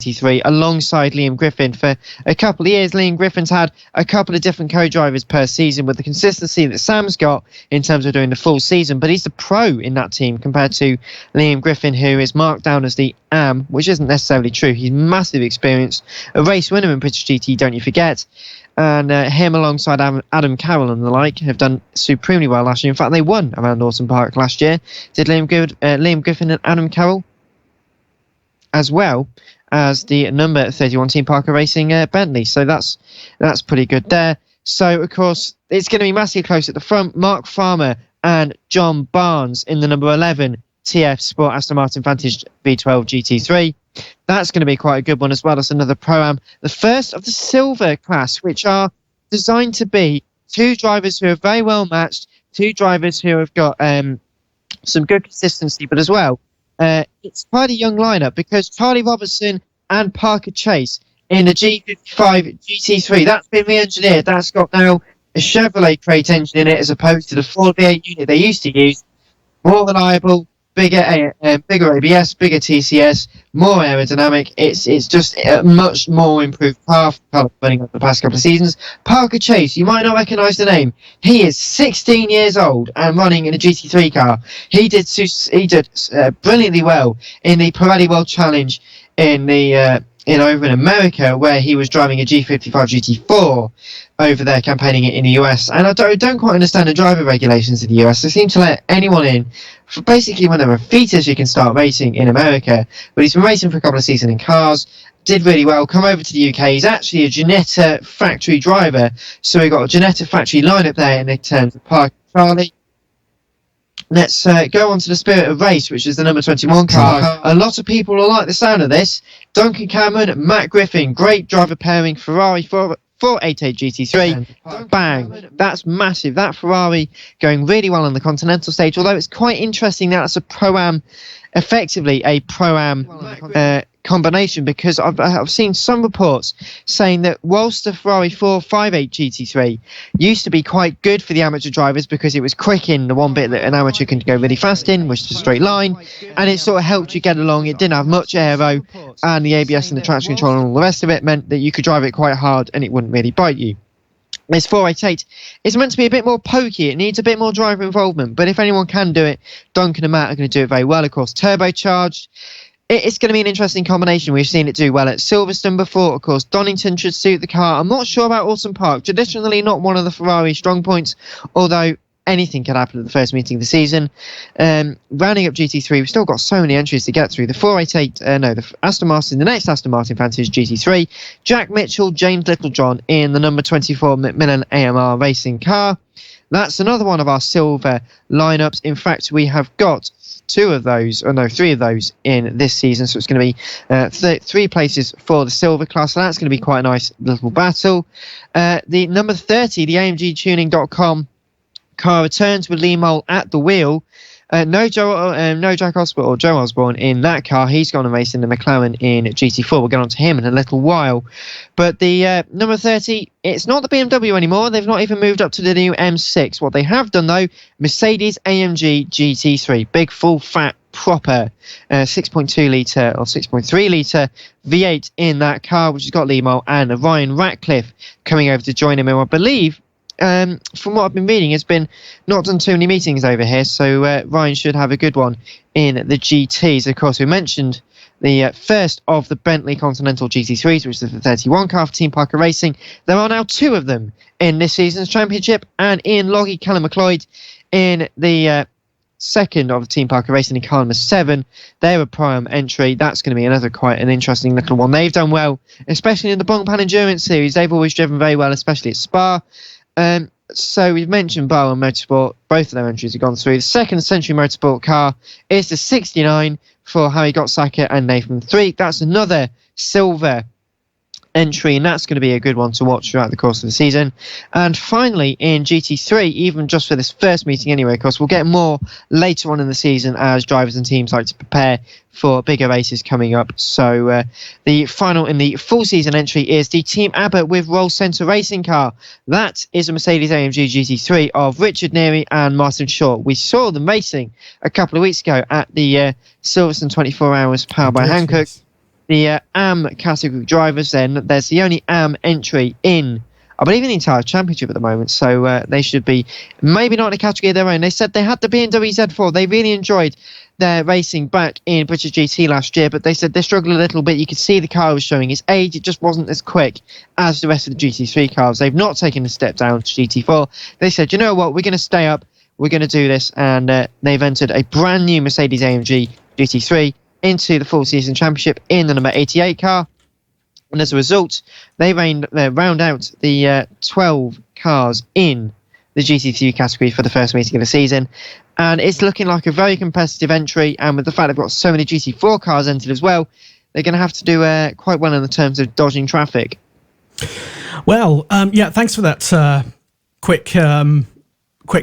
GT3 alongside Liam Griffin for a couple of years. Liam Griffin's had a couple of different co-drivers per season with the consistency that Sam's got in terms of doing the full season, but he's the pro in that team compared to Liam Griffin, who is marked down as the AM, which isn't necessarily true. He's massive experience, a race winner in British GT, don't you forget. And him alongside Adam Carroll and the like have done supremely well last year. In fact, they won around Orton Park last year. Did Liam Griffin and Adam Carroll, as well as the number 31 Team Parker Racing Bentley. So that's pretty good there. So, of course, it's going to be massively close at the front. Mark Farmer and John Barnes in the number 11 TF Sport Aston Martin Vantage V12 GT3. That's going to be quite a good one as well. That's another Pro-Am. The first of the silver class, which are designed to be two drivers who are very well matched, two drivers who have got some good consistency, but as well, it's quite a young lineup because Charlie Robertson and Parker Chase in the G55 GT3, that's been re-engineered. That's got now a Chevrolet crate engine in it as opposed to the Ford V8 unit they used to use. More reliable, bigger ABS, bigger TCS, more aerodynamic. It's just a much more improved car for running up the past couple of seasons. Parker Chase, you might not recognise the name. He is 16 years old and running in a GT3 car. He did brilliantly well in the Pirelli World Challenge over in America, where he was driving a G55 GT4 over there, campaigning it in the US. And I don't quite understand the driver regulations in the US. They seem to let anyone in for basically when they're a fetus you can start racing in America. But he's been racing for a couple of seasons in cars, did really well, come over to the UK. He's actually a Ginetta factory driver, so we got a Ginetta factory lineup there in terms of Parker Charlie. Let's go on to the Spirit of Race, which is the number 21 car. A lot of people will like the sound of this. Duncan Cameron, Matt Griffin, great driver pairing, Ferrari 488 GT3. Bang, that's massive. That Ferrari going really well on the Continental stage, although it's quite interesting that it's a Pro-Am, effectively a Pro-Am combination, because I've seen some reports saying that whilst the Ferrari 458 GT3 used to be quite good for the amateur drivers because it was quick in the one bit that an amateur can go really fast in, which is a straight line, and it sort of helped you get along. It didn't have much aero, and the ABS and the traction control and all the rest of it meant that you could drive it quite hard and it wouldn't really bite you. This 488 is meant to be a bit more pokey. It needs a bit more driver involvement, but if anyone can do it, Duncan and Matt are going to do it very well. Of course, turbocharged. It's going to be an interesting combination. We've seen it do well at Silverstone before. Of course, Donington should suit the car. I'm not sure about Alton Park. Traditionally not one of the Ferrari strong points, although anything could happen at the first meeting of the season. Rounding up GT3, we've still got so many entries to get through. The 488, the Aston Martin, the next Aston Martin Vantage GT3. Jack Mitchell, James Littlejohn in the number 24 Macmillan AMR racing car. That's another one of our silver lineups. In fact, we have got three of those in this season, so it's going to be 3 places for the silver class, so that's going to be quite a nice little battle. The number 30, the AMGtuning.com car returns with Lee Mole at the wheel. No Jack Osborne or Joe Osborne in that car. He's gone and raced in the McLaren in GT4. We'll get on to him in a little while. But the number 30, it's not the BMW anymore. They've not even moved up to the new M6. What they have done, though, Mercedes AMG GT3. Big, full, fat, proper 6.2 litre or 6.3 litre V8 in that car, which has got Lee Mole and Ryan Ratcliffe coming over to join him, who I believe, from what I've been reading, has been not done too many meetings over here, so Ryan should have a good one in the GTs. Of course, we mentioned the first of the Bentley Continental GT3s, which is the 31 car for Team Parker Racing. There are now 2 of them in this season's championship, and Ian Loggy, Callum McLeod in the second of the Team Parker Racing in car number 7. They're a Pro-Am entry. That's going to be another quite an interesting little one. They've done well, especially in the Bongpan Endurance Series. They've always driven very well, especially at Spa. So we've mentioned Barwell Motorsport. Both of their entries have gone through. The second Century Motorsport car is the 69 for Harry Gottsaka and Nathan Threek. That's another silver entry, and that's going to be a good one to watch throughout the course of the season. And finally, in GT3, even just for this first meeting anyway, of course, we'll get more later on in the season as drivers and teams like to prepare for bigger races coming up. So the final in the full season entry is the Team Abbott with Roll Centre racing car. That is a Mercedes AMG GT3 of Richard Neary and Martin Shaw. We saw them racing a couple of weeks ago at the Silverstone 24 Hours powered by Hankook. the AM category drivers, then there's the only AM entry in, I believe, in the entire championship at the moment. So they should be maybe not in a category of their own. They said they had the BMW Z4. They really enjoyed their racing back in British GT last year, but they said they struggled a little bit. You could see the car was showing its age. It just wasn't as quick as the rest of the GT3 cars. They've not taken a step down to GT4. They said, you know what, we're going to stay up. We're going to do this. And they've entered a brand new Mercedes-AMG GT3 into the full season championship in the number 88 car. And as a result, they round out the 12 cars in the GT3 category for the first meeting of the season. And it's looking like a very competitive entry. And with the fact they've got so many GT4 cars entered as well, they're going to have to do quite well in the terms of dodging traffic. Well, yeah, thanks for that quick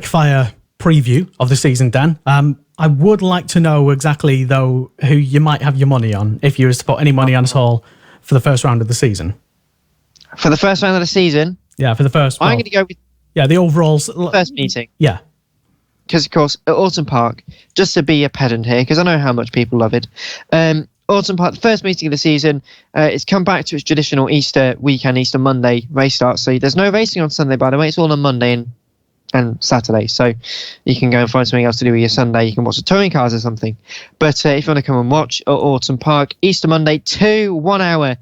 fire preview of the season, Dan. I would like to know exactly, though, who you might have your money on, if you were to put any money on at all for the first round of the season. For the first round of the season? Yeah, for the first. I'm going to go with... Yeah, the overalls. First meeting. Yeah. Because, of course, at Autumn Park, just to be a pedant here, because I know how much people love it, Autumn Park, the first meeting of the season, it's come back to its traditional Easter weekend, Easter Monday race start. So there's no racing on Sunday, by the way. It's all on Monday and Saturday. So you can go and find something else to do with your Sunday. You can watch the touring cars or something. But if you want to come and watch at Autumn Park, Easter Monday, 2 1-hour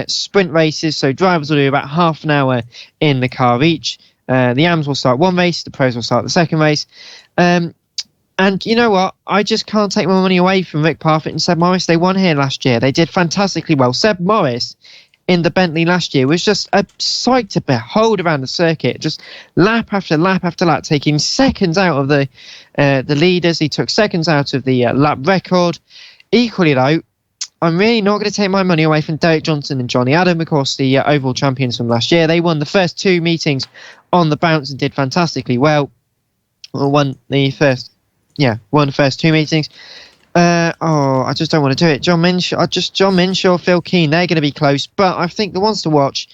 sprint races. So drivers will do about half an hour in the car each. The AMs will start one race, the pros will start the second race. And you know what? I just can't take my money away from Rick Parfitt and Seb Morris. They won here last year. They did fantastically well. Seb Morris in the Bentley last year was just a sight to behold around the circuit. Just lap after lap after lap, taking seconds out of the leaders. He took seconds out of the lap record. Equally, though, I'm really not going to take my money away from Derek Johnson and Johnny Adam, of course, the overall champions from last year. They won the first 2 meetings on the bounce and did fantastically well. Won the first 2 meetings. I just don't want to do it. John Minshaw, Phil Keane, they're going to be close. But I think the ones to watch,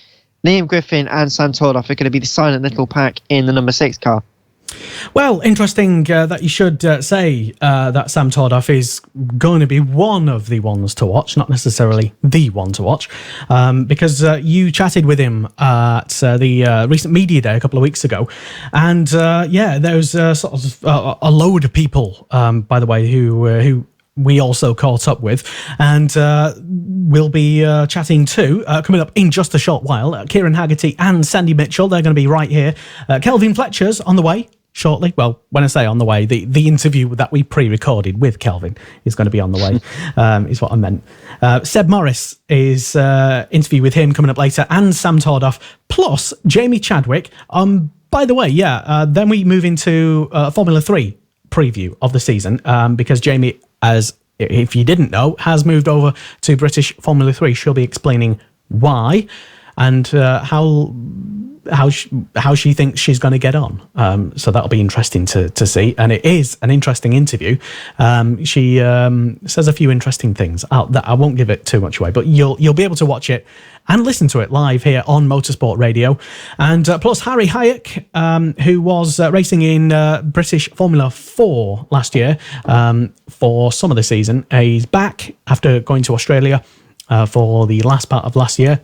Liam Griffin and Sam Tordoff, are going to be the silent little pack in the number 6 car. Well, interesting that you should say that Sam Tordoff is going to be one of the ones to watch, not necessarily the one to watch, because you chatted with him at the recent media day a couple of weeks ago, and there's sort of a load of people, by the way, who we also caught up with, and we'll be chatting to, coming up in just a short while, Kieran Haggerty and Sandy Mitchell. They're going to be right here. Kelvin Fletcher's on the way shortly. Well, when I say on the way, the interview that we pre-recorded with Kelvin is going to be on the way, is what I meant. Seb Morris is interview with him coming up later, and Sam Tordoff, plus Jamie Chadwick. By the way, then we move into Formula 3 preview of the season, because Jamie, as if you didn't know, has moved over to British Formula 3. She'll be explaining why and how she thinks she's going to get on. So that'll be interesting to see. And it is an interesting interview. She says a few interesting things. I won't give it too much away, but you'll be able to watch it and listen to it live here on Motorsport Radio. And plus Harry Hayek, who was racing in British Formula 4 last year for some of the season. He's back after going to Australia for the last part of last year.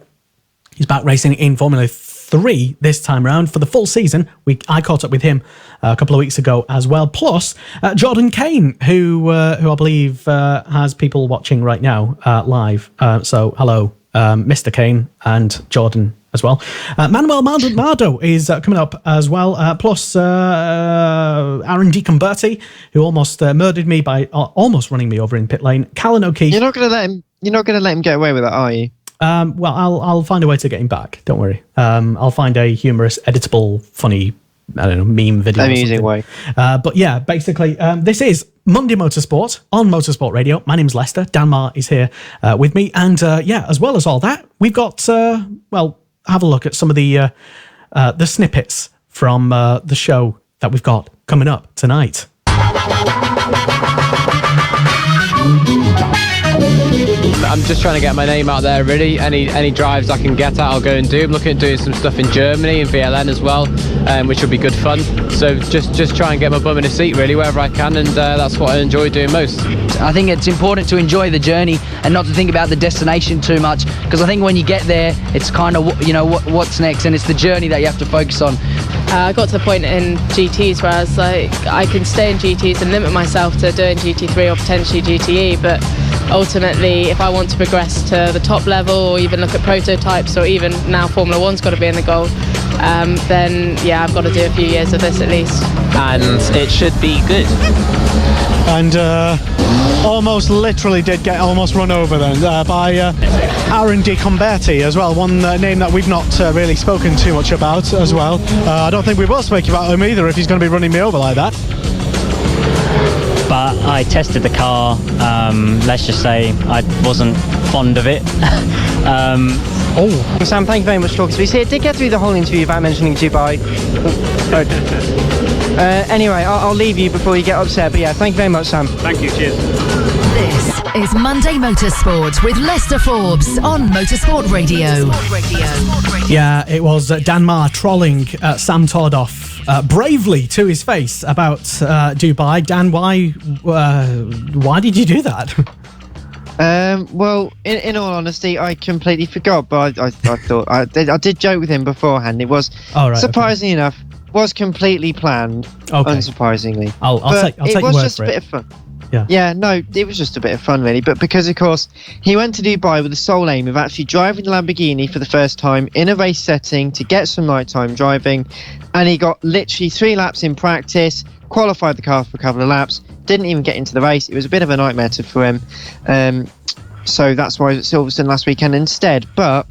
He's back racing in Formula 3 this time around for the full season. I caught up with him a couple of weeks ago as well. Plus Jordan Kane, who I believe has people watching right now live. So hello, Mr. Kane and Jordan as well. Manuel Mardo is coming up as well. Plus Aaron Decomberti, who almost murdered me by almost running me over in pit lane. Callan O'Keefe. You're not going to let him get away with that, are you? Well, I'll find a way to get him back. Don't worry. I'll find a humorous, editable, funny, I don't know, meme video. Amusing way. But yeah, basically, this is Monday Motorsport on Motorsport Radio. My name's Lester. Dan Marr is here with me. And as well as all that, we've got, have a look at some of the snippets from the show that we've got coming up I'm just trying to get my name out there really. Any drives I can get at, I'll go and do. I'm looking at doing some stuff in Germany and VLN as well, which will be good fun. So just try and get my bum in a seat really wherever I can, and that's what I enjoy doing most. I think it's important to enjoy the journey and not to think about the destination too much, because I think when you get there, it's kind of, what's next, and it's the journey that you have to focus on. I got to the point in GTs where I was like, I can stay in GTs and limit myself to doing GT3 or potentially GTE, but ultimately if I want to progress to the top level or even look at prototypes, or even now Formula One's got to be in the goal, then yeah, I've got to do a few years of this at least. And it should be good. And almost literally did get almost run over then by Aaron Di Comberti as well, one name that we've not really spoken too much about as well. I don't think we will speak about him either if he's going to be running me over like that. But I tested the car, let's just say I wasn't fond of it. Sam, thank you very much for talking to me. So, I did get through the whole interview without mentioning Dubai. Anyway, I'll leave you before you get upset, but yeah, thank you very much, Sam. Thank you, cheers. This is Monday Motorsport with Lester Forbes on Motorsport Radio. Yeah, it was Dan Marr trolling Sam Tordoff bravely to his face about Dubai. Dan, why did you do that? Well, in all honesty, I completely forgot, but I thought I did joke with him beforehand. It was surprisingly enough was completely planned. Unsurprisingly, I'll take your word just for a it. bit of fun. Yeah, no, it was just a bit of fun really, but because of course he went to Dubai with the sole aim of actually driving the Lamborghini for the first time in a race setting to get some nighttime driving, and he got literally 3 laps in practice, qualified the car for a couple of laps, didn't even get into the race. It was a bit of a nightmare for him, so that's why it's at Silverstone last weekend instead. But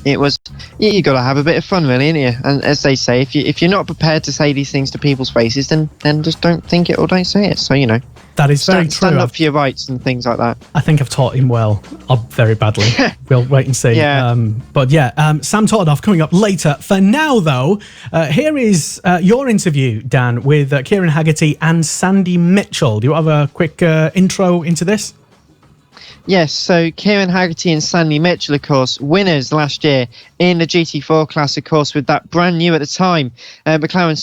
it was, you got to have a bit of fun really, ain't you? And as they say, if you're not prepared to say these things to people's faces, then just don't think it or don't say it. So that is very true. Stand up for your rights and things like that. I think I've taught him well, very badly. We'll wait and see. Yeah. Sam Tordoff coming up later. For now, though, here is your interview, Dan, with Kieran Haggerty and Sandy Mitchell. Do you have a quick intro into this? Yes, so Kieran Haggerty and Sandy Mitchell, of course, winners last year in the GT4 class, of course, with that brand new at the time McLaren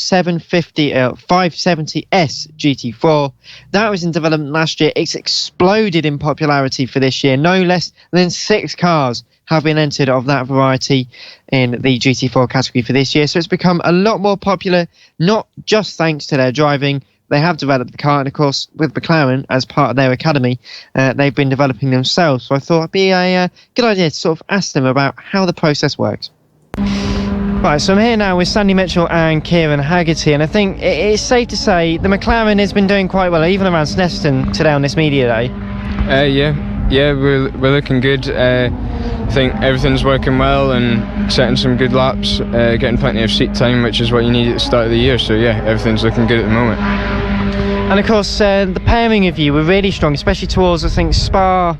570S GT4. That was in development last year. It's exploded in popularity for this year. No less than 6 cars have been entered of that variety in the GT4 category for this year. So it's become a lot more popular, not just thanks to their driving. They have developed the car, and of course, with McLaren as part of their academy, they've been developing themselves. So I thought it'd be a good idea to sort of ask them about how the process works. Right, so I'm here now with Sandy Mitchell and Kieran Haggerty, and I think it's safe to say the McLaren has been doing quite well, even around Snetterton today on this media day. Yeah, we're looking good. I think everything's working well and setting some good laps, getting plenty of seat time, which is what you need at the start of the year. So yeah, everything's looking good at the moment. And of course, the pairing of you were really strong, especially towards, I think, Spa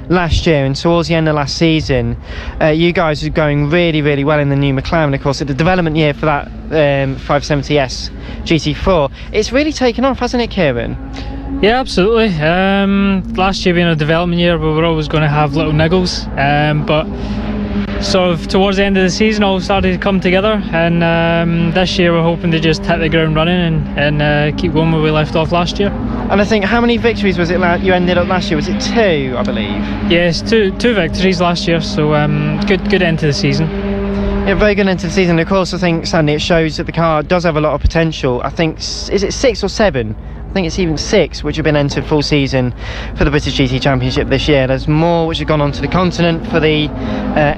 last year and towards the end of last season. You guys are going really, really well in the new McLaren, of course, at the development year for that 570S GT4. It's really taken off, hasn't it, Kieran? Yeah, absolutely. Last year being a development year, we were always going to have little niggles, but sort of towards the end of the season all started to come together, and this year we're hoping to just hit the ground running and keep going where we left off last year. And I think, how many victories was it you ended up last year? Was it 2, I believe? Yes, two victories last year, so good end to the season. Yeah, very good end to the season. Of course, I think, Sandy, it shows that the car does have a lot of potential. I think, is it 6 or 7? I think it's even 6 which have been entered full season for the British GT Championship this year. There's more which have gone on to the continent for the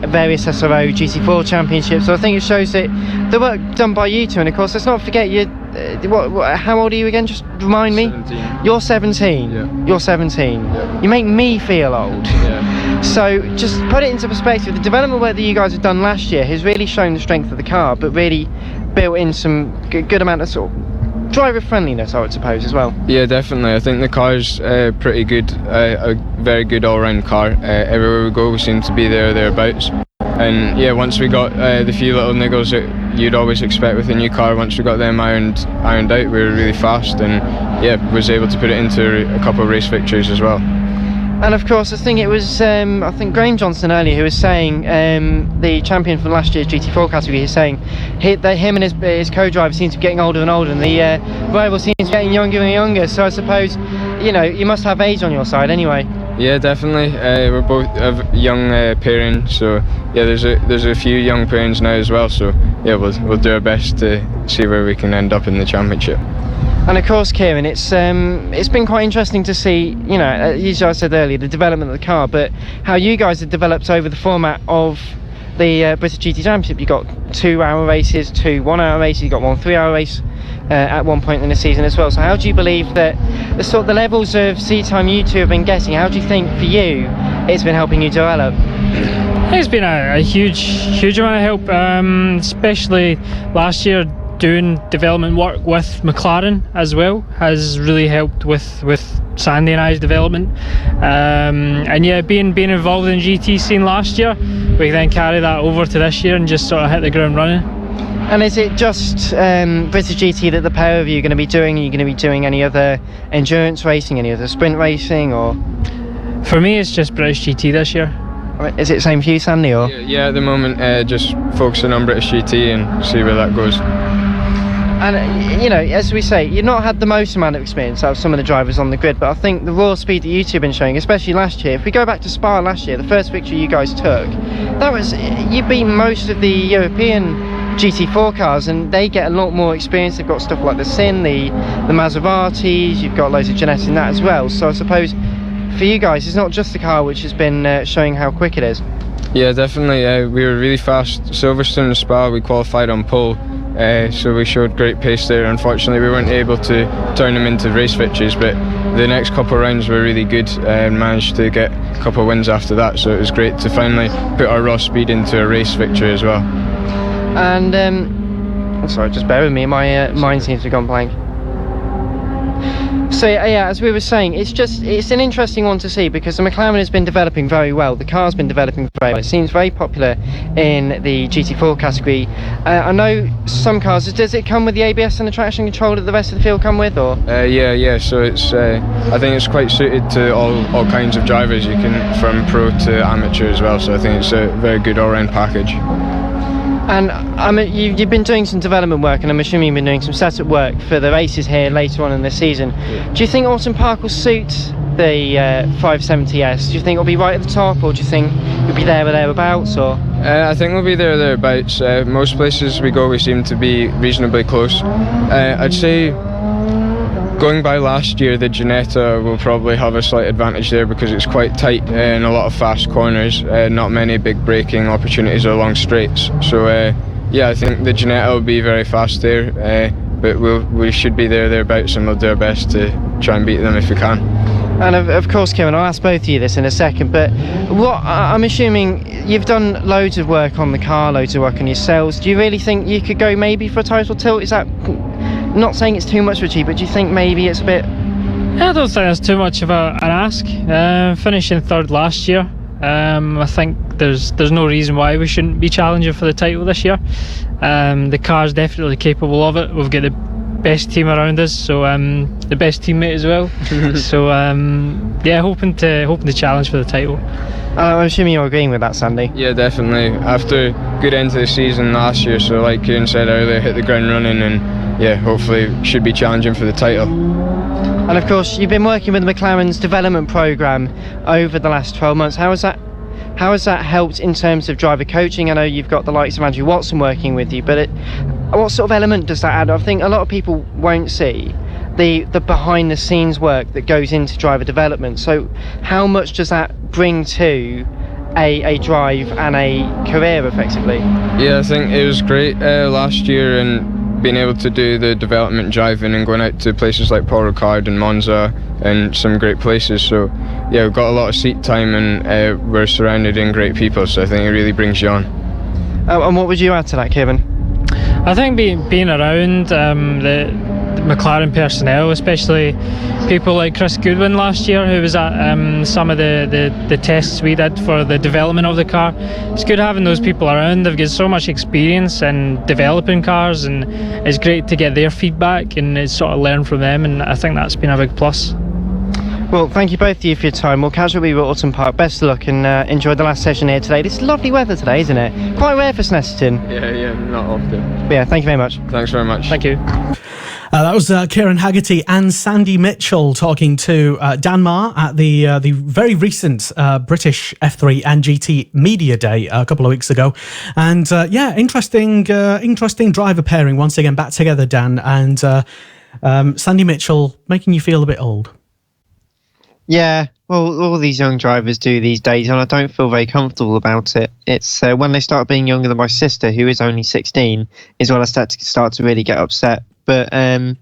various SRO GT4 Championships. So I think it shows that the work done by you two, and of course let's not forget you. How old are you again? Just remind me. 17. You're 17. Yeah. You're 17. Yeah. You make me feel old. Yeah. So just put it into perspective. The development work that you guys have done last year has really shown the strength of the car, but really built in some good amount of sort of driver friendliness, I would suppose, as well. Yeah, definitely. I think the car's pretty good, a very good all-round car. Everywhere we go, we seem to be thereabouts. And yeah, once we got the few little niggles that you'd always expect with a new car, once we got them ironed out, we were really fast, and yeah, was able to put it into a couple of race victories as well. And of course, I think it was Graham Johnson earlier who was saying, the champion from last year's GT4 category, is saying that him and his co-driver seems to be getting older and older, and the rival seems to be getting younger and younger. So I suppose, you must have age on your side anyway. Yeah, definitely. We're both young pairings, so yeah, there's a few young pairings now as well. So yeah, we'll do our best to see where we can end up in the championship. And of course, Kieran, it's been quite interesting to see, as I said earlier, the development of the car, but how you guys have developed over the format of the British GT Championship. You got 2-hour races, 2 1-hour races, you got 1 3-hour race at one point in the season as well. So how do you believe that the levels of seat time you two have been getting, how do you think for you it's been helping you develop? It's been a huge amount of help, especially last year. Doing development work with McLaren as well has really helped with Sandy and I's development, and yeah, being involved in the GT scene last year, we then carry that over to this year and just sort of hit the ground running. And is it just British GT that the pair of you are going to be doing? Are you going to be doing any other endurance racing, any other sprint racing, or? For me, it's just British GT this year. Is it the same for you, Sandy, or? Yeah, at the moment, just focusing on British GT and see where that goes. And as we say, you've not had the most amount of experience out of some of the drivers on the grid, but I think the raw speed that you two have been showing, especially last year, if we go back to Spa last year, the first victory you guys took, you beat most of the European GT4 cars, and they get a lot more experience. They've got stuff like the Sin, the Maseratis, you've got loads of genetics in that as well. So I suppose for you guys, it's not just the car which has been showing how quick it is. Yeah, definitely. We were really fast. Silverstone and Spa, we qualified on pole, so we showed great pace there. Unfortunately, we weren't able to turn them into race victories, but the next couple of rounds were really good and managed to get a couple of wins after that. So it was great to finally put our raw speed into a race victory as well. And sorry, just bear with me. My mind seems to have gone blank. So yeah, as we were saying, it's an interesting one to see because the McLaren has been developing very well. The car's been developing very well. It seems very popular in the GT4 category. I know some cars, does it come with the ABS and the traction control that the rest of the field come with, or? Yeah. So it's I think it's quite suited to all kinds of drivers. You can from pro to amateur as well. So I think it's a very good all-round package. And you've been doing some development work, and I'm assuming you've been doing some setup work for the races here later on in the season. Yeah. Do you think Alton Park will suit the 570S? Do you think it'll be right at the top, or do you think you'll be there or thereabouts? Or? I think we'll be there or thereabouts. Most places we go, we seem to be reasonably close. I'd say, going by last year, the Ginetta will probably have a slight advantage there because it's quite tight and a lot of fast corners, not many big braking opportunities or long straights. So yeah, I think the Ginetta will be very fast there, but we should be there thereabouts, and we'll do our best to try and beat them if we can. And of course, Kieran, I'll ask both of you this in a second, but what I'm assuming you've done loads of work on the car, loads of work on yourselves. Do you really think you could go maybe for a total tilt? Is that, not saying it's too much for you, but do you think maybe it's a bit? I don't think it's too much of an ask. Finishing third last year, I think there's no reason why we shouldn't be challenging for the title this year. The car's definitely capable of it. We've got the best team around us, so the best teammate as well. So yeah, hoping to challenge for the title. I'm assuming you're agreeing with that, Sandy. Yeah, definitely. After good end to the season last year, so like Kieran said earlier, hit the ground running, and yeah, hopefully should be challenging for the title. And of course, you've been working with McLaren's development programme over the last 12 months. How has that helped in terms of driver coaching? I know you've got the likes of Andrew Watson working with you, but what sort of element does that add? I think a lot of people won't see the behind the scenes work that goes into driver development. So how much does that bring to a drive and a career effectively? Yeah, I think it was great last year, and being able to do the development driving and going out to places like Paul Ricard and Monza and some great places. So yeah, we've got a lot of seat time, and we're surrounded in great people, so I think it really brings you on. And what would you add to that, Kevin? I think being around the McLaren personnel, especially people like Chris Goodwin last year, who was at some of the tests we did for the development of the car. It's good having those people around. They've got so much experience in developing cars, and it's great to get their feedback and sort of learn from them, and I think that's been a big plus. Well, thank you both of you for your time. We'll catch up with you at Autumn Park. Best of luck and enjoy the last session here today. This is lovely weather today, isn't it? Quite rare for Snetterton. Yeah, not often. But yeah, thank you very much. Thanks very much. Thank you. That was Kieran Haggerty and Sandy Mitchell talking to Dan Marr at the very recent British F3 and GT Media Day a couple of weeks ago. And interesting driver pairing once again back together, Dan. And Sandy Mitchell making you feel a bit old. Yeah, well, all these young drivers do these days, and I don't feel very comfortable about it. It's when they start being younger than my sister, who is only 16, is when I start to really get upset. But they're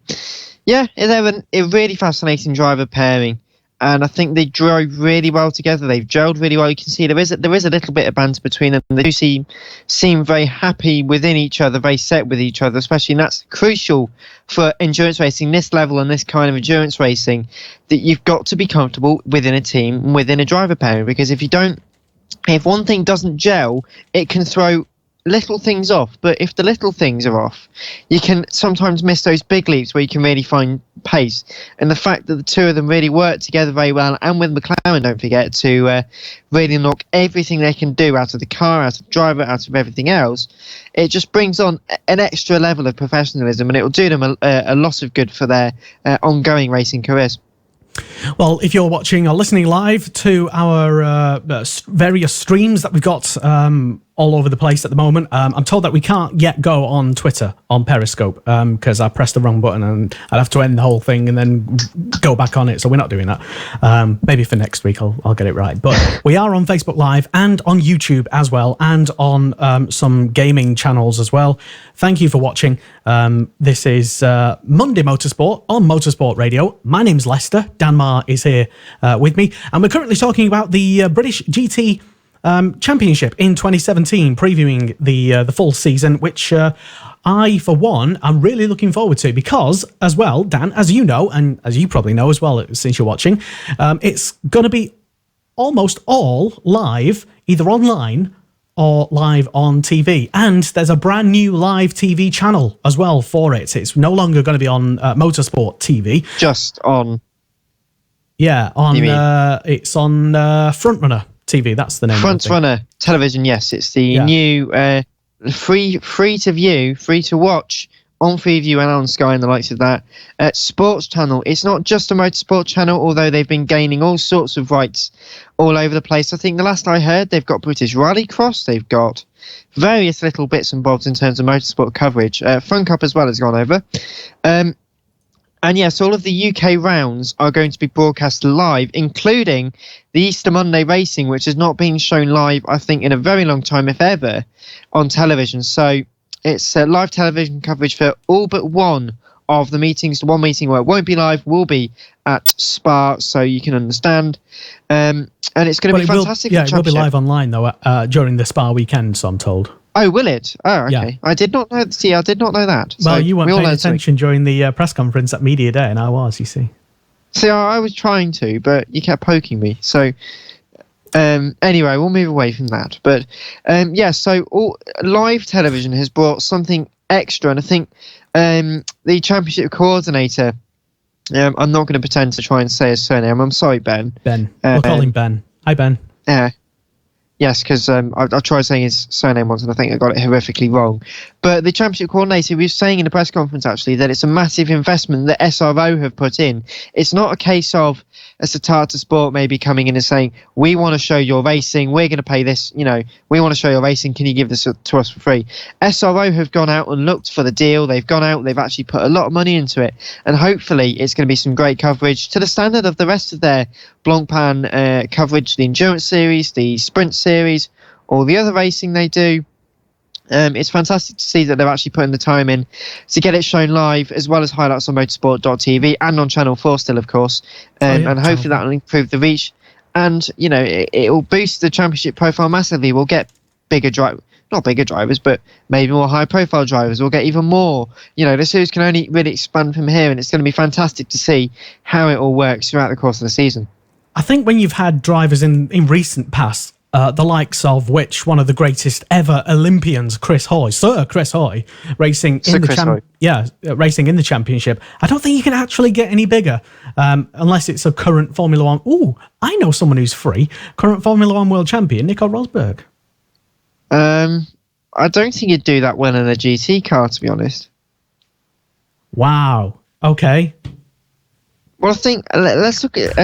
a really fascinating driver pairing, and I think they drove really well together. They've gelled really well. You can see there is a little bit of banter between them. They do seem very happy within each other, very set with each other, especially, and that's crucial for endurance racing, this level and this kind of endurance racing, that you've got to be comfortable within a team, within a driver pairing, because if one thing doesn't gel, it can throw little things off. But if the little things are off, you can sometimes miss those big leaps where you can really find pace. And the fact that the two of them really work together very well, and with McLaren, don't forget, to really knock everything they can do out of the car, out of the driver, out of everything else, it just brings on an extra level of professionalism, and it will do them a lot of good for their ongoing racing careers. Well, if you're watching or listening live to our various streams that we've got all over the place at the moment, I'm told that we can't yet go on Twitter, on Periscope, because I pressed the wrong button and I'd have to end the whole thing and then go back on it, so we're not doing that. Maybe for next week I'll get it right. But we are on Facebook Live and on YouTube as well, and on some gaming channels as well. Thank you for watching. This is Monday Motorsport on Motorsport Radio. My name's Lester. Dan Marr is here with me, and we're currently talking about the British GT Championship in 2017, previewing the full season, which I, for one, am really looking forward to, because, as well, Dan, as you know, and as you probably know as well since you're watching, it's going to be almost all live, either online or live on TV. And there's a brand new live TV channel as well for it. It's no longer going to be on Motorsport TV. Just on... Yeah, it's on Frontrunner TV. That's the name. Frontrunner Television, yes. It's the new free to view, free to watch on Freeview and on Sky and the likes of that. Sports channel. It's not just a motorsport channel, although they've been gaining all sorts of rights all over the place. I think the last I heard, they've got British Rallycross, they've got various little bits and bobs in terms of motorsport coverage. Fun Cup as well has gone over. And yes, all of the UK rounds are going to be broadcast live, including the Easter Monday racing, which has not been shown live, I think, in a very long time, if ever, on television. So it's live television coverage for all but one of the meetings. The one meeting where it won't be live will be at Spa, so you can understand. And it's going to be fantastic. It will be live online, though, during the Spa weekend, so I'm told. Oh, will it? Oh, okay. Yeah. I did not know. See, I did not know that. Well, so you weren't paying attention during the press conference at Media Day, and I was, you see. See, I was trying to, but you kept poking me. So, anyway, we'll move away from that. But, so live television has brought something extra, and I think the championship coordinator, I'm not going to pretend to try and say his surname. I'm sorry, Ben. Ben. We'll call him Ben. Hi, Ben. Yes, because I tried saying his surname once and I think I got it horrifically wrong. But the championship coordinator was saying in the press conference, actually, that it's a massive investment that SRO have put in. It's not a case of a Satata Sport maybe coming in and saying, we want to show your racing, we're going to pay this, we want to show your racing, can you give this to us for free? SRO have gone out and looked for the deal. They've gone out, they've actually put a lot of money into it. And hopefully it's going to be some great coverage to the standard of the rest of their Blancpain coverage, the Endurance Series, the Sprint Series, all the other racing they do. It's fantastic to see that they're actually putting the time in to get it shown live, as well as highlights on motorsport.tv and on Channel 4 still, of course. And hopefully that will improve the reach. And, it will boost the championship profile massively. We'll get not bigger drivers, but maybe more high-profile drivers. We'll get even more. The series can only really expand from here, and it's going to be fantastic to see how it all works throughout the course of the season. I think when you've had drivers in recent past the likes of which one of the greatest ever Olympians, Sir Chris Hoy, racing in the championship. I don't think you can actually get any bigger unless it's a current Formula One. Ooh, I know someone who's free. Current Formula One world champion, Nico Rosberg. I don't think he'd do that well in a GT car, to be honest. Wow. Okay. Well, I think let's look at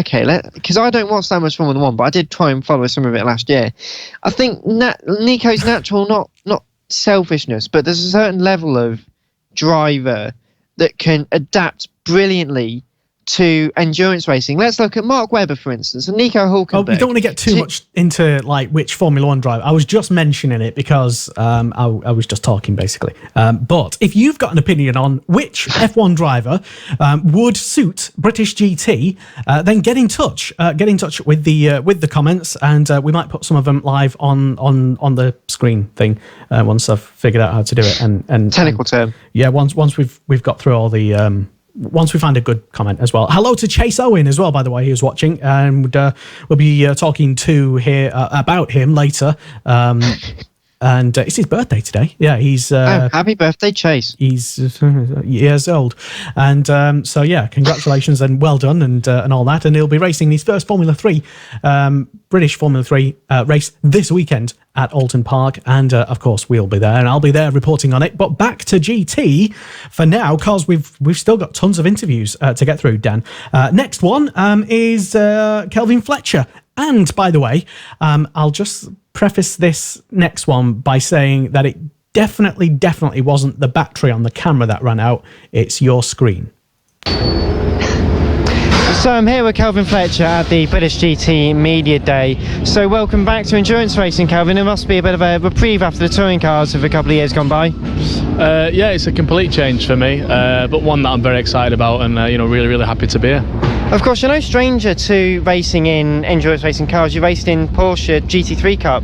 because I don't watch that much Formula One, but I did try and follow some of it last year. I think Nico's natural, not selfishness, but there's a certain level of driver that can adapt brilliantly to endurance racing. Let's look at Mark Webber, for instance, and Nico Hulkenberg. Oh, we don't want to get too much into like which Formula One driver. I was just mentioning it because I was just talking basically. But if you've got an opinion on which F1 driver would suit British GT, then get in touch. Get in touch with the comments, and we might put some of them live on the screen thing once I've figured out how to do it. And technical term. Yeah, once we've got through all the. Once we find a good comment as well. Hello to Chase Owen as well, by the way, who's watching, and we'll be talking to about him later. And it's his birthday today. Yeah, he's happy birthday, Chase. He's years old, and so yeah, congratulations and well done and all that. And he'll be racing his first Formula 3, British Formula 3 race this weekend at Alton Park, and of course we'll be there, and I'll be there reporting on it. But back to GT for now, because we've still got tons of interviews to get through. Dan, next one is Kelvin Fletcher, and by the way, I'll just preface this next one by saying that it definitely wasn't the battery on the camera that ran out. It's your screen. So I'm here with Kelvin Fletcher at the British GT Media Day. So welcome back to endurance racing, Kelvin. It must be a bit of a reprieve after the touring cars of a couple of years gone by. Yeah, it's a complete change for me, but one that I'm very excited about, and really happy to be here. Of course, you're no stranger to racing in endurance racing cars. You raced in Porsche GT3 Cup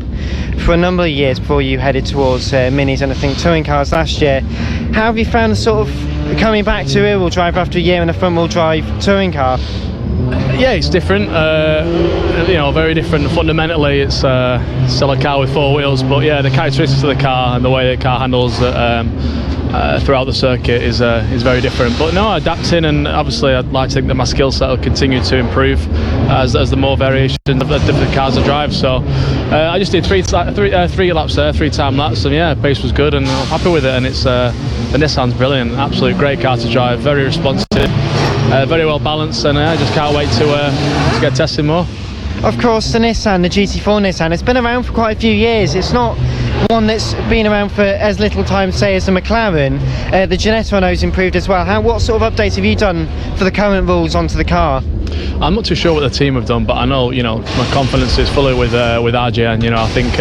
for a number of years before you headed towards minis and I think touring cars last year. How have you found sort of coming back to rear-wheel drive after a year in a front-wheel drive touring car? Yeah, it's different, very different. Fundamentally, it's still a car with four wheels, but yeah, the characteristics of the car and the way the car handles throughout the circuit is very different. But no, adapting, and obviously I'd like to think that my skill set will continue to improve as the more variation of the different cars I drive. So I just did three laps there, 3-time laps, and yeah, pace was good, and I'm happy with it. And it's the Nissan's brilliant, absolute great car to drive, very responsive. Very well balanced, and I just can't wait to get testing more. Of course, the Nissan, the GT4 Nissan, it's been around for quite a few years. It's not one that's been around for as little time, say, as the McLaren. The Ginetta, I know, has improved as well. What sort of updates have you done for the current rules onto the car? I'm not too sure what the team have done, but I know, my confidence is fully with RJ, and I think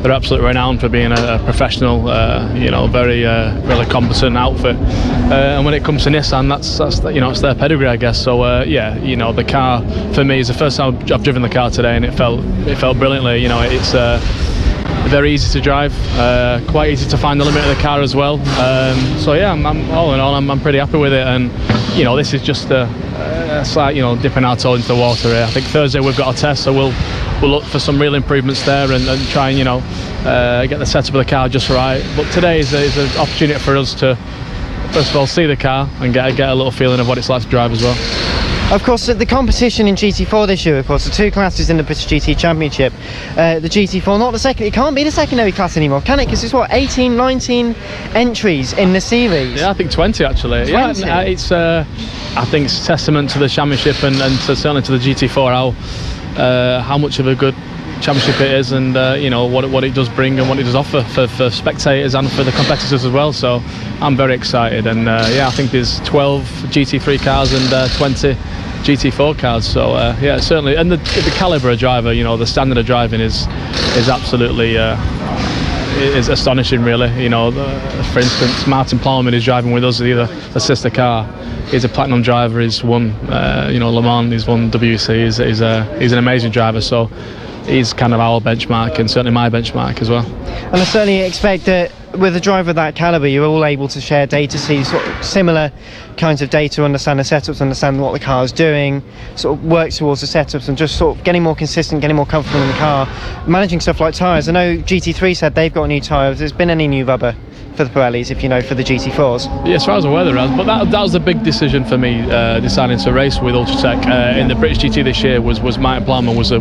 they're absolutely renowned for being a professional, very really competent outfit. And when it comes to Nissan, that's it's their pedigree, I guess. So the car for me is the first time I've driven the car today, and it felt brilliantly. It's very easy to drive, quite easy to find the limit of the car as well. So yeah, I'm all in all, I'm pretty happy with it. And this is just a slight dipping our toe into the water here. I think Thursday we've got a test, so we'll look for some real improvements there and try and get the setup of the car just right. But today is an opportunity for us to first of all see the car and get a little feeling of what it's like to drive as well. Of course, the competition in GT4 this year, of course, the two classes in the British GT Championship. The GT4, not the second, it can't be the secondary class anymore, can it? Because it's 18, 19 entries in the series. Yeah, I think 20 actually. 20? Yeah, it's I think it's testament to the championship and certainly to the GT4 how much of a good championship it is, and what it does bring and what it does offer for spectators and for the competitors as well. So I'm very excited, and I think there's 12 GT3 cars and 20 GT4 cars. So certainly, and the calibre of driver, the standard of driving is absolutely is astonishing, really. For instance, Martin Plowman is driving with us, the sister car. He's a platinum driver. He's won Le Mans. He's won WEC. He's an amazing driver. So he's kind of our benchmark, and certainly my benchmark as well. And I certainly expect that with a driver of that calibre, you're all able to share data, see sort of similar kinds of data, understand the setups, understand what the car's doing, sort of work towards the setups, and just sort of getting more consistent, getting more comfortable in the car, managing stuff like tyres. I know GT3 said they've got new tyres. Has there been any new rubber for the Pirellis, if you know, for the GT4s? Yeah, as far as I'm aware there has, but that was a big decision for me, deciding to race with Ultratech in the British GT this year. Was Martin Plowman was a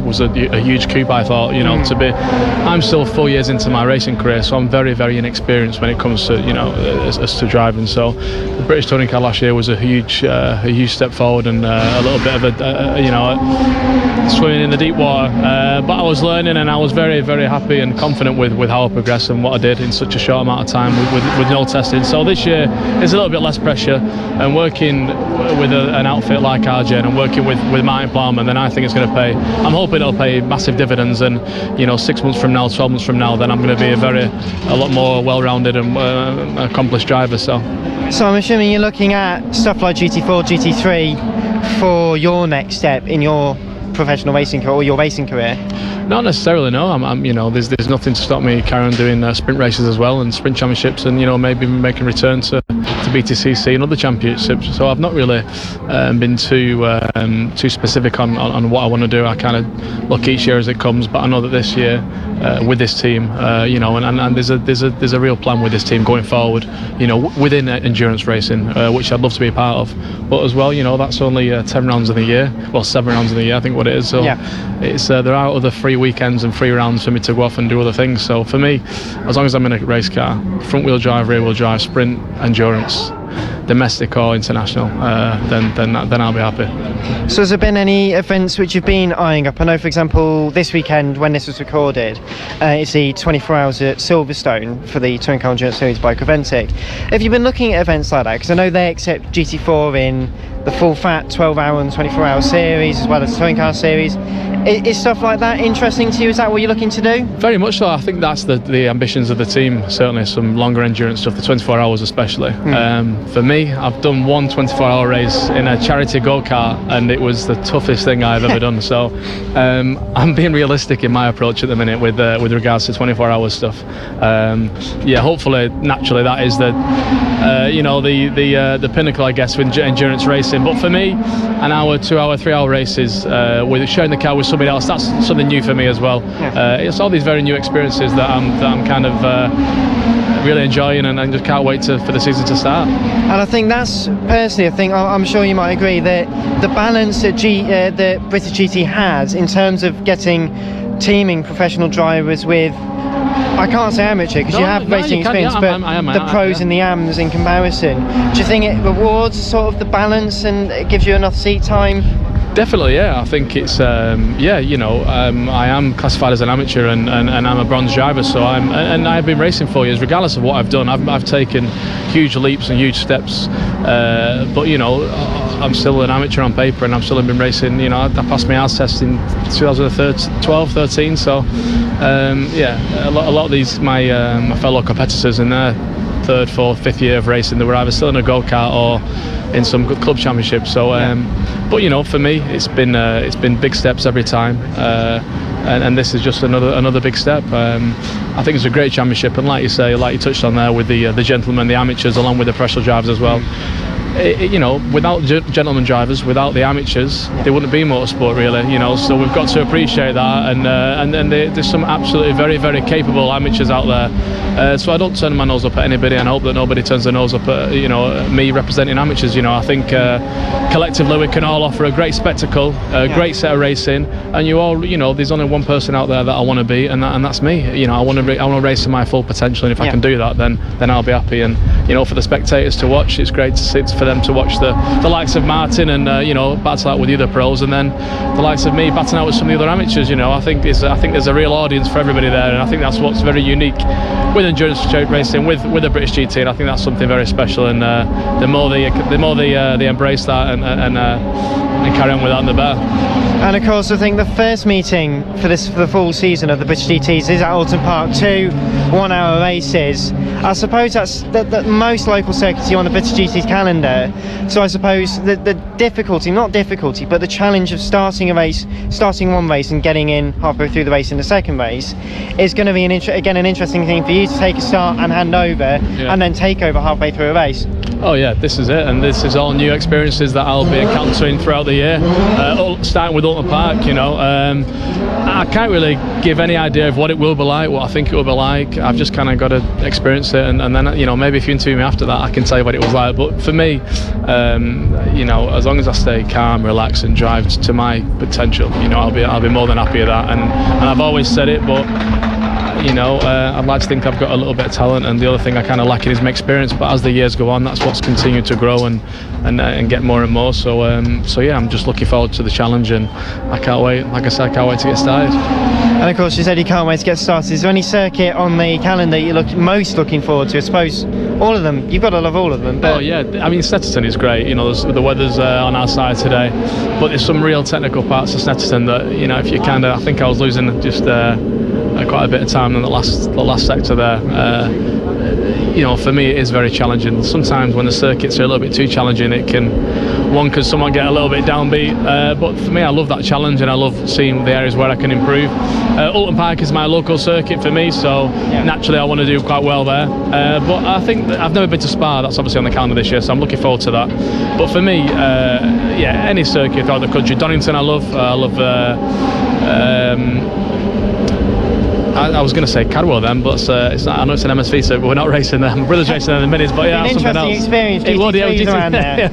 huge coup, I thought. You know, I'm still 4 years into my racing career, so I'm very, very inexperienced when it comes to, you know, as to driving. So the British touring car last year was a huge step forward, and a little bit of a swimming in the deep water. But I was learning, and I was very, very happy and confident with how I progressed and what I did in such a short amount of time with no testing. So this year is a little bit less pressure, and working with an outfit like RJ and working with Martin Plowman, then I think it's going to pay. I'm hoping it'll pay massive dividends, and you know, 6 months from now, 12 months from now, then I'm going to be a lot more well-rounded and accomplished driver. So I'm assuming you're looking at stuff like GT4, GT3 for your next step in your professional racing career or your racing career? Not necessarily, no. I'm you know, there's nothing to stop me carrying on doing sprint races as well, and sprint championships, and you know, maybe making return to BTCC and other championships. So I've not really been too specific on what I want to do. I kind of look each year as it comes, but I know that this year with this team, you know, and there's a real plan with this team going forward, you know, within endurance racing, which I'd love to be a part of. But as well, you know, that's only 10 rounds in the year, well, 7 rounds in the year, I think what it is. So it's there are other free weekends and free rounds for me to go off and do other things. So for me, as long as I'm in a race car, front wheel drive, rear wheel drive, sprint, endurance, domestic or international, then I'll be happy. So has there been any events which you've been eyeing up? I know, for example, this weekend when this was recorded, it's the 24 hours at Silverstone for the Touring Car Endurance Series by Creventic. Have you been looking at events like that? Because I know they accept GT4 in the full fat 12-hour and 24-hour series, as well as the Touring Car Series. Is stuff like that interesting to you? Is that what you're looking to do? Very much so. I think that's the ambitions of the team. Certainly some longer endurance stuff, the 24 hours especially. For me, I've done one 24-hour race in a charity go-kart, and it was the toughest thing I've ever done. So I'm being realistic in my approach at the minute with regards to 24-hour stuff. Yeah, hopefully, naturally, that is the pinnacle, I guess, with endurance racing. But for me, an hour, 2 hour, 3 hour races with sharing the car with somebody else, that's something new for me as well. It's all these very new experiences that I'm kind of really enjoying, and I just can't wait for the season to start. And I think that's personally, I think I'm sure you might agree that the balance that the British GT has in terms of getting teaming professional drivers with, I can't say amateur because you have racing experience, but the pros and the AMs in comparison. Do you think it rewards sort of the balance and it gives you enough seat time? Definitely, yeah. I think it's you know, I am classified as an amateur, and I'm a bronze driver, so I've been racing 4 years. Regardless of what I've done, I've taken huge leaps and huge steps, but you know, I'm still an amateur on paper, and I've still been racing. You know, I passed my ARS test in 2012-13, so yeah, a lot of these my fellow competitors in their 3rd, 4th, 5th year of racing, they were either still in a go-kart or in some good club championship. So but you know, for me, it's been big steps every time, and this is just another big step. I think it's a great championship, and like you say, like you touched on there, with the gentlemen, the amateurs, along with the professional drivers as well. You know, without gentlemen drivers, without the amateurs, there wouldn't be motorsport, really. You know, so we've got to appreciate that, and then there's some absolutely very, very capable amateurs out there. So I don't turn my nose up at anybody, and I hope that nobody turns their nose up at me representing amateurs. You know, I think collectively we can all offer a great spectacle, a great set of racing, and you know, there's only one person out there that I want to be, and that's me. You know, I want to race to my full potential, and if I can do that, then I'll be happy. And you know, for the spectators to watch, it's great to sit for them to watch the likes of Martin and you know, battle out with the other pros, and then the likes of me battling out with some of the other amateurs. You know, I think there's a real audience for everybody there, and I think that's what's very unique with endurance racing, with the British GT, and I think that's something very special. And the more they embrace that and carry on with that, the better. And of course, I think the first meeting for the full season of the British GTs is at Alton Park, 2 1-hour races. I suppose that's the most local circuits you on the British GT's calendar. So I suppose the difficulty, not difficulty, but the challenge of starting one race and getting in halfway through the race in the second race is going to be an interesting thing for you to take a start and hand over, and then take over halfway through a race. Oh yeah, this is it, and this is all new experiences that I'll be encountering throughout the year. Starting with Ulton Park, I can't really give any idea of what it will be like, what I think it will be like. I've just kind of got to experience it, and then maybe if you interview me after that, I can tell you what it was like. But for me, as long as I stay calm, relaxed, and drive to my potential, I'll be more than happy with that. And I've always said it, but. I'd like to think I've got a little bit of talent, and the other thing I kind of lack is my experience. But as the years go on, that's what's continued to grow and get more and more. So yeah, I'm just looking forward to the challenge, and I can't wait. Like I said, I can't wait to get started. And of course, you said you can't wait to get started. Is there any circuit on the calendar you're most looking forward to? I suppose all of them. You've got to love all of them. But... Oh yeah, I mean Snetterton is great. The weather's on our side today, but there's some real technical parts of Snetterton that if you I think I was losing just. Quite a bit of time in the last sector there. For me it is very challenging. Sometimes when the circuits are a little bit too challenging, it can somewhat get a little bit downbeat, but for me I love that challenge, and I love seeing the areas where I can improve. Ulton Park is my local circuit for me, so naturally I want to do quite well there, but I think I've never been to Spa. That's obviously on the calendar this year, so I'm looking forward to that. But for me, any circuit throughout the country. Donington I love. I was going to say Cadwell then, but it's not. I know it's an MSV, so we're not racing there. My brother's racing there in the minis, but yeah, it's an something interesting else. experience. GT3s around there.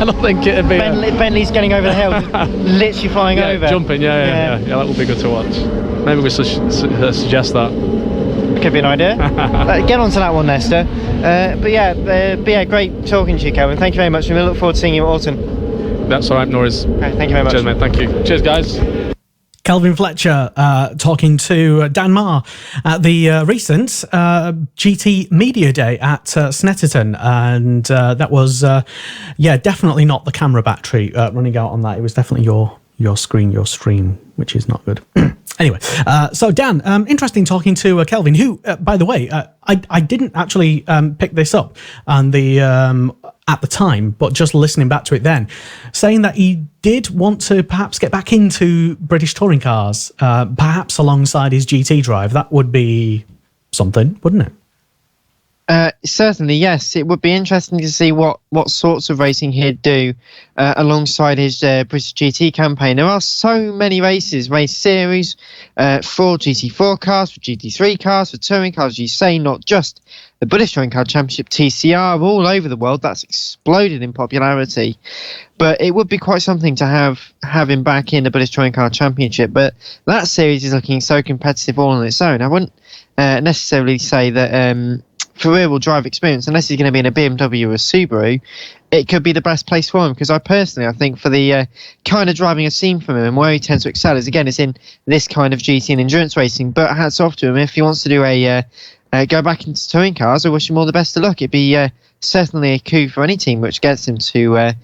I don't think it'd be. Bentley's getting over the hill, literally flying over. Jumping, yeah. That would be good to watch. Maybe we suggest that. Could be an idea. Get on to that one, Lester. But yeah, great talking to you, Kelvin. Thank you very much, and we look forward to seeing you at Alton. That's all right, Norris. Okay, thank you very much. Cheers, mate. Thank you. Cheers, guys. Kelvin Fletcher talking to Dan Marr at the recent GT Media Day at Snetterton, and that was definitely not the camera battery running out on that. It was definitely your stream, which is not good. Anyway, so Dan, interesting talking to Kelvin, who, by the way, I didn't actually pick this up on the at the time, but just listening back to it then, saying that he did want to perhaps get back into British touring cars, perhaps alongside his GT drive. That would be something, wouldn't it? Certainly, yes. It would be interesting to see what sorts of racing he'd do alongside his British GT campaign. There are so many race series for GT4 cars, for GT3 cars, for touring cars, as you say, not just the British Touring Car Championship, TCR, all over the world. That's exploded in popularity. But it would be quite something to have him back in the British Touring Car Championship. But that series is looking so competitive all on its own. I wouldn't necessarily say that for rear-wheel drive experience, unless he's going to be in a BMW or a Subaru, it could be the best place for him, because I think for the kind of driving I've seen from him and where he tends to excel is in this kind of GT and endurance racing. But hats off to him if he wants to do go back into touring cars. I wish him all the best of luck. It'd be certainly a coup for any team which gets him to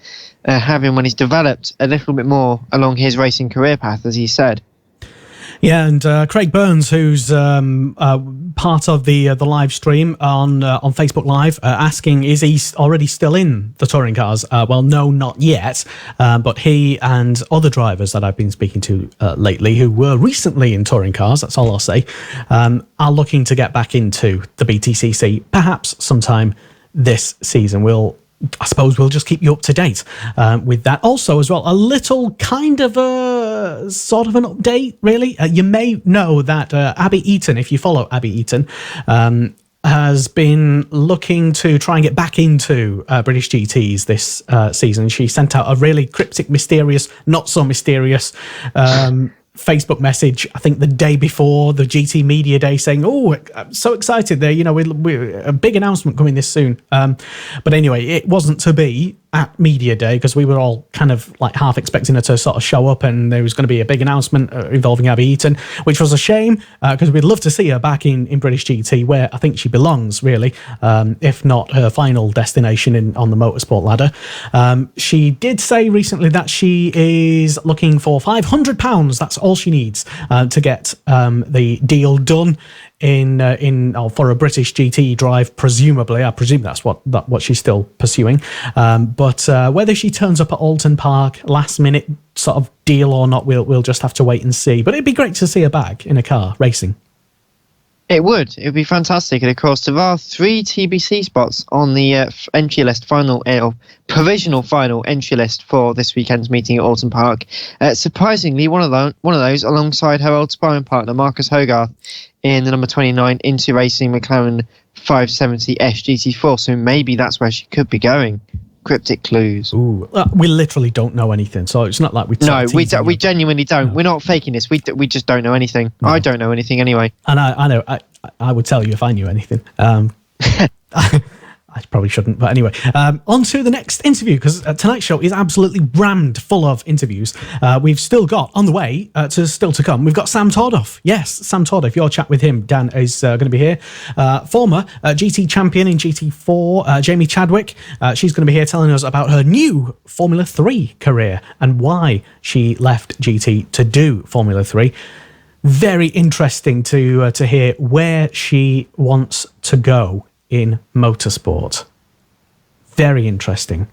have him when he's developed a little bit more along his racing career path, as he said. Yeah, and Craig Burns, who's part of the live stream on Facebook Live, asking, is he already still in the touring cars? Well, no, not yet. But he and other drivers that I've been speaking to lately, who were recently in touring cars, that's all I'll say, are looking to get back into the BTCC, perhaps sometime this season. I suppose we'll just keep you up to date with that. Also, as well, a little kind of a sort of an update, really. You may know that Abby Eaton, if you follow Abby Eaton, has been looking to try and get back into British GTs this season. She sent out a really cryptic, mysterious, not so mysterious Facebook message, I think the day before the GT Media Day, saying, "Oh, I'm so excited! There, we're a big announcement coming this soon." But anyway, it wasn't to be at Media Day, because we were all kind of like half expecting her to sort of show up, and there was going to be a big announcement involving Abby Eaton, which was a shame, because we'd love to see her back in British GT, where I think she belongs, really, if not her final destination on the motorsport ladder. She did say recently that she is looking for £500. That's all she needs to get the deal done for a British GT drive, presumably. I presume that's what she's still pursuing. But whether she turns up at Alton Park, last minute sort of deal or not, we'll just have to wait and see. But it'd be great to see her back in a car racing. It would be fantastic. And of course, there are 3 TBC spots on the entry list provisional final entry list for this weekend's meeting at Alton Park. Surprisingly, one of those alongside her old sparring partner Marcus Hogarth in the number 29 Into Racing McLaren 570 SGT4. So maybe that's where she could be going. Cryptic clues. Ooh, we literally don't know anything, so it's not like we. No, we genuinely don't. No. We're not faking this. We just don't know anything. No. I don't know anything anyway. And I know. I would tell you if I knew anything. I probably shouldn't, but anyway. On to the next interview, because tonight's show is absolutely rammed full of interviews. We've still got, on the way, to come, we've got Sam Tordoff. Yes, Sam Tordoff. Your chat with him, Dan, is going to be here. Former GT champion in GT4, Jamie Chadwick. She's going to be here telling us about her new Formula 3 career and why she left GT to do Formula 3. Very interesting to hear where she wants to go in motorsport. Very interesting.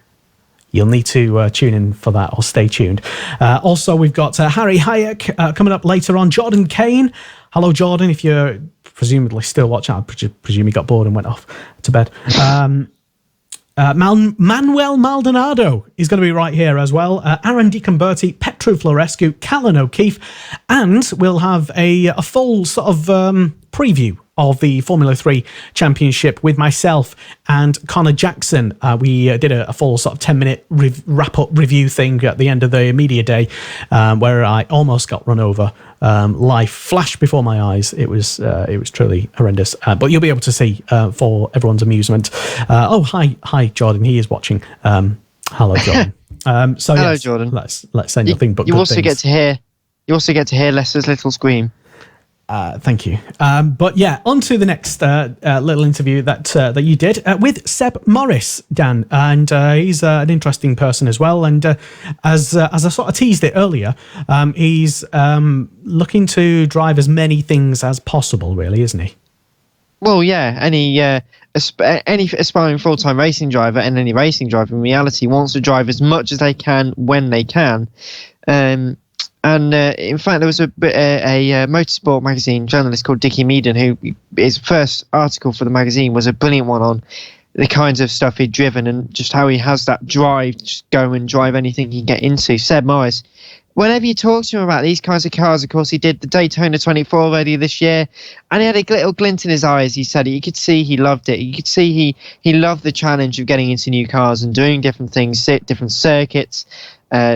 You'll need to tune in for that, or stay tuned. Also, we've got Harry Hayek coming up later on. Jordan Kane. Hello, Jordan. If you're presumably still watching, I presume you got bored and went off to bed. Manuel Maldonado is going to be right here as well. Aaron DiComberti, Petru Florescu, Callan O'Keefe, and we'll have a full sort of preview of the Formula 3 Championship with myself and Connor Jackson. We did a full sort of 10-minute wrap-up review thing at the end of the media day where I almost got run over. Life flashed before my eyes. It was truly horrendous. But you'll be able to see for everyone's amusement. Hi, Jordan. He is watching. Hello, Jordan. Hello, yes, Jordan. Let's say nothing but you good also things. You also get to hear Lester's little scream. Thank you. But yeah, on to the next little interview that you did with Seb Morris, Dan, and he's an interesting person as well. And as I sort of teased it earlier, he's looking to drive as many things as possible, really, isn't he? Well, yeah. Any aspiring full-time racing driver and any racing driver in reality wants to drive as much as they can when they can. And in fact, there was a motorsport magazine journalist called Dickie Meaden, who his first article for the magazine was a brilliant one on the kinds of stuff he'd driven and just how he has that drive to just go and drive anything he can get into. Seb Morris, whenever you talk to him about these kinds of cars, of course, he did the Daytona 24 already this year, and he had a little glint in his eye as he said it. You could see he loved it. You could see he loved the challenge of getting into new cars and doing different things, different circuits,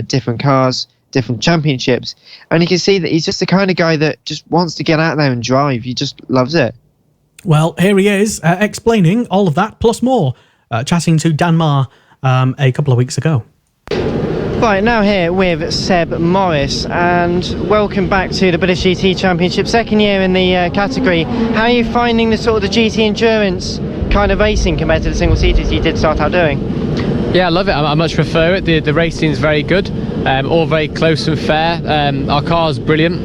different cars, different championships, and you can see that he's just the kind of guy that just wants to get out there and drive. He just loves it. Well, here he is explaining all of that plus more, chatting to Dan Marr a couple of weeks ago. Right, now here with Seb Morris, and welcome back to the British GT Championship, second year in the category. How are you finding the sort of the GT endurance kind of racing compared to the single seaters you did start out doing? Yeah, I love it. I much prefer it. The racing's very good, all very close and fair. Our car's brilliant.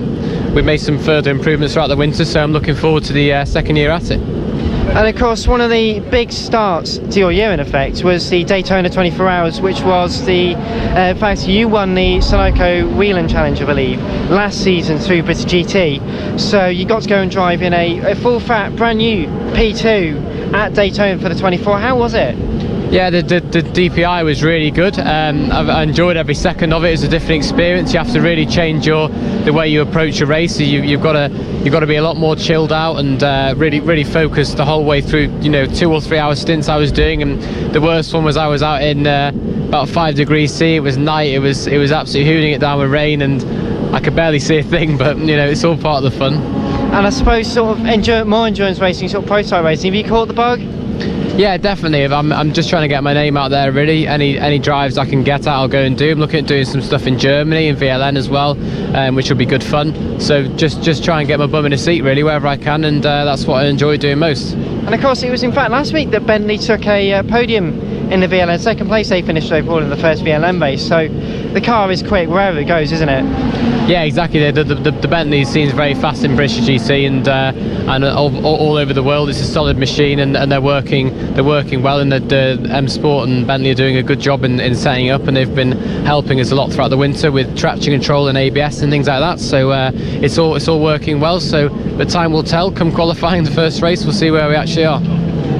We've made some further improvements throughout the winter, so I'm looking forward to the second year at it. And of course, one of the big starts to your year, in effect, was the Daytona 24 Hours, which was the fact you won the Sunoco Whelan Challenge, I believe, last season through British GT. So you got to go and drive in a full-fat, brand new P2 at Daytona for the 24. How was it? Yeah, the DPI was really good. I enjoyed every second of it. It's a different experience. You have to really change the way you approach a race. So you've got to be a lot more chilled out and really focused the whole way through. 2 or 3 hour stints I was doing, and the worst one was I was out in about 5 degrees C. It was night. It was absolutely hooning it down with rain, and I could barely see a thing. But it's all part of the fun. And I suppose sort of more endurance racing, sort of prototype racing. Have you caught the bug? Yeah, definitely. I'm just trying to get my name out there, really. Any drives I can get at, I'll go and do. I'm looking at doing some stuff in Germany, in VLN as well, which will be good fun. So just try and get my bum in a seat, really, wherever I can, and that's what I enjoy doing most. And of course, it was in fact last week that Bentley took a podium in the VLN. Second place they finished overall in the first VLN race. So the car is quick wherever it goes, isn't it? Yeah, exactly. The Bentley seems very fast in British GT and all over the world. It's a solid machine, and they're working well. And the M Sport and Bentley are doing a good job in setting up, and they've been helping us a lot throughout the winter with traction control and ABS and things like that. So it's all working well. So the time will tell. Come qualifying the first race, we'll see where we actually are.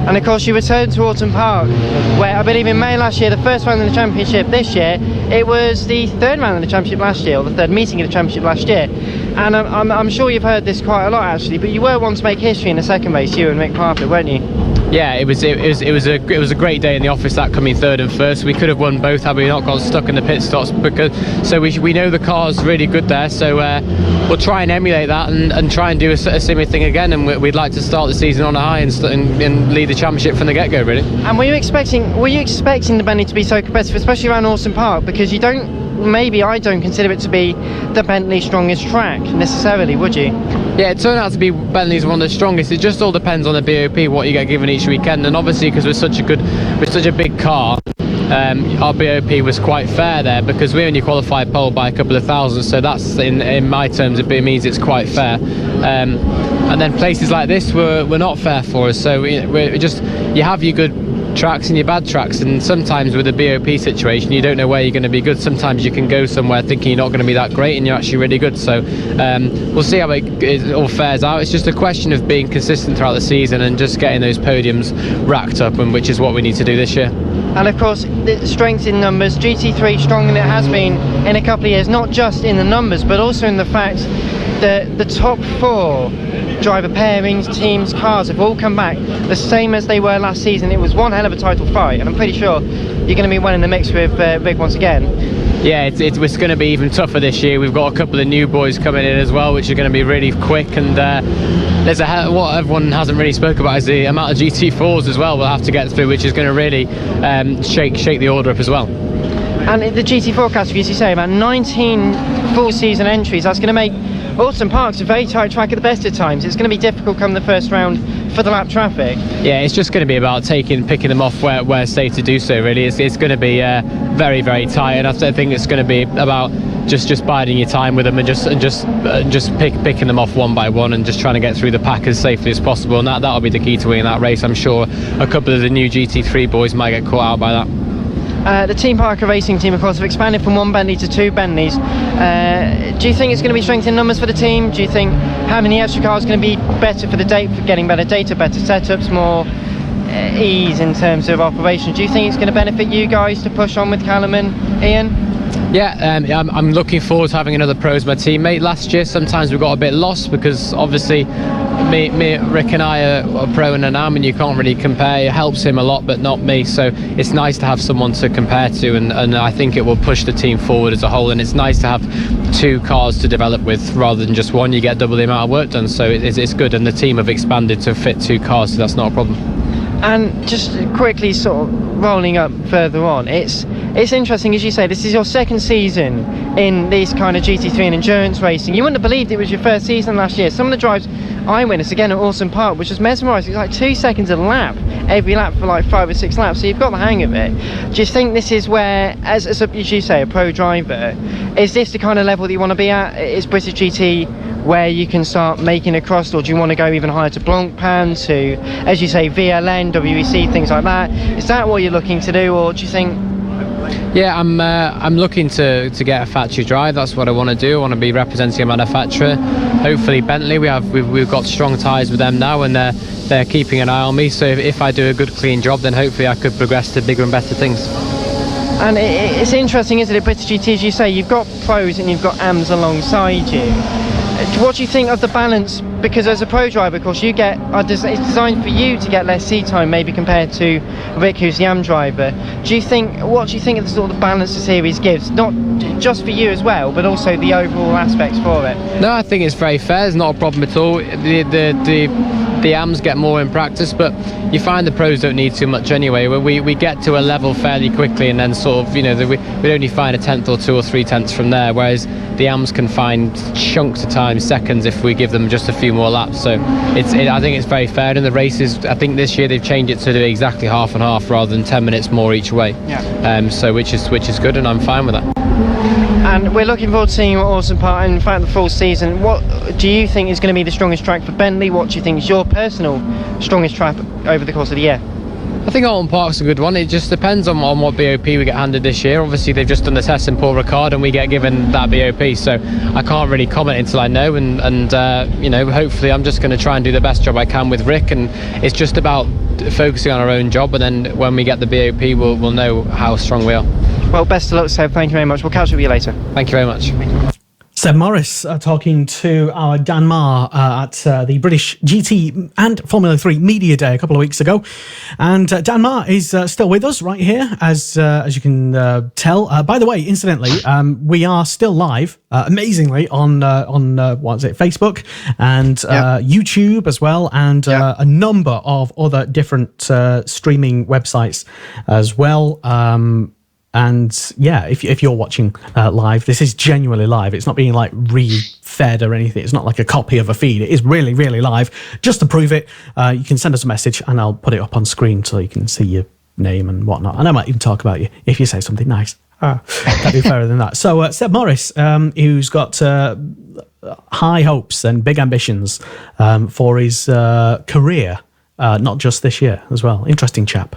And of course you returned to Autumn Park, where I believe in May last year, the first round in the championship. This year it was the third round in the championship last year, or the third meeting of the championship last year. And I'm sure you've heard this quite a lot actually, but you were one to make history in the second race, you and Mick Parfitt, weren't you? Yeah, it was a great day in the office, that coming third and first. We could have won both had we not got stuck in the pit stops, so we know the car's really good there. So we'll try and emulate that and try and do a similar thing again. And we'd like to start the season on a high and lead the championship from the get-go, really. And were you expecting the Bentley to be so competitive, especially around Autumn Park? Because I don't consider it to be the Bentley strongest track necessarily, would you? Yeah, it turned out to be Bentley's one of the strongest. It just all depends on the BOP, what you get given each weekend, and obviously because we're such a big car, our BOP was quite fair there, because we only qualified pole by a couple of thousand, so that's in my terms it means it's quite fair. And then places like this were not fair for us, so you have your good tracks and your bad tracks, and sometimes with the BOP situation you don't know where you're going to be good. Sometimes you can go somewhere thinking you're not going to be that great and you're actually really good. So we'll see how it all fares out. It's just a question of being consistent throughout the season and just getting those podiums racked up, and which is what we need to do this year. And of course, the strength in numbers, GT3 stronger than it has been in a couple of years, not just in the numbers but also in the fact that the top four driver pairings, teams, cars have all come back the same as they were last season. It was one hell of a title fight, and I'm pretty sure you're going to be one in the mix with Rick once again. Yeah, it's going to be even tougher this year. We've got a couple of new boys coming in as well, which are going to be really quick, and there's what everyone hasn't really spoke about is the amount of GT4s as well we'll have to get through, which is going to really shake the order up as well. And the GT4 category, as you say, about 19 full season entries. That's going to make Autumn Park's a very tight track at the best of times. It's going to be difficult come the first round for the lap traffic. Yeah, it's just going to be about picking them off where it's safe to do so, really. It's going to be very, very tight, and I think it's going to be about just biding your time with them and just picking them off one by one and just trying to get through the pack as safely as possible, and that'll be the key to winning that race. I'm sure a couple of the new GT3 boys might get caught out by that. The Team Parker Racing team, of course, have expanded from one Bentley to two Bentleys. Do you think it's going to be strength in numbers for the team? Do you think having the extra car is going to be better for getting better data, better setups, more ease in terms of operation? Do you think it's going to benefit you guys to push on with Callum and Ian? Yeah, I'm looking forward to having another pro as my teammate. Last year, sometimes we got a bit lost because obviously Rick and I are pro and an am, and you can't really compare. It helps him a lot, but not me. So it's nice to have someone to compare to, and I think it will push the team forward as a whole. And it's nice to have two cars to develop with rather than just one. You get double the amount of work done, so it's good. And the team have expanded to fit two cars, so that's not a problem. And just quickly sort of rolling up further on, it's interesting, as you say, this is your second season in this kind of GT3 and endurance racing. You wouldn't have believed it was your first season last year. Some of the drives I witnessed again at Autumn Park, which was mesmerising. It's like 2 seconds a lap, every lap for like 5 or 6 laps, so you've got the hang of it. Do you think this is where, as you say, a pro driver, is this the kind of level that you want to be at? Is British GT where you can start making a cross, or do you want to go even higher to Blancpain, to, as you say, VLN, WEC, things like that? Is that what you're looking to do, or do you think? Yeah, I'm looking to get a factory drive. That's what I want to do. I want to be representing a manufacturer. Hopefully Bentley, we've got strong ties with them now, and they're keeping an eye on me. So if I do a good clean job, then hopefully I could progress to bigger and better things. And it's interesting, isn't it, British GT, as you say, you've got pros and you've got AMs alongside you. What do you think of the balance? Because as a pro driver, of course, it's designed for you to get less seat time, maybe compared to Rick, who's the AM driver. What do you think of the sort of balance the series gives, not just for you as well, but also the overall aspects for it? No, I think it's very fair. It's not a problem at all. The AMs get more in practice, but you find the pros don't need too much anyway. We get to a level fairly quickly, and then sort of, we only find a tenth or 2 or 3 tenths from there, whereas the AMs can find chunks of time sometimes seconds if we give them just a few more laps. So I think it's very fair in the races. I think this year they've changed it to do exactly half and half rather than 10 minutes more each way. So which is good, and I'm fine with that. And we're looking forward to seeing you at Alton Park, and in fact the full season. What do you think is going to be the strongest track for Bentley? What do you think is your personal strongest track over the course of the year? I think Alton Park's a good one. It just depends on what BOP we get handed this year. Obviously they've just done the test in Paul Ricard and we get given that BOP, so I can't really comment until I know, and you know, hopefully I'm just going to try and do the best job I can with Rick, and it's just about focusing on our own job, and then when we get the BOP we'll know how strong we are. Well, best of luck, Seb. Thank you very much. We'll catch up with you later. Thank you very much. Seb Morris talking to our Dan Marr at the British GT and Formula 3 Media Day a couple of weeks ago. And Dan Marr is still with us right here, as you can tell. By the way, incidentally, we are still live, amazingly, on what is it, Facebook and YouTube as well, and a number of other different streaming websites as well. And yeah, if you're watching live, this is genuinely live. It's not being like re-fed or anything. It's not like a copy of a feed. It is really, really live. Just to prove it, you can send us a message and I'll put it up on screen so you can see your name and whatnot. And I might even talk about you if you say something nice. That'd be fairer than that. So Seb Morris, who's got high hopes and big ambitions for his career, not just this year as well. Interesting chap.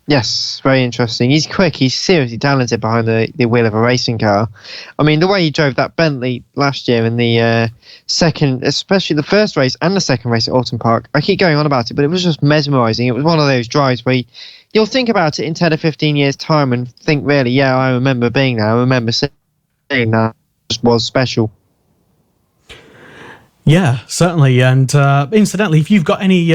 Yes, very interesting. He's quick. He's seriously talented behind the wheel of a racing car. I mean, the way he drove that Bentley last year in the second, especially the first race and the second race at Alton Park, I keep going on about it, but it was just mesmerising. It was one of those drives where you'll think about it in 10 or 15 years' time and think, really, yeah, I remember being there. I remember seeing that. It just was special. Yeah, certainly. And incidentally, if you've got any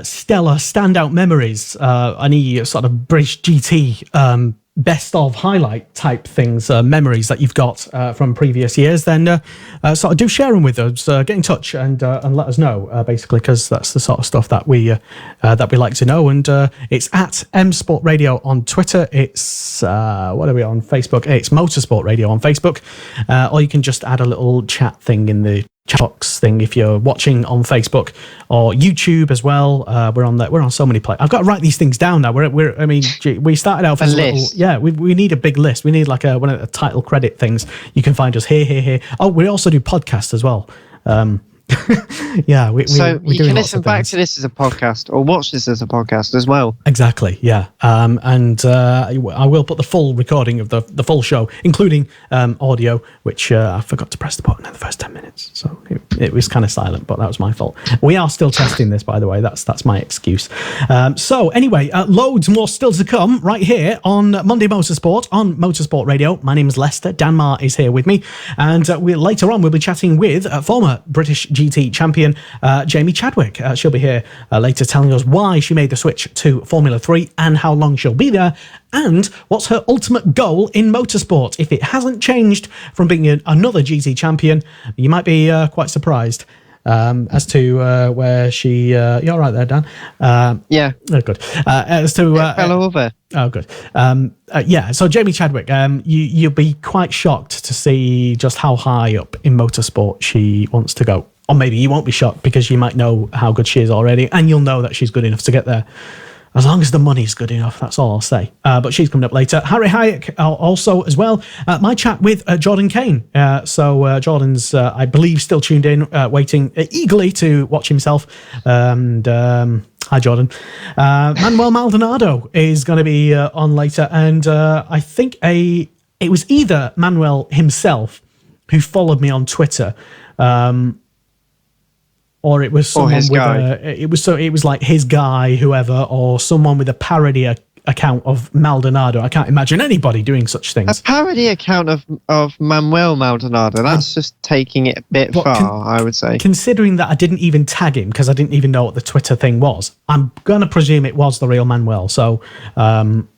stellar standout memories, any sort of British GT best of highlight type things, memories that you've got from previous years, then sort of do share them with us. Get in touch and let us know, basically, because that's the sort of stuff that we like to know. And it's at M Sport Radio on Twitter. It's what are we on Facebook? It's Motorsport Radio on Facebook. Or you can just add a little chat thing in the chat box thing if you're watching on Facebook or YouTube as well. We're on so many places. I've got to write these things down now. We started out with a list. We need a big list. We need like one of the title credit things. You can find us here. Oh, we also do podcasts as well. We can listen back to this as a podcast or watch this as a podcast as well. Exactly, yeah. And I will put the full recording of the full show, including audio, which I forgot to press the button in the first 10 minutes. So it was kind of silent, but that was my fault. We are still testing this, by the way. That's my excuse. So anyway, loads more still to come right here on Monday Motorsport on Motorsport Radio. My name is Lester. Dan Marr is here with me. And later on, we'll be chatting with former British GT champion Jamie Chadwick. She'll be here later telling us why she made the switch to Formula 3 and how long she'll be there, and what's her ultimate goal in motorsport. If it hasn't changed from being another GT champion, you might be quite surprised as to where she... you're right there, Dan. Yeah. Oh, good. As to... fell over. Oh, good. So Jamie Chadwick, you'll be quite shocked to see just how high up in motorsport she wants to go. Or maybe you won't be shocked because you might know how good she is already, and you'll know that she's good enough to get there. As long as the money's good enough, that's all I'll say. But she's coming up later. Harry Hayek also as well. My chat with Jordan Kane. So Jordan's, I believe, still tuned in, waiting eagerly to watch himself. And hi, Jordan. Manuel Maldonado is going to be on later. And I think it was either Manuel himself who followed me on Twitter, or it was someone it was like his guy, whoever, or someone with a parody account of Maldonado. I can't imagine anybody doing such things. A parody account of Manuel Maldonado. That's just taking it a bit far, I would say. Considering that I didn't even tag him because I didn't even know what the Twitter thing was, I'm going to presume it was the real Manuel. So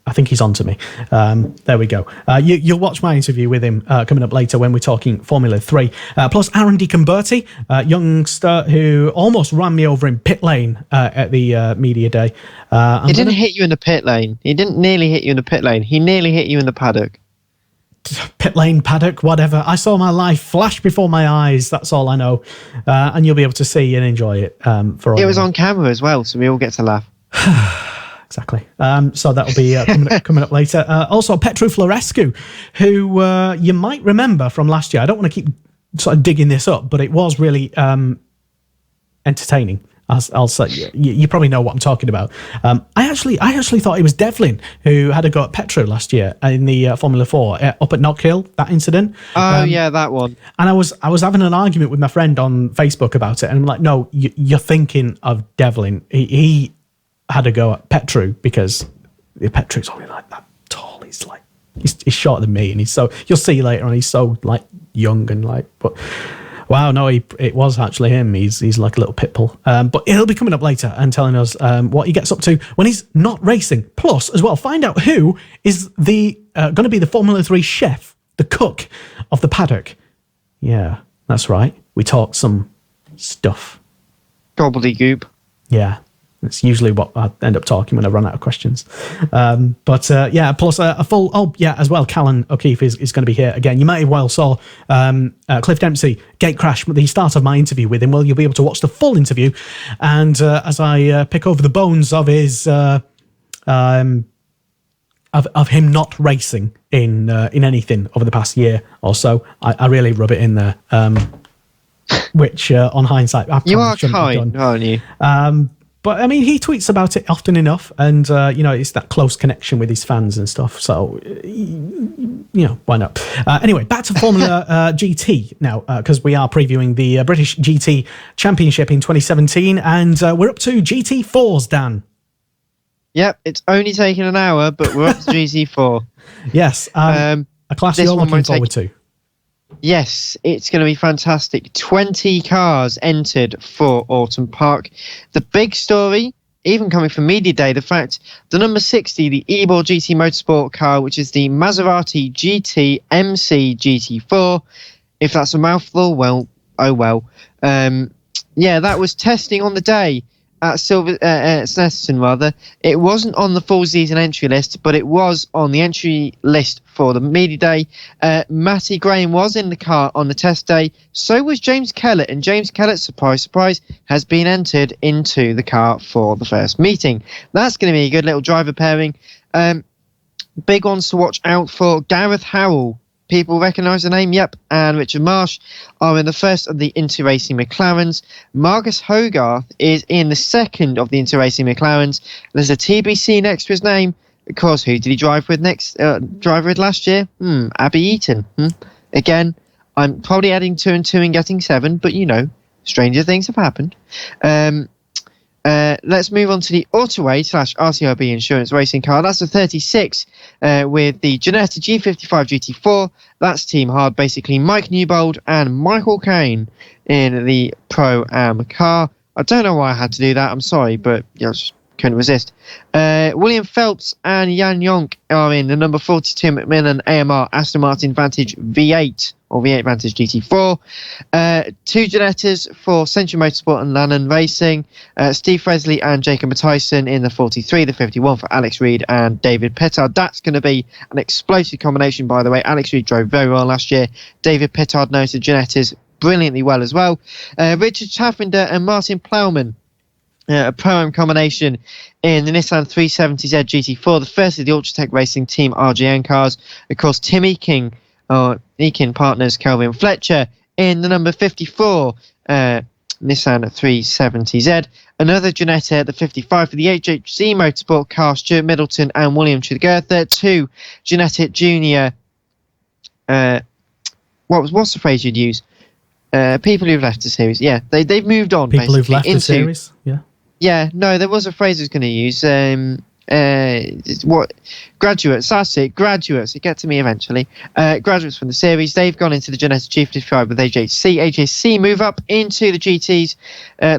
I think he's on to me. There we go. You'll watch my interview with him coming up later when we're talking Formula 3. Plus Aaron DiComberti, youngster who almost ran me over in pit lane at the media day. He didn't hit you in the pit lane. He didn't nearly hit you in the pit lane. He nearly hit you in the paddock. pit lane, paddock, whatever. I saw my life flash before my eyes. That's all I know. And you'll be able to see and enjoy it. It was on camera as well, so we all get to laugh. Exactly. So that'll be coming up later. Also, Petru Florescu, who you might remember from last year. I don't want to keep sort of digging this up, but it was really entertaining. I'll say you probably know what I'm talking about. I actually thought it was Devlin who had a go at Petru last year in the Formula 4 up at Knock Hill, that incident. Oh yeah, that one. And I was having an argument with my friend on Facebook about it, and I'm like, no, you're thinking of Devlin. He had a go at Petru because Petru's only like that tall. He's like he's shorter than me, and he's so, you'll see later on, he's so like young and like, but wow, no, it was actually him. He's like a little pit bull. But he'll be coming up later and telling us what he gets up to when he's not racing. Plus, as well, find out who is the going to be the Formula 3 chef, the cook of the paddock. Yeah, that's right. We talked some stuff. Gobbledygook. Yeah. That's usually what I end up talking when I run out of questions. But plus a full... as well, Callan O'Keefe is going to be here again. You might have well saw Cliff Dempsey gate crash at the start of my interview with him. Well, you'll be able to watch the full interview. And as I pick over the bones of his... of him not racing in anything over the past year or so, I really rub it in there. Which, on hindsight... You are kind, aren't you? But, I mean, he tweets about it often enough, and, it's that close connection with his fans and stuff, so, why not? Anyway, back to Formula GT now, because we are previewing the British GT Championship in 2017, and we're up to GT4s, Dan. Yep, it's only taken an hour, but we're up to GT4. Yes, a class you're looking forward to. Yes, it's going to be fantastic. 20 cars entered for Autumn Park. The big story, even coming from Media Day, the fact the number 60, the Ebor GT Motorsport car, which is the Maserati GT MC GT4. If that's a mouthful, well, oh well. That was testing on the day at Snetterton, rather. It wasn't on the full season entry list, but it was on the entry list for the media day. Matty Graham was in the car on the test day. So was James Kellett, and James Kellett, surprise, surprise, has been entered into the car for the first meeting. That's going to be a good little driver pairing. Big ones to watch out for. Gareth Howell. People recognise the name, yep, and Richard Marsh are in the first of the Inter-Racing McLarens. Marcus Hogarth is in the second of the Inter-Racing McLarens. There's a TBC next to his name, because who did he drive with last year? Abby Eaton. Again, I'm probably adding 2 and 2 and getting 7, but stranger things have happened. Let's move on to the Autoway / RCRB Insurance Racing car. That's the 36 with the Ginetta G55 GT4. That's Team Hard, basically Mike Newbold and Michael Caine in the Pro-Am car. I don't know why I had to do that. I'm sorry, but I just couldn't resist. William Phelps and Jan Jonk are in the number 42 Macmillan AMR Aston Martin Vantage V8 or V8 Vantage GT4. 2 Ginettas for Century Motorsport and Lannon Racing. Steve Fresley and Jacob Matthijssen in the 43, the 51 for Alex Reid and David Pittard. That's going to be an explosive combination, by the way. Alex Reid drove very well last year. David Pittard knows the Ginettas brilliantly well as well. Richard Chaffinder and Martin Plowman. A Pro-Am combination in the Nissan 370Z GT4, the first of the Ultratech Racing Team RGN cars. Of course, Tim Eking partners Kelvin Fletcher in the number 54 Nissan 370Z. Another Ginetta, the 55 for the HHC Motorsport car, Stuart Middleton and William Tregurtha. 2 Ginetta Junior. What's the phrase you'd use? People who've left the series. Yeah, they've moved on. People who've left the series. Yeah. Yeah, no, there was a phrase I was going to use. Graduates, that's it. Graduates, it gets to me eventually. Graduates from the series, they've gone into the Ginetta G55 with HHC. HHC move up into the GTs.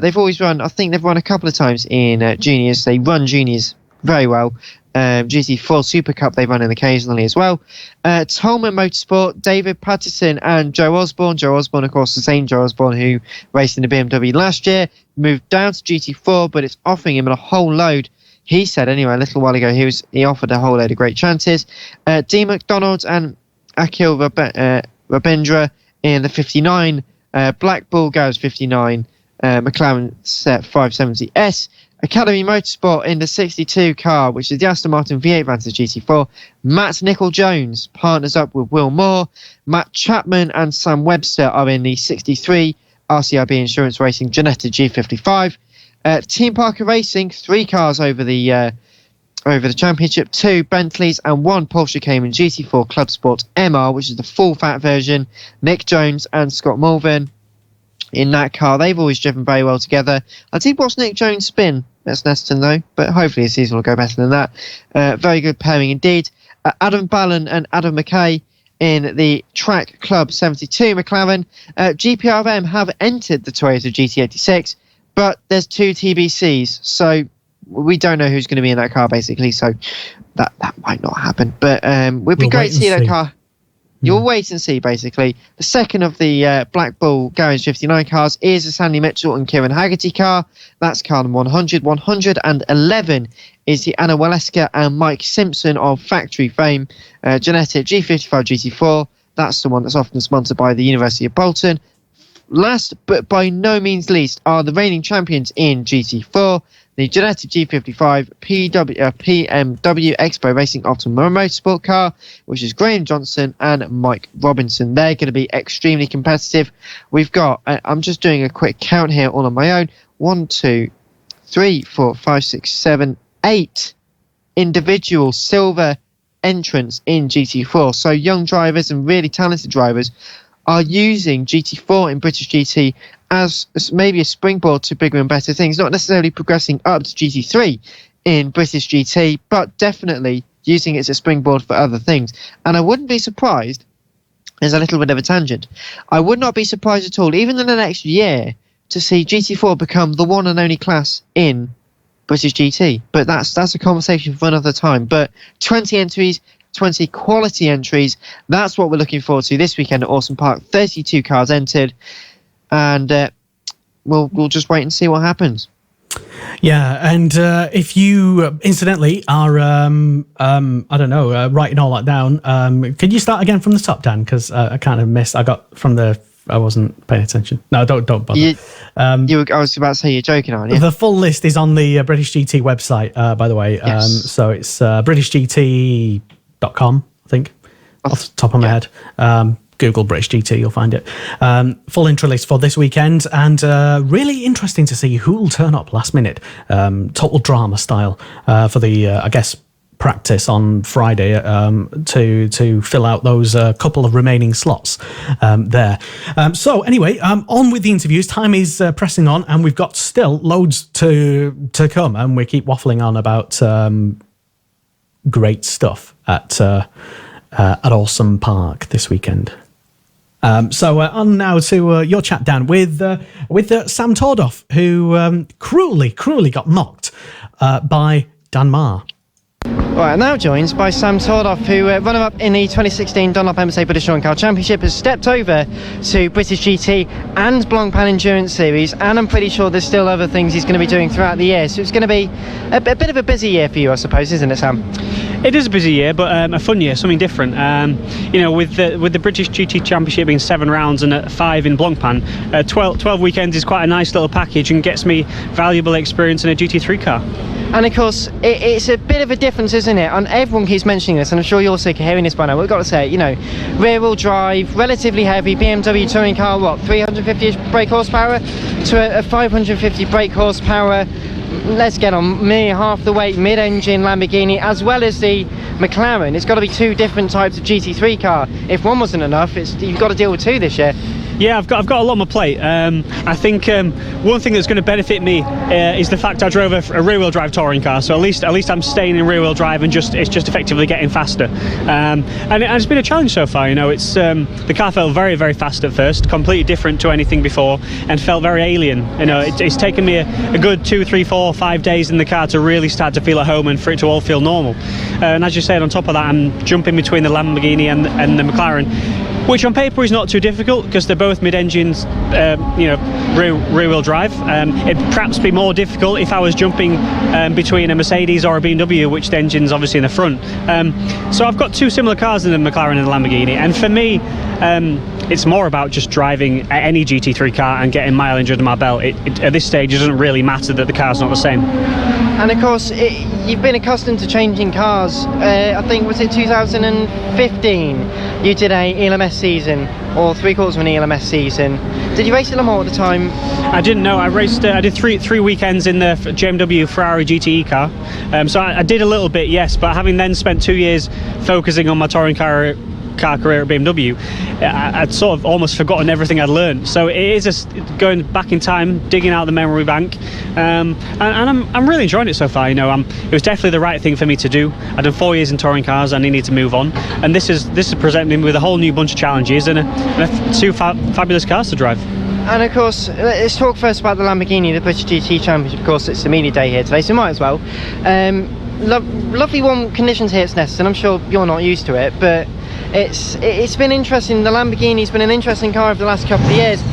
They've always run, I think they've run a couple of times in juniors. They run juniors very well. GT4 Super Cup they run in occasionally as well. Tolman Motorsport, David Patterson and Joe Osborne. Joe Osborne, of course, the same Joe Osborne who raced in the BMW last year, moved down to GT4, but it's offering him a whole load. He said anyway a little while ago he offered a whole load of great chances. Dean McDonald and Akhil Rabindra in the 59, Black Bull Garage 59, McLaren set 570S, Academy Motorsport in the 62 car, which is the Aston Martin V8 Vantage GT4. Matt Nicol-Jones partners up with Will Moore. Matt Chapman and Sam Webster are in the 63 RCIB Insurance Racing Ginetta G55. Team Parker Racing, 3 cars over the championship, 2 Bentleys and 1 Porsche Cayman GT4 Club Sport MR, which is the full fat version. Nick Jones and Scott Mulvin in that car. They've always driven very well together. I did watch Nick Jones spin at Snetterton though, but hopefully the season will go better than that. Very good pairing indeed. Adam Ballon and Adam McKay in the Track Club 72 McLaren. GPRM have entered the Toyota GT86, but there's 2 TBCs, so we don't know who's going to be in that car basically, so that might not happen. But would be great to see that car. You'll wait and see, basically. The second of the Black Bull Garage 59 cars is a Sandy Mitchell and Kieran Haggerty car. That's car number 100. 111 is the Anna Waleska and Mike Simpson of factory fame. Ginetta G55 GT4. That's the one that's often sponsored by the University of Bolton. Last, but by no means least, are the reigning champions in GT4. The Ginetta G55 PMW Expo Racing Optimum Motorsport car, which is Graham Johnson and Mike Robinson. They're going to be extremely competitive. We've got, I'm just doing a quick count here all on my own, 1, 2, 3, 4, 5, 6, 7, 8 individual silver entrants in GT4. So young drivers and really talented drivers are using GT4 in British GT as maybe a springboard to bigger and better things, not necessarily progressing up to GT3 in British GT, but definitely using it as a springboard for other things. And I wouldn't be surprised, there's a little bit of a tangent, I would not be surprised at all, even in the next year, to see GT4 become the one and only class in British GT. But that's a conversation for another time. But 20 entries, 20 quality entries, that's what we're looking forward to this weekend at Awesome Park. 32 cars entered, and we'll just wait and see what happens. Yeah, and if you incidentally are I don't know, writing all that down, could you start again from the top, Dan? Because I kind of missed. I wasn't paying attention. No, don't bother. I was about to say you're joking, aren't you? The full list is on the British GT website, by the way. Yes. So it's BritishGT.com, I think, off the top of my head. Google British GT, you'll find it. Full intro list for this weekend, and really interesting to see who will turn up last minute, total drama style, for the, I guess, practice on Friday to fill out those couple of remaining slots there. So anyway, on with the interviews. Time is pressing on, and we've got still loads to come, and we keep waffling on about great stuff at Awesome Park this weekend. So on now to your chat, Dan, with Sam Tordoff, who cruelly got mocked by Dan Marr. Right, I'm now joined by Sam Tordoff, who runner-up in the 2016 Dunlop MSA British Touring Car Championship, has stepped over to British GT and Blancpain Endurance Series, and I'm pretty sure there's still other things he's going to be doing throughout the year. So it's going to be a bit of a busy year for you, I suppose, isn't it, Sam? It is a busy year, but a fun year, something different. With the British GT Championship being 7 rounds and 5 in Blancpain, 12 weekends is quite a nice little package and gets me valuable experience in a GT3 car. And of course, it's a bit of a difference, isn't it? And everyone keeps mentioning this, and I'm sure you're sick of hearing this by now. We've got to say it, rear-wheel drive, relatively heavy, BMW touring car, 350-ish brake horsepower to a 550 brake horsepower. Let's get on, near half the weight mid-engine Lamborghini, as well as the McLaren. It's got to be 2 different types of GT3 car. If one wasn't enough, you've got to deal with 2 this year. Yeah, I've got a lot on my plate. I think one thing that's going to benefit me is the fact I drove a rear-wheel drive touring car. So at least I'm staying in rear-wheel drive and it's just effectively getting faster. And it's been a challenge so far. It's the car felt very, very fast at first, completely different to anything before, and felt very alien. It's taken me a good 2, 3, 4, 5 days in the car to really start to feel at home and for it to all feel normal. And as you said, on top of that, I'm jumping between the Lamborghini and the McLaren. which on paper is not too difficult because they're both mid-engines, rear-wheel drive. It'd perhaps be more difficult if I was jumping between a Mercedes or a BMW, which the engine's obviously in the front. So I've got two similar cars in the McLaren and the Lamborghini, and for me, it's more about just driving any GT3 car and getting mileage under my belt. At this stage, it doesn't really matter that the car's not the same. And of course, you've been accustomed to changing cars. I think, was it 2015? You did a ELMS season, or 3/4 of an ELMS season. Did you race at Le Mans at the time? I didn't know. I raced. I did three weekends in the BMW Ferrari GTE car. So I did a little bit, yes. But having then spent 2 years focusing on my touring car career at BMW, I'd sort of almost forgotten everything I'd learned. So it is going back in time, digging out the memory bank, and I'm really enjoying it so far. It was definitely the right thing for me to do. I'd done 4 years in touring cars. I needed to move on, and this is presenting me with a whole new bunch of challenges and two fabulous cars to drive. And of course, let's talk first about the Lamborghini, the British GT Championship. Of course, it's the media day here today, so might as well. Lovely warm conditions here at Snetterton. I'm sure you're not used to it, but it's been interesting. The Lamborghini's been an interesting car over the last couple of years.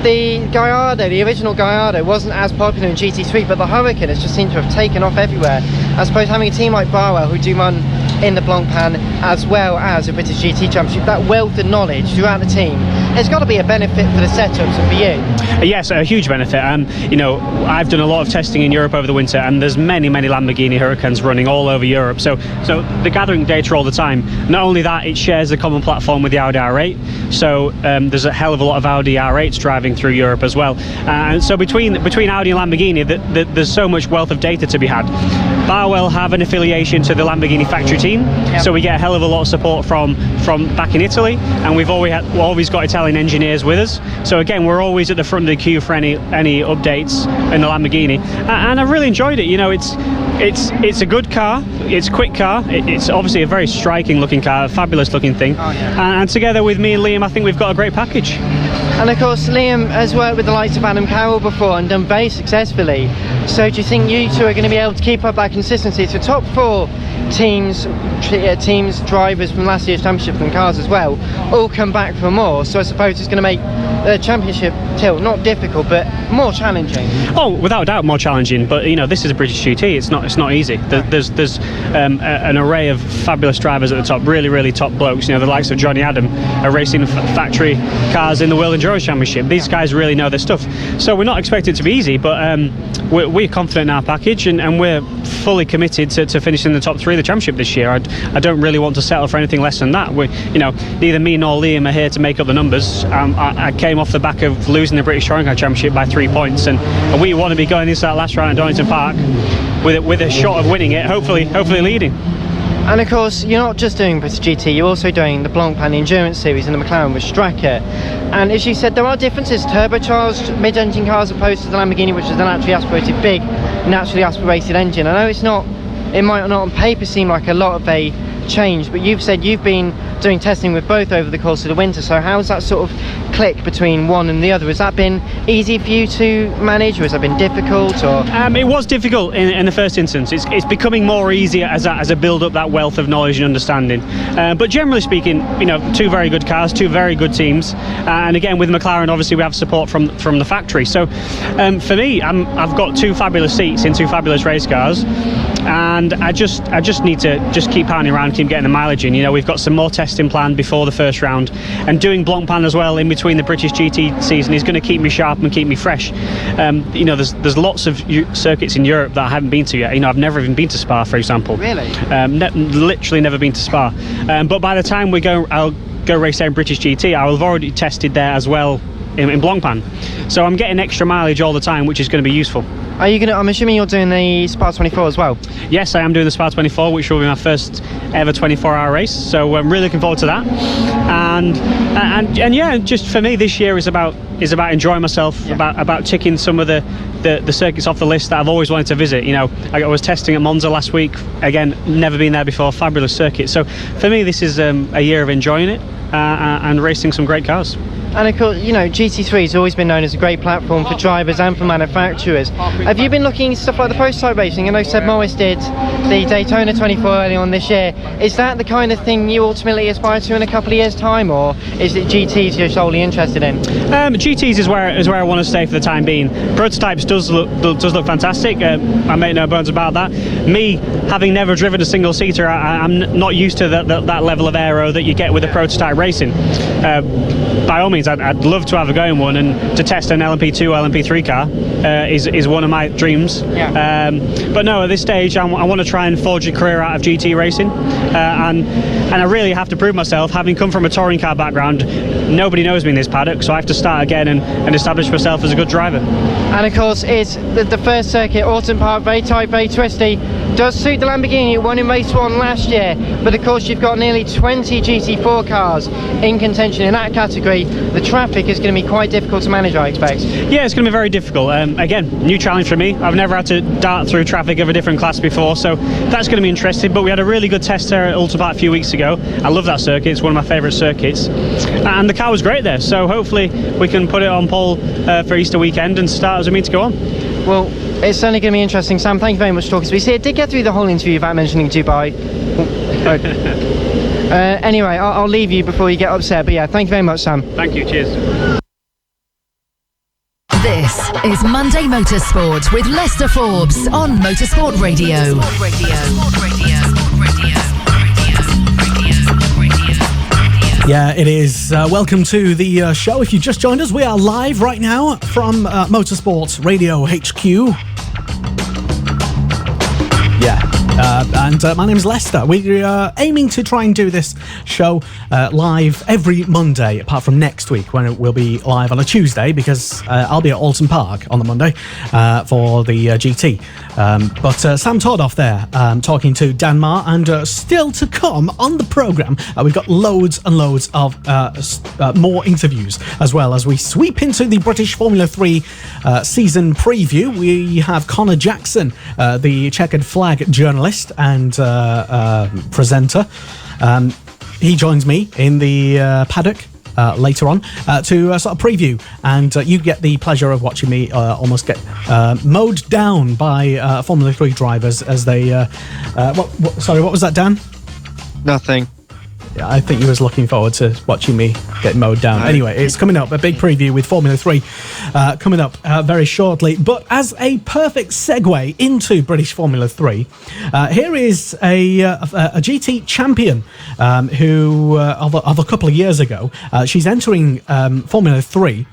The Gallardo, the original Gallardo, wasn't as popular in GT3, but the Hurricane has just seemed to have taken off everywhere. I suppose having a team like Barwell, who do run in the Blancpain as well as a British GT Championship, that wealth of knowledge throughout the team, it's got to be a benefit for the setups and for you. Yes, a huge benefit. I've done a lot of testing in Europe over the winter, and there's many Lamborghini Hurricanes running all over Europe. So they're gathering data all the time. Not only that, it shares a common platform with the Audi R8. So there's a hell of a lot of Audi R8s driving through Europe as well. And so between Audi and Lamborghini, there's so much wealth of data to be had. Barwell have an affiliation to the Lamborghini factory team, so we get a hell of a lot of support from back in Italy, and we've always got Italian engineers with us. So again, we're always at the front of the queue for any updates in the Lamborghini, and I've really enjoyed it. It's a good car, it's a quick car, it's obviously a very striking looking car, a fabulous looking thing, and together with me and Liam, I think we've got a great package. And of course, Liam has worked with the likes of Adam Carroll before and done very successfully. So do you think you two are going to be able to keep up that consistency? So top 4 teams, drivers from last year's championship and cars as well, all come back for more. So I suppose it's going to make the championship tilt not difficult, but more challenging. Oh, without a doubt, more challenging. But this is a British GT. It's not easy. There's an array of fabulous drivers at the top, really top blokes. The likes of Johnny Adam are racing factory cars in the World Endurance Championship. These guys really know their stuff. So we're not expecting it to be easy, but we're confident in our package, and we're fully committed to finishing in the top 3 of the championship this year. I don't really want to settle for anything less than that. Neither me nor Liam are here to make up the numbers. I came off the back of losing the British Touring Car Championship by 3 points, and we want to be going into that last round at Donington Park with a shot of winning it, hopefully leading. And of course, you're not just doing British GT, you're also doing the Blancpain Endurance Series in the McLaren with Stracker. And as you said, there are differences. Turbocharged mid-engine cars opposed to the Lamborghini, which is a naturally aspirated, big, naturally aspirated engine. I know it might not on paper seem like a lot of a change, but you've said you've been doing testing with both over the course of the winter. So how's that sort of click between one and the other? Has that been easy for you to manage, or has that been difficult? Or it was difficult in the first instance. It's becoming more easier as I build up that wealth of knowledge and understanding. But generally speaking, 2 very good cars, 2 very good teams, and again with McLaren, obviously we have support from the factory. So for me, I've got 2 fabulous seats in 2 fabulous race cars, and I just need to just keep pounding around, keep getting the mileage in. We've got some more testing planned before the first round, and doing Blancpain as well in between the British GT season is going to keep me sharp and keep me fresh. There's lots of circuits in Europe that I haven't been to yet. I've never even been to Spa, for example. Really? Literally never been to Spa. But by the time I'll go race there in British GT, I will have already tested there as well in Blancpain. So I'm getting extra mileage all the time, which is going to be useful. I'm assuming you're doing the Spa 24 as well? Yes, I am doing the Spa 24, which will be my first ever 24-hour race. So I'm really looking forward to that. And yeah, just for me, this year is about enjoying myself, about ticking some of the circuits off the list that I've always wanted to visit. I was testing at Monza last week. Again, never been there before. Fabulous circuit. So for me, this is a year of enjoying it and racing some great cars. And of course, GT3 has always been known as a great platform for drivers and for manufacturers. Have you been looking at stuff like the prototype racing? I know Seb Morris did the Daytona 24 early on this year. Is that the kind of thing you ultimately aspire to in a couple of years' time, or is it GTs you're solely interested in? GTs is where I want to stay for the time being. Prototypes does look fantastic. I make no bones about that. Me, having never driven a single seater, I'm not used to that level of aero that you get with a prototype racing. By all means, I'd love to have a go in one, and to test an LMP2, LMP3 car is one of my dreams. Yeah. But no, at this stage, I want to try and forge a career out of GT racing, and I really have to prove myself. Having come from a touring car background, nobody knows me in this paddock, so I have to start again and establish myself as a good driver. And of course, it's the first circuit, Autumn Park, very tight, very twisty. Does suit the Lamborghini. It won in race 1 last year, but of course you've got nearly 20 GT4 cars in contention in that category. The traffic is going to be quite difficult to manage, I expect. Yeah, it's going to be very difficult. Again, new challenge for me. I've never had to dart through traffic of a different class before, so that's going to be interesting. But we had a really good test there at Autumn Park a few weeks ago. I love that circuit. It's one of my favourite circuits, and the car was great there. So hopefully we can put it on pole for Easter weekend and start as we mean to go on. Well, it's certainly going to be interesting. Sam, thank you very much for talking to me. See, I did get through the whole interview without mentioning Dubai. Anyway, I'll leave you before you get upset. But yeah, thank you very much, Sam. Thank you. Cheers. This is Monday Motorsport with Lester Forbes on Motorsport Radio. Yeah, it is. Welcome to the show. If you just joined us, we are live right now from Motorsport Radio HQ. Yeah. And my name's Lester. We're aiming to try and do this show live every Monday, apart from next week when it will be live on a Tuesday, because I'll be at Alton Park on the Monday for the GT. But Sam Tordoff there talking to Dan Marr, and still to come on the programme, we've got loads and loads of more interviews, as well as we sweep into the British Formula 3 season preview. We have Connor Jackson, the checkered flag journalist and presenter. He joins me in the paddock later on to sort of preview, and you get the pleasure of watching me almost get mowed down by Formula 3 drivers as they sorry, what was that, Dan? Nothing. Yeah, I think you was looking forward to watching me get mowed down. Anyway, it's coming up, a big preview with Formula 3 coming up very shortly. But as a perfect segue into British Formula 3, here is a GT champion who, of a couple of years ago, she's entering Formula 3.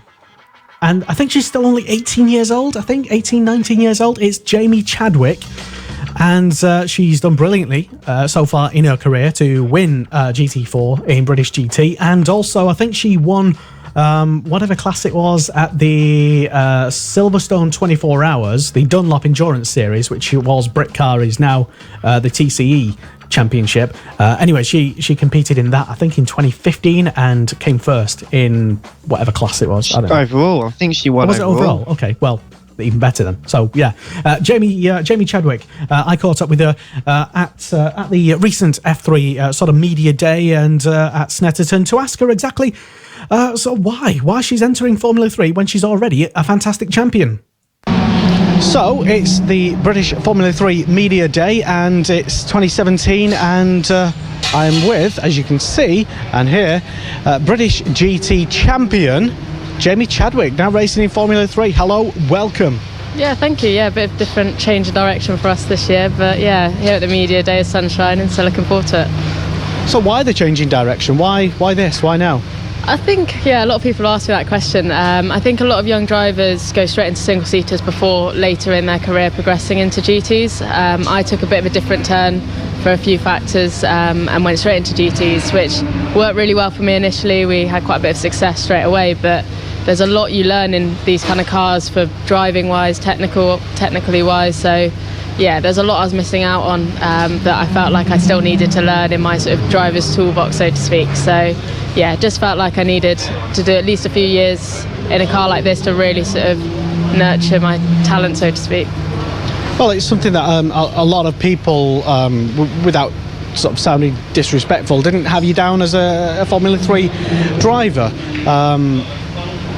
And I think she's still only 18 years old, 19 years old. It's Jamie Chadwick. And she's done brilliantly so far in her career to win GT4 in British GT. And also, I think she won whatever class it was at the Silverstone 24 Hours, the Dunlop Endurance Series, which was Britcar, is now the TCE Championship. Anyway, she competed in that, I think, in 2015 and came first in whatever class it was. I don't know. Overall, I think she won. Was it overall? Okay, well, even better then. So yeah, Jamie Chadwick, I caught up with her at the recent F3 sort of media day and at Snetterton to ask her exactly why she's entering Formula 3 when she's already a fantastic champion. So it's the British Formula 3 media day, and it's 2017, and I'm with, as you can see and hear, British GT champion Jamie Chadwick, now racing in Formula 3. Hello, welcome. Yeah, thank you. Yeah, a bit of different change of direction for us this year, but yeah, here at the media day is sunshine, and so looking forward to it. So why the change in direction? Why this? Why now? I think, yeah, a lot of people ask me that question. I think a lot of young drivers go straight into single-seaters before later in their career progressing into GTs. I took a bit of a different turn for a few factors and went straight into GTs, which worked really well for me initially. We had quite a bit of success straight away, but there's a lot you learn in these kind of cars for driving-wise, technically-wise, so yeah, there's a lot I was missing out on that I felt like I still needed to learn in my sort of driver's toolbox, so to speak. So yeah, just felt like I needed to do at least a few years in a car like this to really sort of nurture my talent, so to speak. Well, it's something that a lot of people, without sort of sounding disrespectful, didn't have you down as a Formula 3 driver.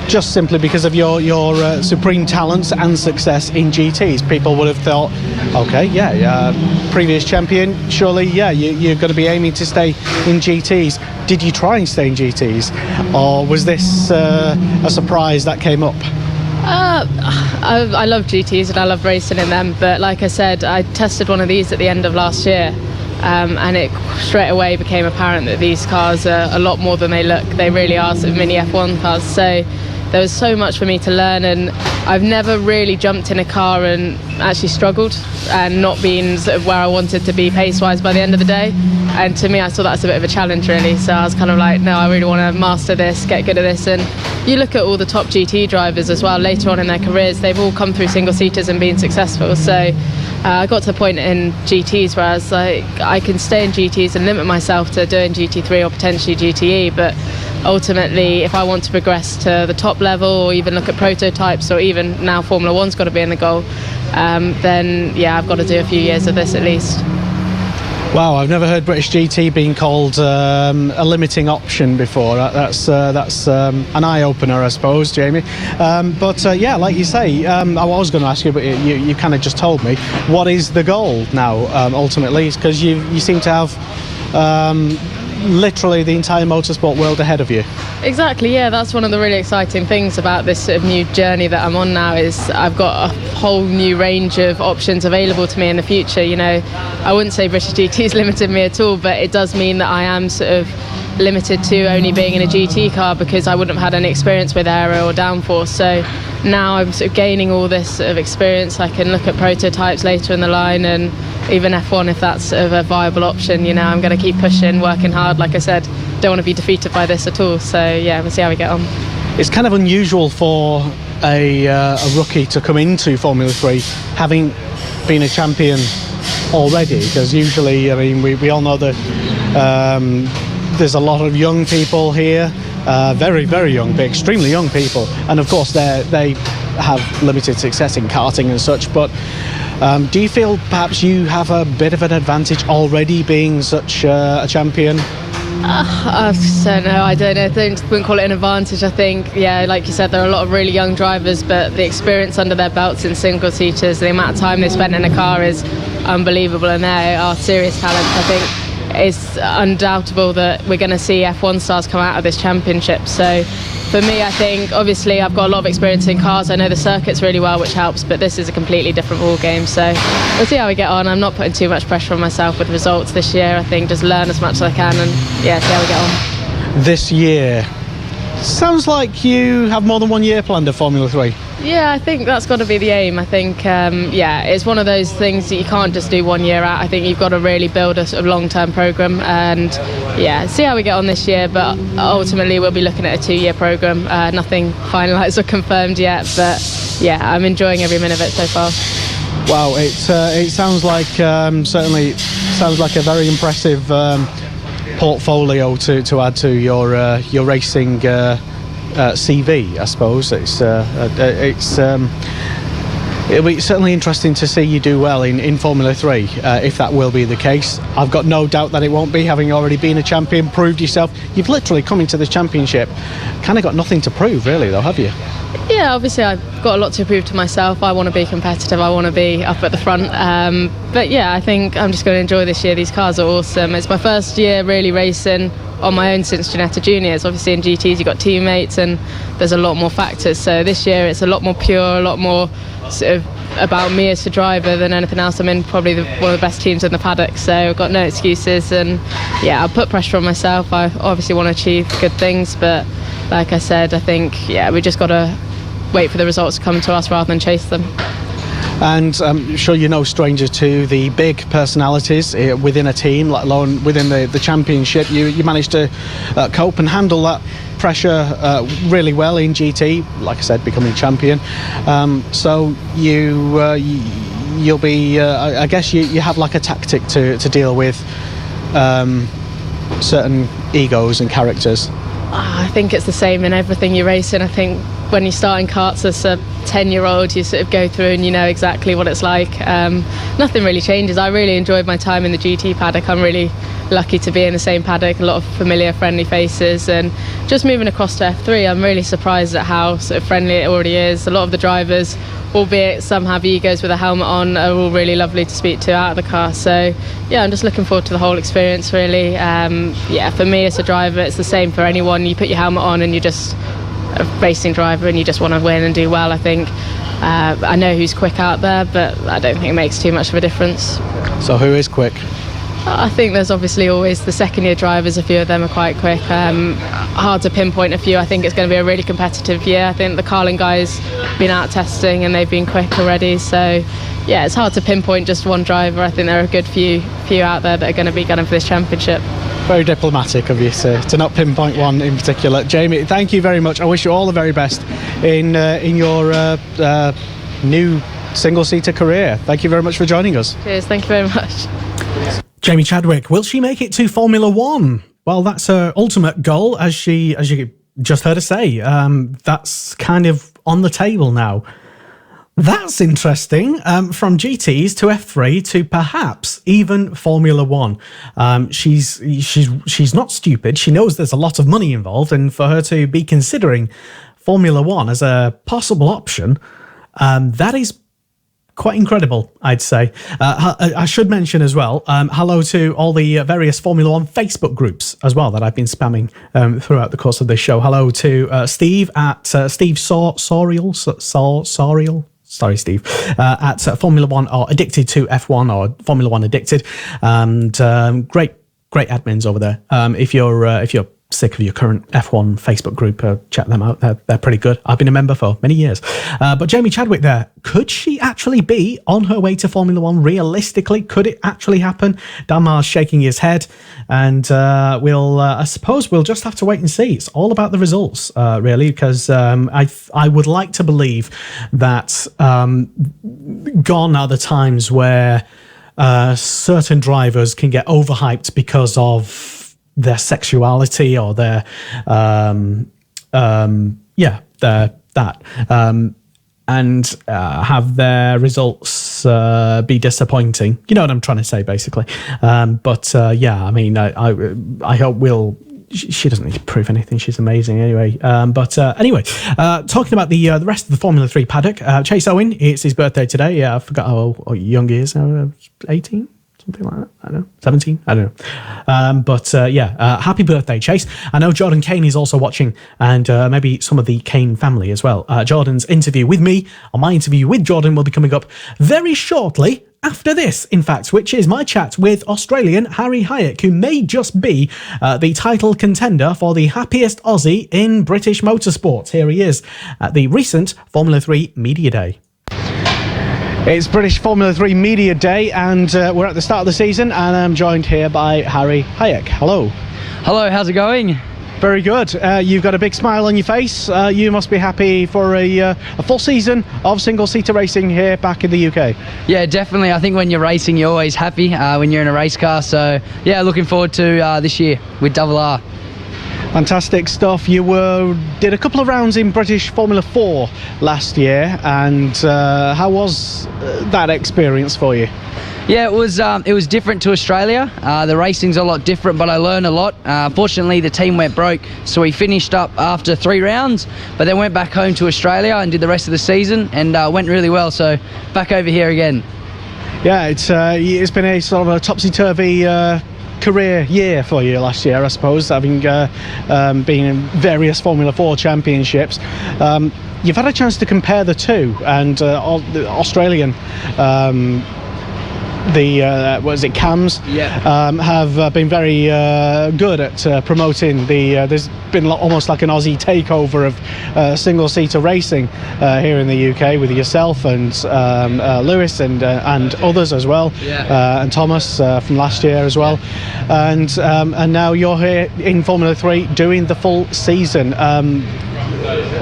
Just simply because of your supreme talents and success in GTs. People would have thought, okay, previous champion, surely, you're going to be aiming to stay in GTs. Did you try and stay in GTs, or was this a surprise that came up? I love GTs and I love racing in them, but like I said, I tested one of these at the end of last year. And it straight away became apparent that these cars are a lot more than they look. They really are sort of mini F1 cars. So there was so much for me to learn, and I've never really jumped in a car and actually struggled and not been sort of where I wanted to be pace-wise by the end of the day. And to me, I saw that as a bit of a challenge, really. So I was kind of like, no, I really want to master this, get good at this. And you look at all the top GT drivers as well, later on in their careers, they've all come through single-seaters and been successful. So I got to the point in GTs where I was like, I can stay in GTs and limit myself to doing GT3 or potentially GTE, but ultimately, if I want to progress to the top level or even look at prototypes, or even now Formula One's got to be in the goal, then I've got to do a few years of this at least. Wow, I've never heard British GT being called a limiting option before. That's an eye-opener, I suppose, Jamie. But like you say, I was going to ask you, but you kind of just told me. What is the goal now, ultimately? Because you seem to have literally the entire motorsport world ahead of you. Exactly, yeah, that's one of the really exciting things about this sort of new journey that I'm on now, is I've got a whole new range of options available to me in the future. You know, I wouldn't say British GT's limited me at all, but it does mean that I am sort of limited to only being in a GT car because I wouldn't have had any experience with aero or downforce. So now I'm sort of gaining all this sort of experience. I can look at prototypes later in the line, and even F1 if that's sort of a viable option. You know, I'm going to keep pushing, working hard. Like I said, don't want to be defeated by this at all. So yeah, we'll see how we get on. It's kind of unusual for a rookie to come into Formula 3 having been a champion already, because usually, I mean, we all know that there's a lot of young people here, very, very young, but extremely young people, and of course they have limited success in karting and such. But do you feel perhaps you have a bit of an advantage already being such a champion? I don't know. I wouldn't call it an advantage. I think, like you said, there are a lot of really young drivers, but the experience under their belts in single seaters, the amount of time they've spent in a car is unbelievable, and they are serious talent. I think it's undoubtable that we're going to see F1 stars come out of this championship. So for me, I think obviously I've got a lot of experience in cars. I know the circuits really well, which helps, but this is a completely different ball game. So we'll see how we get on. I'm not putting too much pressure on myself with results this year. I think just learn as much as I can and see how we get on. This year, sounds like you have more than 1 year planned of Formula 3. Yeah, I think that's got to be the aim. I think, it's one of those things that you can't just do 1 year out. I think you've got to really build a sort of long-term programme and, see how we get on this year. But ultimately, we'll be looking at a 2-year programme. Nothing finalised or confirmed yet, but, I'm enjoying every minute of it so far. Wow, it sounds like, certainly sounds like a very impressive portfolio to add to your racing CV, I suppose. It'll be certainly interesting to see you do well in Formula 3, if that will be the case. I've got no doubt that it won't be, having already been a champion, proved yourself. You've literally come into this championship, kind of got nothing to prove really though, have you? Yeah, obviously I've got a lot to prove to myself. I want to be competitive, I want to be up at the front, but I think I'm just going to enjoy this year. These cars are awesome. It's my first year really racing on my own since Ginetta Juniors. Obviously in GTs you've got teammates and there's a lot more factors, so this year it's a lot more pure, a lot more sort of about me as a driver than anything else. I'm in probably one of the best teams in the paddock, so I've got no excuses, and I'll put pressure on myself. I obviously want to achieve good things, but like I said, I think we just got to wait for the results to come to us rather than chase them. And I'm sure you're no stranger to the big personalities within a team, let alone within the championship. You managed to cope and handle that pressure really well in GT, like I said, becoming champion. So you'll be, I guess you have like a tactic to deal with certain egos and characters. I think it's the same in everything you race in. I think when you start in karts as a 10-year-old, you sort of go through and you know exactly what it's like. Nothing really changes. I really enjoyed my time in the GT paddock. I'm really lucky to be in the same paddock, a lot of familiar, friendly faces, and just moving across to F3, I'm really surprised at how sort of friendly it already is. A lot of the drivers, albeit some have egos with a helmet on, are all really lovely to speak to out of the car. So yeah, I'm just looking forward to the whole experience, really. Yeah, for me as a driver, it's the same for anyone. You put your helmet on and you're just a racing driver and you just want to win and do well, I think. I know who's quick out there, but I don't think it makes too much of a difference. So who is quick? I think there's obviously always the second-year drivers. A few of them are quite quick. Hard to pinpoint a few. I think it's going to be a really competitive year. I think the Carlin guys been out testing and they've been quick already. So yeah, it's hard to pinpoint just one driver. I think there are a good few out there that are going to be gunning for this championship. Very diplomatic of you to not pinpoint one in particular. Jamie, thank you very much. I wish you all the very best in your new single-seater career. Thank you very much for joining us. Cheers, thank you very much. Jamie Chadwick, will she make it to Formula One? Well, that's her ultimate goal, as you just heard her say. That's kind of on the table now. That's interesting. From GTs to F3 to perhaps even Formula One. She's not stupid. She knows there's a lot of money involved, and for her to be considering Formula One as a possible option, that is quite incredible, I'd say. I should mention as well, hello to all the various Formula One Facebook groups as well that I've been spamming throughout the course of this show. Hello to Steve at Steve Sorial. Sorry, Steve. At Formula One or Addicted to F1 or Formula One Addicted. And great admins over there. If you're sick of your current F1 Facebook group, check them out. They're pretty good. I've been a member for many years. But Jamie Chadwick there, could she actually be on her way to Formula One realistically? Could it actually happen? Danmar's shaking his head, and I suppose we'll just have to wait and see. It's all about the results, really, because I would like to believe that gone are the times where certain drivers can get overhyped because of their sexuality or their and have their results be disappointing. You know what I'm trying to say, basically. I mean, I hope she doesn't need to prove anything. She's amazing anyway. Anyway, talking about the rest of the Formula 3 paddock, Chase Owen, it's his birthday today. Yeah, I forgot how young he is now. 18? Something like that. I don't know. 17? I don't know. Happy birthday, Chase. I know Jordan Kane is also watching, and maybe some of the Kane family as well. Jordan's interview with me, or my interview with Jordan, will be coming up very shortly after this, in fact, which is my chat with Australian Harry Hayek, who may just be the title contender for the happiest Aussie in British motorsport. Here he is at the recent Formula 3 Media Day. It's British Formula 3 Media Day, and we're at the start of the season, and I'm joined here by Harry Hayek. Hello. Hello, how's it going? Very good. You've got a big smile on your face. You must be happy for a full season of single-seater racing here back in the UK. Yeah, definitely. I think when you're racing, you're always happy when you're in a race car. So, yeah, looking forward to this year with RR. Fantastic stuff. You did a couple of rounds in British Formula 4 last year, and how was that experience for you? Yeah, it was different to Australia. The racing's a lot different, but I learned a lot. Fortunately, the team went broke, so we finished up after 3 rounds, but then went back home to Australia and did the rest of the season, and went really well. So back over here again. Yeah, it's been a sort of a topsy-turvy career year for you last year, I suppose, having been in various Formula 4 championships. You've had a chance to compare the two, and the Australian CAMs have been very good at promoting there's been almost like an Aussie takeover of single-seater racing here in the UK with yourself and Lewis and others as well, and Thomas from last year as well, and now you're here in Formula 3 doing the full season.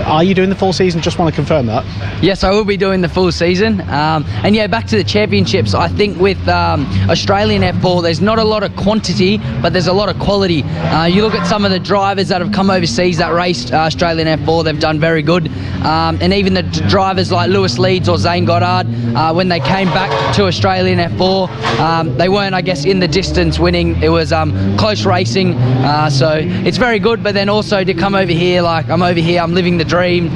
Are you doing the full season? Just want to confirm that. Yes, I will be doing the full season. And yeah, back to the championships. I think with Australian F4, there's not a lot of quantity, but there's a lot of quality. You look at some of the drivers that have come overseas that raced Australian F4, they've done very good. And even the drivers like Lewis Leeds or Zane Goddard, when they came back to Australian F4, they weren't, I guess, in the distance winning. It was close racing. So it's very good, but then also to come over here, like I'm over here, I'm living the dream,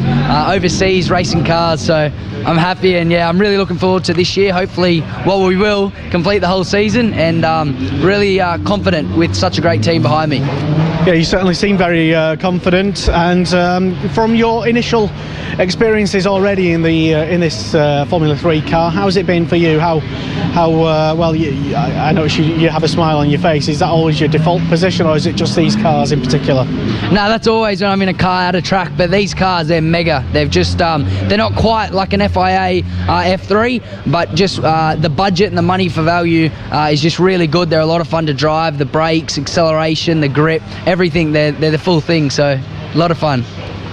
overseas racing cars, so I'm happy, and yeah, I'm really looking forward to this year. Hopefully, well, we will complete the whole season, and really confident with such a great team behind me. Yeah, you certainly seem very confident, and from your initial experiences already in this Formula 3 car, how's it been for you? How well, I notice you have a smile on your face. Is that always your default position, or is it just these cars in particular? No, that's always when I'm in a car out of track, but these cars, they're mega. They've just, they're not quite like an FIA F3, but just the budget and the money for value is just really good. They're a lot of fun to drive. The brakes, acceleration, the grip, everything, they're the full thing, so a lot of fun.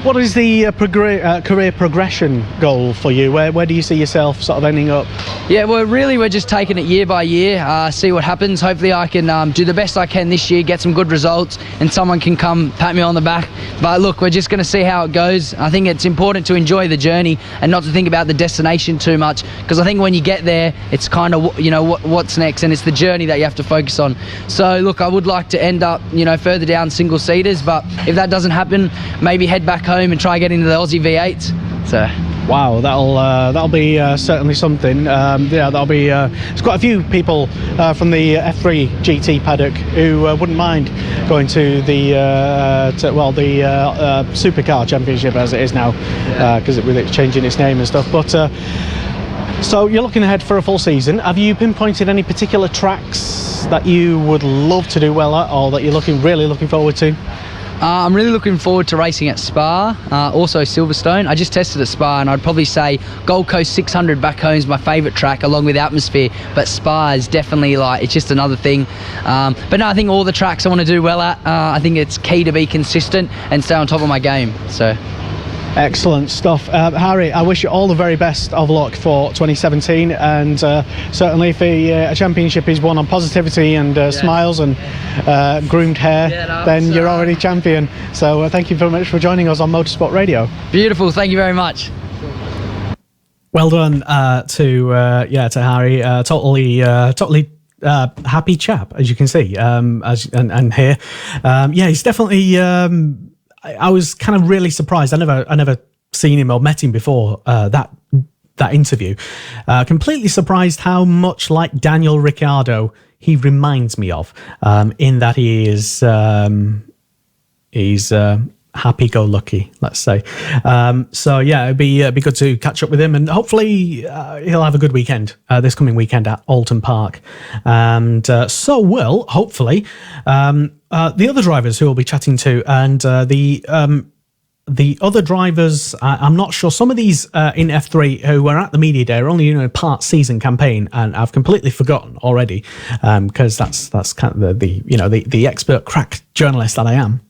What is the career progression goal for you? Where do you see yourself sort of ending up? Yeah, well, really, we're just taking it year by year, see what happens. Hopefully I can do the best I can this year, get some good results, and someone can come pat me on the back. But look, we're just going to see how it goes. I think it's important to enjoy the journey and not to think about the destination too much, because I think when you get there, it's kind of, you know, what's next, and it's the journey that you have to focus on. So look, I would like to end up, you know, further down single seaters, but if that doesn't happen, maybe head back home and try getting into the Aussie V8s. So wow, that'll be certainly something. Yeah, that'll be. There's quite a few people from the F3 GT paddock who wouldn't mind going to the Supercar Championship as it is now, because with it changing its name and stuff. But so you're looking ahead for a full season. Have you pinpointed any particular tracks that you would love to do well at, or that you're really looking forward to? I'm really looking forward to racing at Spa, also Silverstone. I just tested at Spa, and I'd probably say Gold Coast 600 back home is my favourite track, along with Atmosphere, but Spa is definitely it's just another thing. But no, I think all the tracks I want to do well at. I think it's key to be consistent and stay on top of my game. So. Excellent stuff. Harry, I wish you all the very best of luck for 2017, and certainly if a championship is won on positivity and smiles and groomed hair, then you're already champion. So thank you very much for joining us on Motorsport Radio. Beautiful, thank you very much. Well done to Harry. Totally happy chap, as you can see, and here. Yeah, he's definitely. I was kind of really surprised. I never seen him or met him before that interview. Completely surprised how much like Daniel Ricciardo he reminds me of, in that he is he's happy-go-lucky, let's say. So yeah, it'd be good to catch up with him, and hopefully he'll have a good weekend this coming weekend at Alton Park, and so will hopefully the other drivers who we'll be chatting to, and the other drivers. I'm not sure. Some of these in F3 who were at the media day are only in a part season campaign, and I've completely forgotten already, because that's kind of the expert crack journalist that I am.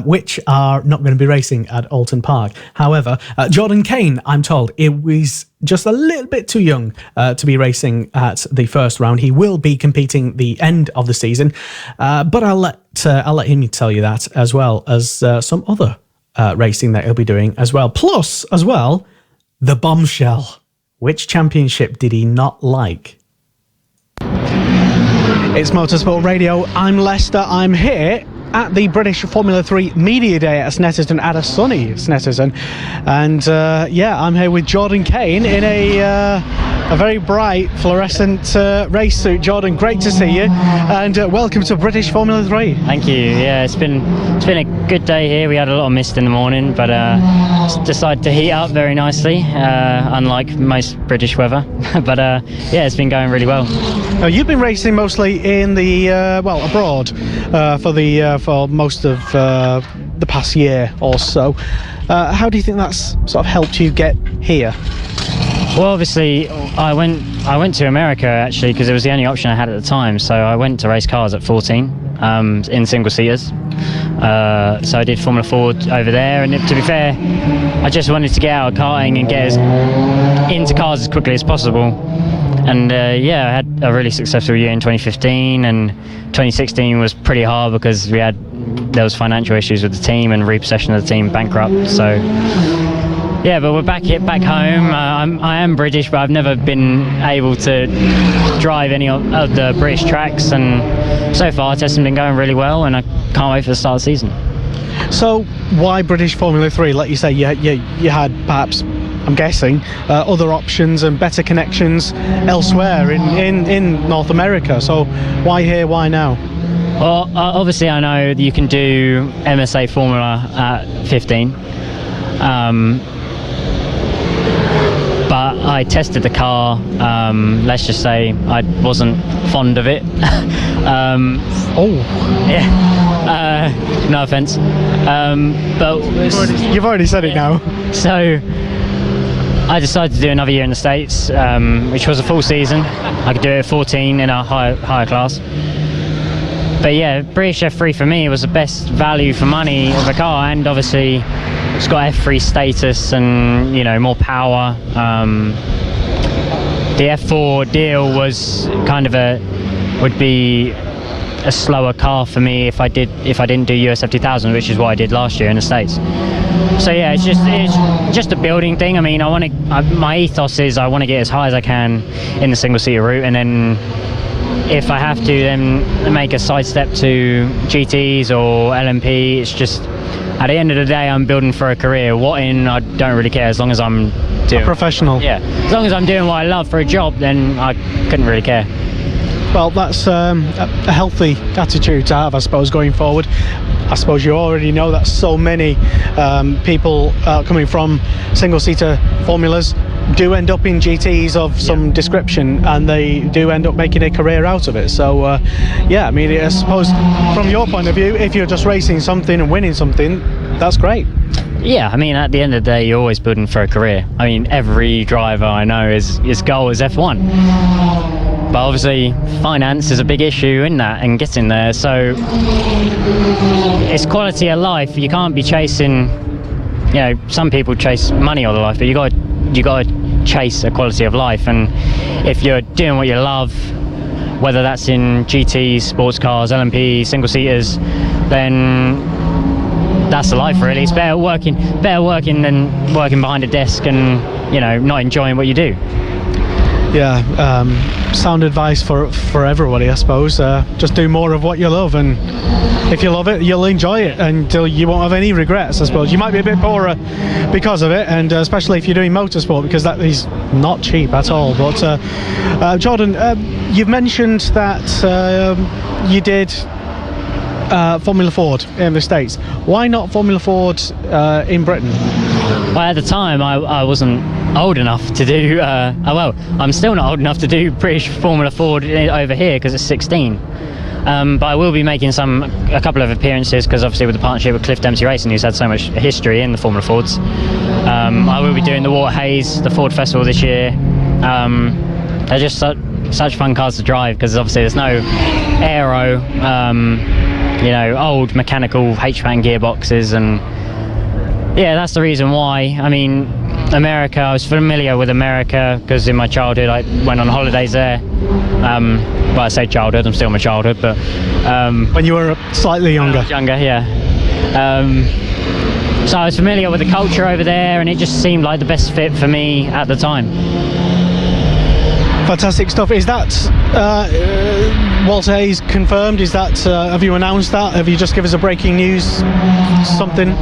Which are not going to be racing at Alton Park. However, Jordan Kane, I'm told, it was just a little bit too young to be racing at the first round. He will be competing the end of the season, but I'll let him tell you that, as well as some other racing that he'll be doing as well. Plus, as well, the bombshell. Which championship did he not like? It's Motorsport Radio. I'm Lester. I'm here at the British Formula 3 Media Day at Snetterton, at a sunny Snetterton, and I'm here with Jordan Kane in a very bright fluorescent race suit. Jordan, great to see you, and welcome to British Formula 3. Thank you. Yeah, it's been a good day here. We had a lot of mist in the morning, but decided to heat up very nicely, unlike most British weather. But yeah, it's been going really well. You've been racing mostly in the abroad for most of the past year or so. How do you think that's sort of helped you get here? Well, obviously, I went to America actually because it was the only option I had at the time. So I went to race cars at 14 in single seaters. So I did Formula Ford over there, and to be fair, I just wanted to get out of karting and get into cars as quickly as possible. And I had a really successful year in 2015, and 2016 was pretty hard because there was financial issues with the team and repossession of the team, bankrupt. So yeah, but we're back home. I am British, but I've never been able to drive any of the British tracks, and so far testing been going really well, and I can't wait for the start of the season. So why British Formula 3? Like you say, you had perhaps, I'm guessing, other options and better connections elsewhere in North America. So why here, why now? Well, obviously I know that you can do MSA Formula at 15. But I tested the car, let's just say I wasn't fond of it. No offence. But you've already said it now. So I decided to do another year in the States, which was a full season. I could do it at 14 in a higher class. But yeah, British F3 for me was the best value for money of a car, and obviously it's got F3 status and, you know, more power. The F4 deal was kind of would be a slower car for me if I didn't do USF 2000, which is what I did last year in the States. So yeah, it's just a building thing. I mean, my ethos is I want to get as high as I can in the single-seater route, and then if I have to then make a sidestep to GTs or LMP, it's just, at the end of the day, I'm building for a career. I don't really care, as long as I'm doing... A professional. Yeah, as long as I'm doing what I love for a job, then I couldn't really care. Well, that's a healthy attitude to have, I suppose, going forward. I suppose you already know that so many people coming from single-seater formulas do end up in GTs of some description, and they do end up making a career out of it. So yeah, I mean, I suppose from your point of view, if you're just racing something and winning something, that's great. Yeah, I mean, at the end of the day, you're always building for a career. I mean, every driver I know his goal is F1. But obviously finance is a big issue in that and getting there, so it's quality of life. You can't be chasing, you know, some people chase money all their life, but you got to chase a quality of life. And if you're doing what you love, whether that's in GTs, sports cars, LMP, single seaters, then that's the life really. It's better working than working behind a desk and, you know, not enjoying what you do. Yeah, sound advice for everybody, I suppose. Just do more of what you love, and if you love it, you'll enjoy it until you won't have any regrets, I suppose. You might be a bit poorer because of it, and especially if you're doing motorsport, because that is not cheap at all. But Jordan, you've mentioned that you did Formula Ford in the States. Why not Formula Ford in Britain? Well, at the time, I wasn't old enough to do, well, I'm still not old enough to do British Formula Ford over here because it's 16. But I will be making a couple of appearances, because obviously with the partnership with Cliff Dempsey Racing, who's had so much history in the Formula Fords. I will be doing the Water Haze, the Ford Festival this year. They're just such fun cars to drive, because obviously there's no aero, you know, old mechanical HPAN gearboxes, and yeah, that's the reason why. I mean, America, I was familiar with America because in my childhood I went on holidays there. Well, I say childhood, I'm still in my childhood, but when you were slightly younger. Younger, yeah. So I was familiar with the culture over there, and it just seemed like the best fit for me at the time. Fantastic stuff. Is that Walter Hayes confirmed? Is that have you announced that? Have you just give us a breaking news something?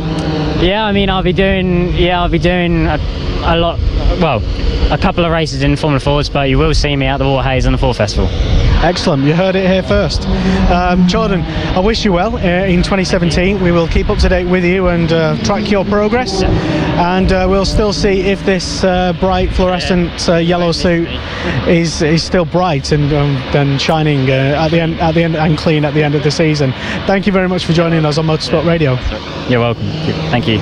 Yeah, I mean, I'll be doing a lot, well, a couple of races in Formula Fords, but you will see me at the Water Haze and the Ford Festival. Excellent, you heard it here first. Jordan, I wish you well in 2017. We will keep up to date with you and track your progress, and we'll still see if this bright fluorescent yellow suit is still bright and shining at the end and clean at the end of the season. Thank you very much for joining us on Motorsport Radio. You're welcome. Thank you.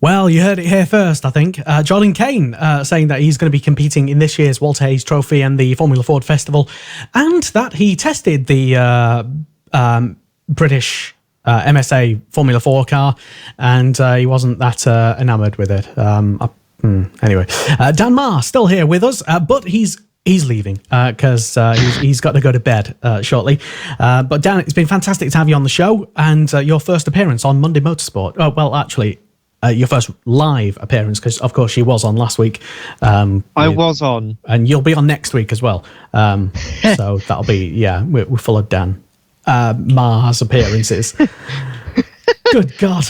Well, you heard it here first, I think. Jordan Kane saying that he's going to be competing in this year's Walter Hayes Trophy and the Formula Ford Festival, and that he tested the British MSA Formula 4 car, and he wasn't that enamoured with it. Anyway, Dan Marr still here with us, but he's leaving because he's got to go to bed shortly. But Dan, it's been fantastic to have you on the show, and your first appearance on Monday Motorsport. Oh, well, actually, your first live appearance, because of course she was on last week. I was on, and you'll be on next week as well. So that'll be we're full of Dan Marr's appearances. Good God.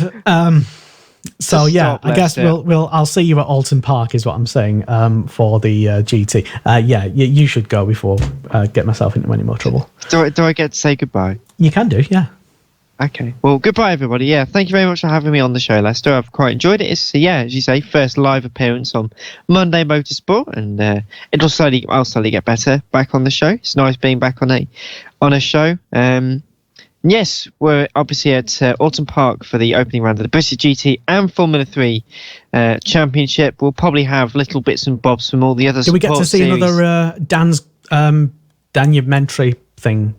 So yeah, I guess I'll see you at Alton Park is what I'm saying for the GT. You should go before I get myself into any more trouble. Do I get to say goodbye? You can do, yeah. Okay. Well, goodbye everybody. Yeah, thank you very much for having me on the show, Lester. I've quite enjoyed it. It's as you say, first live appearance on Monday Motorsport, and I'll slowly get better back on the show. It's nice being back on a show. Yes, we're obviously at Alton Park for the opening round of the British GT and Formula 3 Championship. We'll probably have little bits and bobs from all the other support series. Do we get to see another Dan's documentary thing?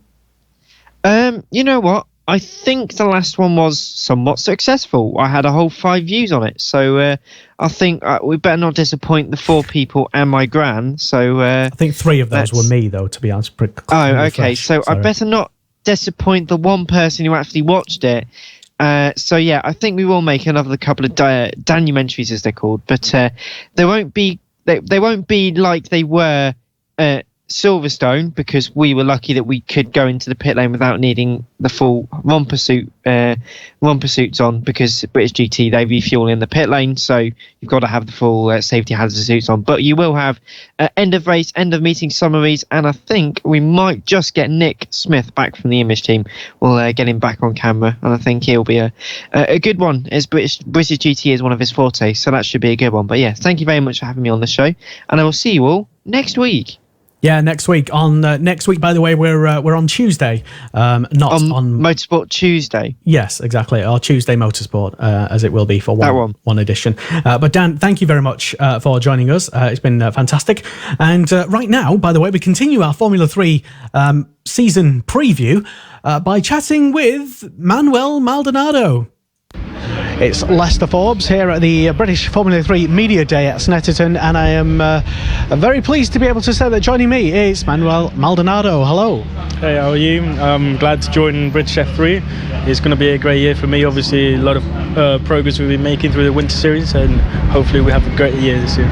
You know what? I think the last one was somewhat successful. I had a whole 5 views on it. So I think we better not disappoint the 4 people and my gran. So I think 3 of those were me, though, to be honest. Okay. So I better not disappoint the one person who actually watched it. So I think we will make another couple of documentaries, as they're called, but they won't be like they were Silverstone, because we were lucky that we could go into the pit lane without needing the full romper suits on, because British GT, they refuel in the pit lane, so you've got to have the full safety hazard suits on. But you will have end of race, end of meeting summaries, and I think we might just get Nick Smith back from the image team. We'll get him back on camera, and I think he'll be a good one, as British GT is one of his fortes, so that should be a good one. But thank you very much for having me on the show, and I will see you all next week. Yeah, next week. Next week, by the way, we're on Tuesday, not on Motorsport Tuesday. Yes, exactly. Or Tuesday Motorsport, as it will be for one edition. But Dan, thank you very much for joining us. It's been fantastic. And right now, by the way, we continue our Formula 3 season preview by chatting with Manuel Maldonado. It's Lester Forbes here at the British Formula 3 Media Day at Snetterton, and I am very pleased to be able to say that joining me is Manuel Maldonado. Hello. Hey, how are you? I'm glad to join British F3. It's going to be a great year for me. Obviously, a lot of progress we've been making through the winter series, and hopefully we have a great year this year.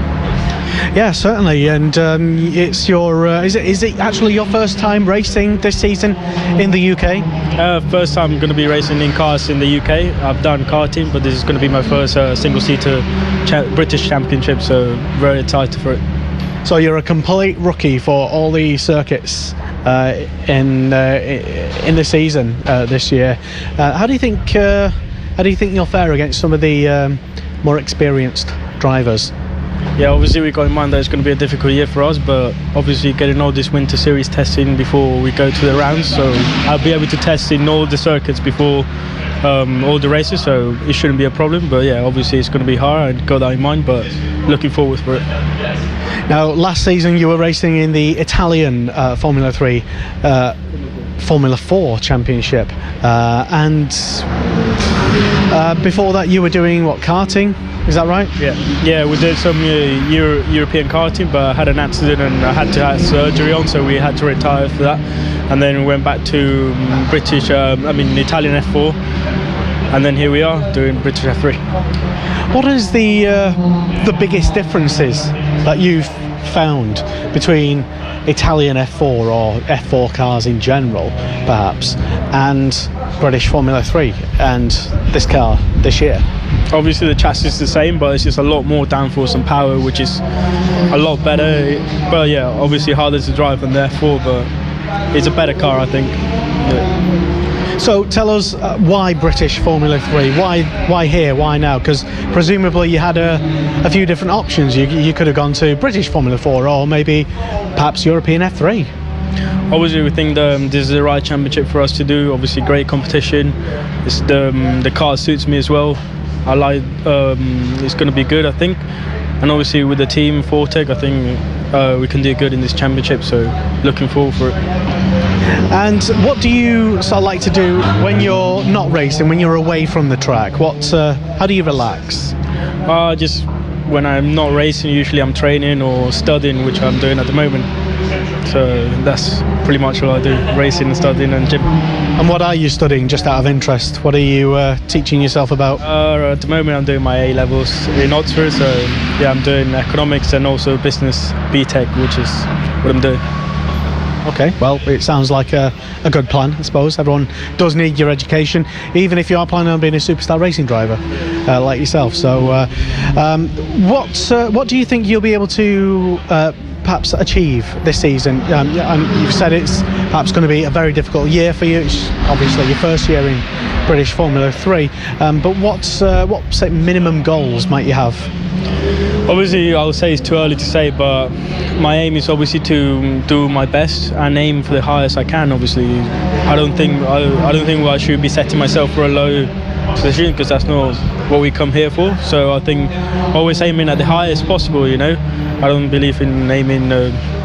Yeah, certainly. And it's your is it actually your first time racing this season in the UK? First time I'm going to be racing in cars in the UK. I've done karting, but this is going to be my first single-seater British Championship, so very excited for it. So you're a complete rookie for all the circuits in the season this year. How do you think you'll fare against some of the more experienced drivers? Yeah, obviously we've got in mind that it's going to be a difficult year for us, but obviously getting all this winter series testing before we go to the rounds, so I'll be able to test in all the circuits before all the races, so it shouldn't be a problem. But yeah, obviously it's going to be hard, I've got that in mind, but looking forward for it. Now, last season you were racing in the Italian Formula 3 Formula 4 Championship, and before that you were doing karting? Is that right? Yeah, we did some European karting, but I had an accident and I had to have surgery on, so we had to retire for that. And then we went back to Italian F4, and then here we are doing British F3. What is the biggest differences that you've found between Italian F4 or F4 cars in general, perhaps, and British Formula 3 and this car this year? Obviously the chassis is the same, but it's just a lot more downforce and power, which is a lot better. But yeah, obviously harder to drive than the F4, but it's a better car, I think. Yeah. So tell us why British Formula 3? Why here? Why now? Because presumably you had a few different options. You could have gone to British Formula 4 or maybe perhaps European F3. Obviously we think this is the right championship for us to do. Obviously great competition. The car suits me as well. I like it's going to be good, I think. and obviously with the team Fortec, I think we can do good in this championship. So looking forward for it. And what do you sort of like to do when you're not racing, when you're away from the track? How do you relax? Just when I'm not racing, usually I'm training or studying, which I'm doing at the moment. So that's pretty much what I do: racing and studying and gym. And what are you studying, just out of interest? What are you teaching yourself about? At the moment I'm doing my A-levels in Oxford, so yeah, I'm doing economics and also business BTEC, which is what I'm doing. Okay, well, it sounds like a good plan, I suppose. Everyone does need your education, even if you are planning on being a superstar racing driver like yourself. So what do you think you'll be able to perhaps achieve this season? You've said it's perhaps going to be a very difficult year for you. It's obviously your first year in British Formula 3, but what minimum goals might you have? Obviously, I would say it's too early to say, but my aim is obviously to do my best and aim for the highest I can. Obviously, I don't think I should be setting myself for a low position, because that's not what we come here for. So I think always aiming at the highest possible. You know, I don't believe in aiming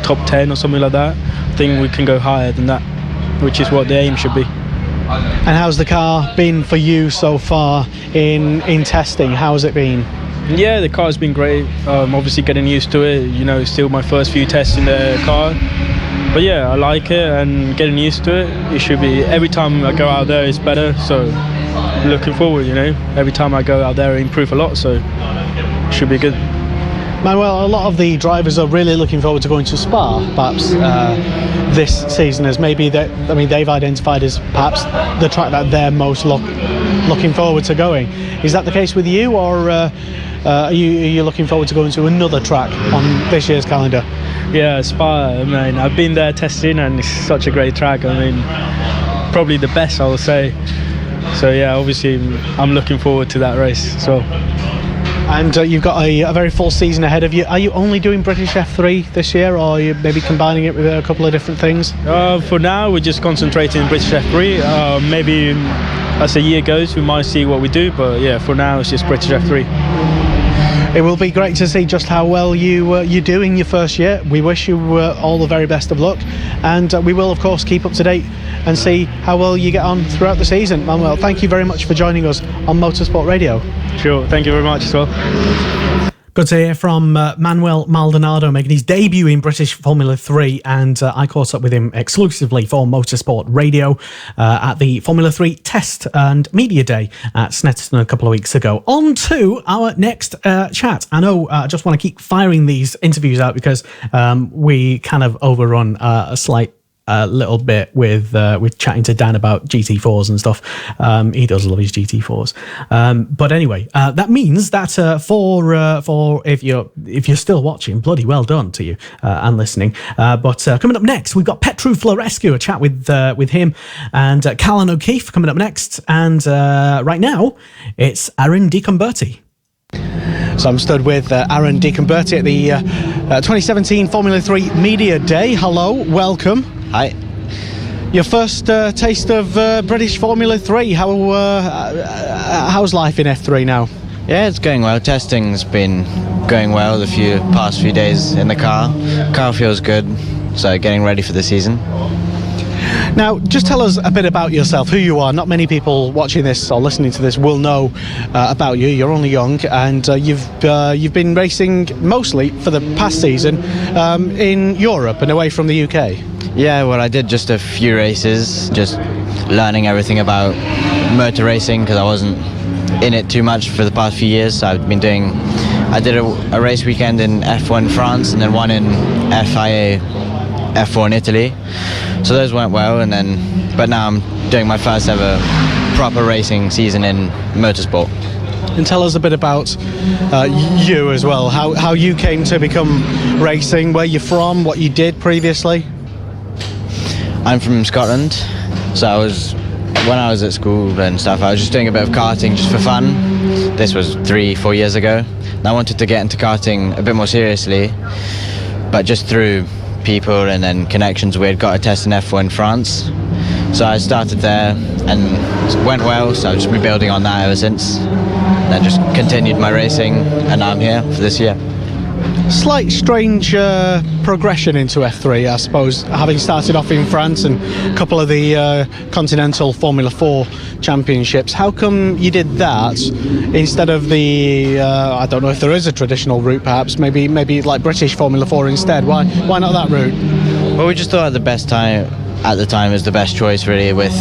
top 10 or something like that. I think we can go higher than that, which is what the aim should be. And how's the car been for you so far in testing? How's it been? Yeah, the car's been great. Obviously getting used to it. You know, it's still my first few tests in the car. But yeah, I like it and getting used to it. It should be, every time I go out there it's better. So looking forward, you know. Every time I go out there I improve a lot, so it should be good. Manuel, a lot of the drivers are really looking forward to going to Spa, perhaps this season, as maybe they've identified as perhaps the track that they're most looking forward to going. Is that the case with you, or are you looking forward to going to another track on this year's calendar? Yeah, Spa, I mean, I've been there testing and it's such a great track. I mean, probably the best, I would say. So yeah, obviously I'm looking forward to that race as well. And you've got a very full season ahead of you. Are you only doing British F3 this year, or are you maybe combining it with a couple of different things? For now, we're just concentrating on British F3. Maybe as the year goes, we might see what we do. But yeah, for now, it's just British F3. It will be great to see just how well you do in your first year. We wish you all the very best of luck, and we will of course keep up to date and see how well you get on throughout the season. Manuel, thank you very much for joining us on Motorsport Radio. Sure, thank you very much as well. Good to hear from Manuel Maldonado making his debut in British Formula 3, and I caught up with him exclusively for Motorsport Radio at the Formula 3 Test and Media Day at Snetterton a couple of weeks ago. On to our next chat. I know I just want to keep firing these interviews out because we kind of overrun a slight little bit with chatting to Dan about GT4s and stuff. He does love his GT4s. But anyway, that means that for if you're still watching, bloody well done to you and listening. But coming up next, we've got Petru Florescu, a chat with him, and Callan O'Keefe coming up next. And right now, it's Aaron DiComberti. So I'm stood with Aaron DiComberti at the 2017 Formula 3 Media Day. Hello, welcome. Hi. Your first taste of British Formula 3. How's life in F3 now? Yeah, it's going well. Testing's been going well the past few days in the car. Car feels good, so getting ready for the season. Now, just tell us a bit about yourself, who you are. Not many people watching this or listening to this will know about you. You're only young, and you've been racing mostly for the past season in Europe and away from the UK. Yeah, well, I did just a few races, just learning everything about motor racing because I wasn't in it too much for the past few years. So I did a race weekend in F1 France and then one in FIA F4 in Italy. So those went well, but now I'm doing my first ever proper racing season in motorsport. And tell us a bit about you as well, how you came to become racing, where you're from, what you did previously. I'm from Scotland, so when I was at school and stuff, I was just doing a bit of karting just for fun. This was 3-4 years ago. And I wanted to get into karting a bit more seriously, but just through people and then connections, we had got a test in F1 France. So I started there and it went well, so I've just been building on that ever since. Then just continued my racing, and now I'm here for this year. Slight strange progression into F3, I suppose, having started off in France and a couple of the continental Formula 4 championships. How come you did that instead of the, I don't know if there is a traditional route perhaps, maybe like British Formula 4 instead? Why not that route? Well, we just thought at the time was the best choice really with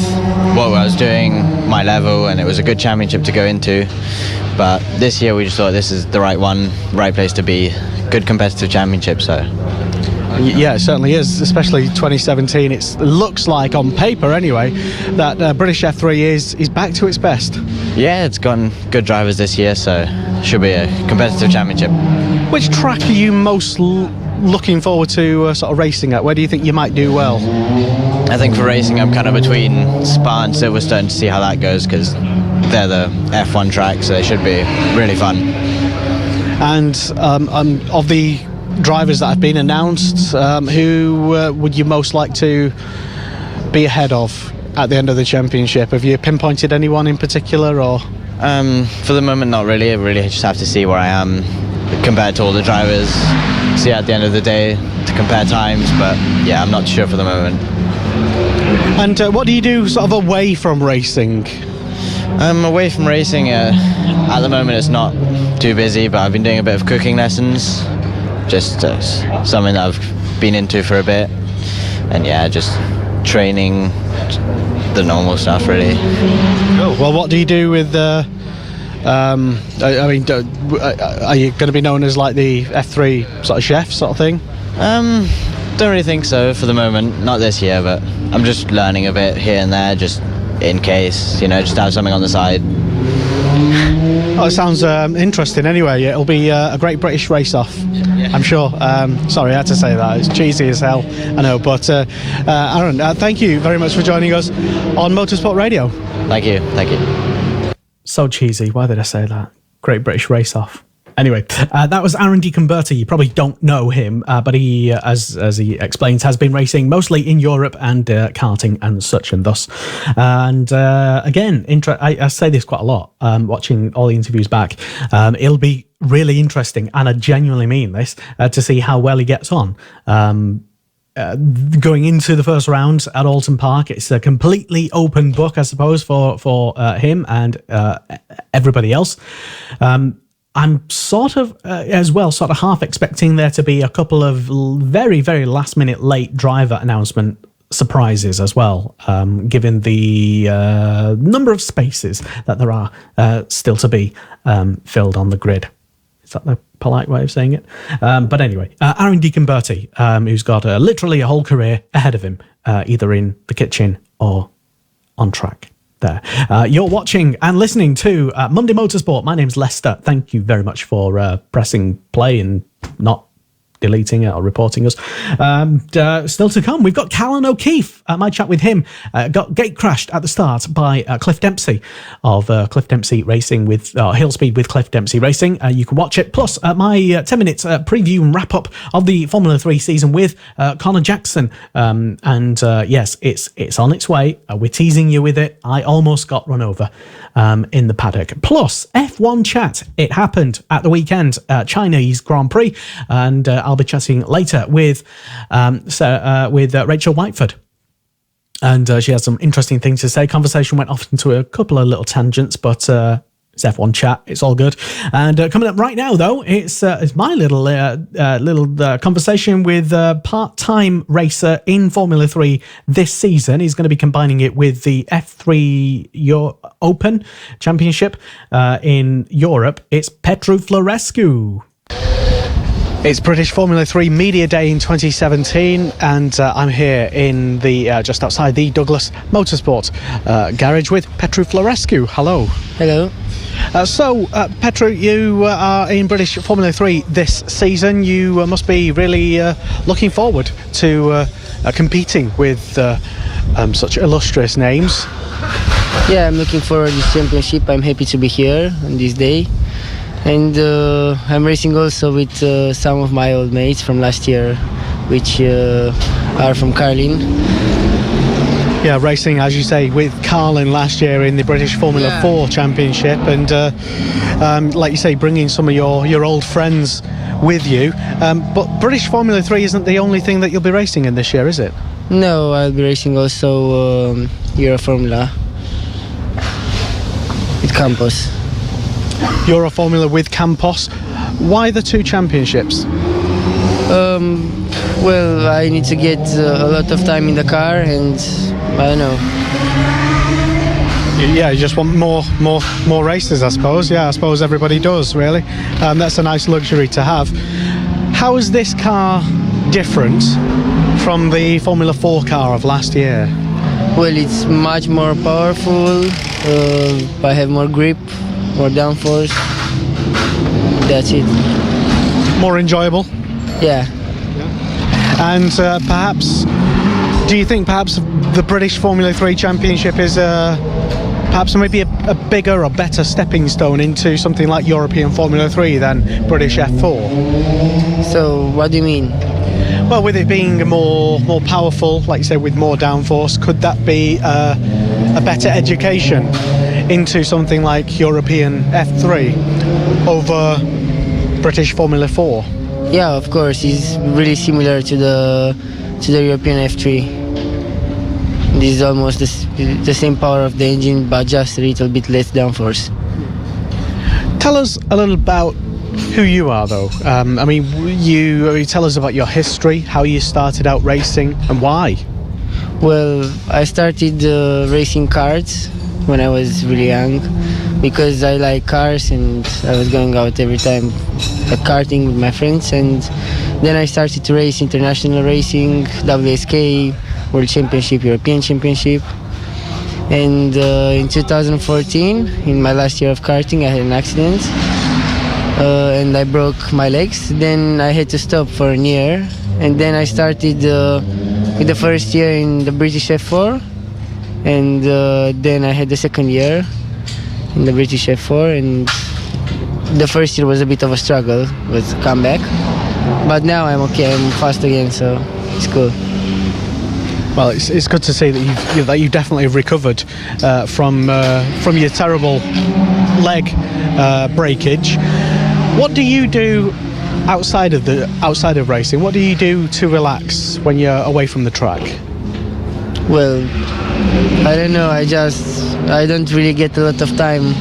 what I was doing, my level, and it was a good championship to go into. But this year we just thought this is the right one, right place to be, good competitive championship. So yeah, it certainly is, especially 2017. It looks like, on paper anyway, that British F3 is back to its best. Yeah, it's gotten good drivers this year, so should be a competitive championship. Which track are you most looking forward to sort of racing at? Where do you think you might do well? I think for racing I'm kind of between Spa and Silverstone to see how that goes, because they're the F1 track, so they should be really fun. And of the drivers that have been announced, who would you most like to be ahead of at the end of the championship? Have you pinpointed anyone in particular, or? For the moment, not really. I really just have to see where I am compared to all the drivers, see at the end of the day to compare times, but yeah, I'm not sure for the moment. And what do you do sort of away from racing? Away from racing, at the moment it's not too busy, but I've been doing a bit of cooking lessons, just something that I've been into for a bit, and yeah, just training, the normal stuff really. Cool. Well, what do you do with are you going to be known as like the F3 sort of chef sort of thing? Don't really think so for the moment, not this year, but I'm just learning a bit here and there, just in case, just have something on the side. Oh, it sounds interesting anyway. It'll be a great British race-off, I'm sure. Sorry, I had to say that. It's cheesy as hell, I know. But Aaron, thank you very much for joining us on Motorsport Radio. Thank you. So cheesy. Why did I say that? Great British race-off. Anyway, that was Aaron DiConverti. You probably don't know him, but he, as he explains, has been racing mostly in Europe and karting and such and thus. And again, I say this quite a lot, watching all the interviews back. It'll be really interesting, and I genuinely mean this, to see how well he gets on. Going into the first round at Alton Park, it's a completely open book, I suppose, for him and everybody else. I'm sort of, as well, sort of half expecting there to be a couple of very, very last-minute late driver announcement surprises as well, given the number of spaces that there are still to be filled on the grid. Is that the polite way of saying it? But anyway, Aaron DiConverti, who's got literally a whole career ahead of him, either in the kitchen or on track. There. You're watching and listening to Monday Motorsport. My name's Lester. Thank you very much for pressing play and not deleting it or reporting us. Still to come, we've got Callan O'Keefe. My chat with him got gate crashed at the start by Cliff Dempsey of Cliff Dempsey Racing with Hill Speed with Cliff Dempsey Racing. You can watch it. Plus, my 10 minutes preview and wrap up of the Formula 3 season with Connor Jackson. Yes, it's on its way. We're teasing you with it. I almost got run over in the paddock. Plus, F1 chat. It happened at the weekend, Chinese Grand Prix, and I'll be chatting later with Rachel Whiteford. And she has some interesting things to say. Conversation went off into a couple of little tangents, but it's F1 chat. It's all good. And coming up right now, though, it's my little conversation with a part-time racer in Formula 3 this season. He's going to be combining it with the F3 Open Championship in Europe. It's Petru Florescu. It's British Formula 3 Media Day in 2017, and I'm here in the just outside the Douglas Motorsport garage with Petru Florescu. Hello. Hello. Petru, you are in British Formula 3 this season. You must be really looking forward to competing with such illustrious names. Yeah, I'm looking forward to this championship. I'm happy to be here on this day. And I'm racing also with some of my old mates from last year, which are from Carlin. Yeah, racing, as you say, with Carlin last year in the British Formula 4 Championship, and like you say, bringing some of your old friends with you. But British Formula 3 isn't the only thing that you'll be racing in this year, is it? No, I'll be racing also Euro Formula with Campos. Euro Formula with Campos. Why the 2 championships? Well, I need to get a lot of time in the car, and I don't know. Yeah, you just want more races, I suppose. Yeah, I suppose everybody does, really. That's a nice luxury to have. How is this car different from the Formula 4 car of last year? Well, it's much more powerful. I have more grip, more downforce. That's it. More enjoyable? Yeah. And perhaps, do you think perhaps the British Formula 3 Championship is perhaps maybe a bigger or better stepping stone into something like European Formula 3 than British F4? So, what do you mean? Well, with it being more powerful, like you said, with more downforce, could that be a better education into something like European F3 over British Formula 4? Yeah, of course, it's really similar to the European F3. This is almost the same power of the engine, but just a little bit less downforce. Tell us a little about who you are, though. I mean, you tell us about your history, how you started out racing, and why. Well, I started racing karts when I was really young, because I like cars and I was going out every time at karting with my friends, and then I started to race international racing, WSK, World Championship, European Championship. And in 2014, in my last year of karting, I had an accident and I broke my legs. Then I had to stop for a year, and then I started with the first year in the British F4, and then I had the second year in the British F4, and the first year was a bit of a struggle with comeback, but now I'm okay, I'm fast again, so it's cool. Well, it's good to see that you definitely recovered from your terrible leg breakage. What do you do outside of racing? What do you do to relax when you're away from the track? Well, I don't know. I don't really get a lot of time.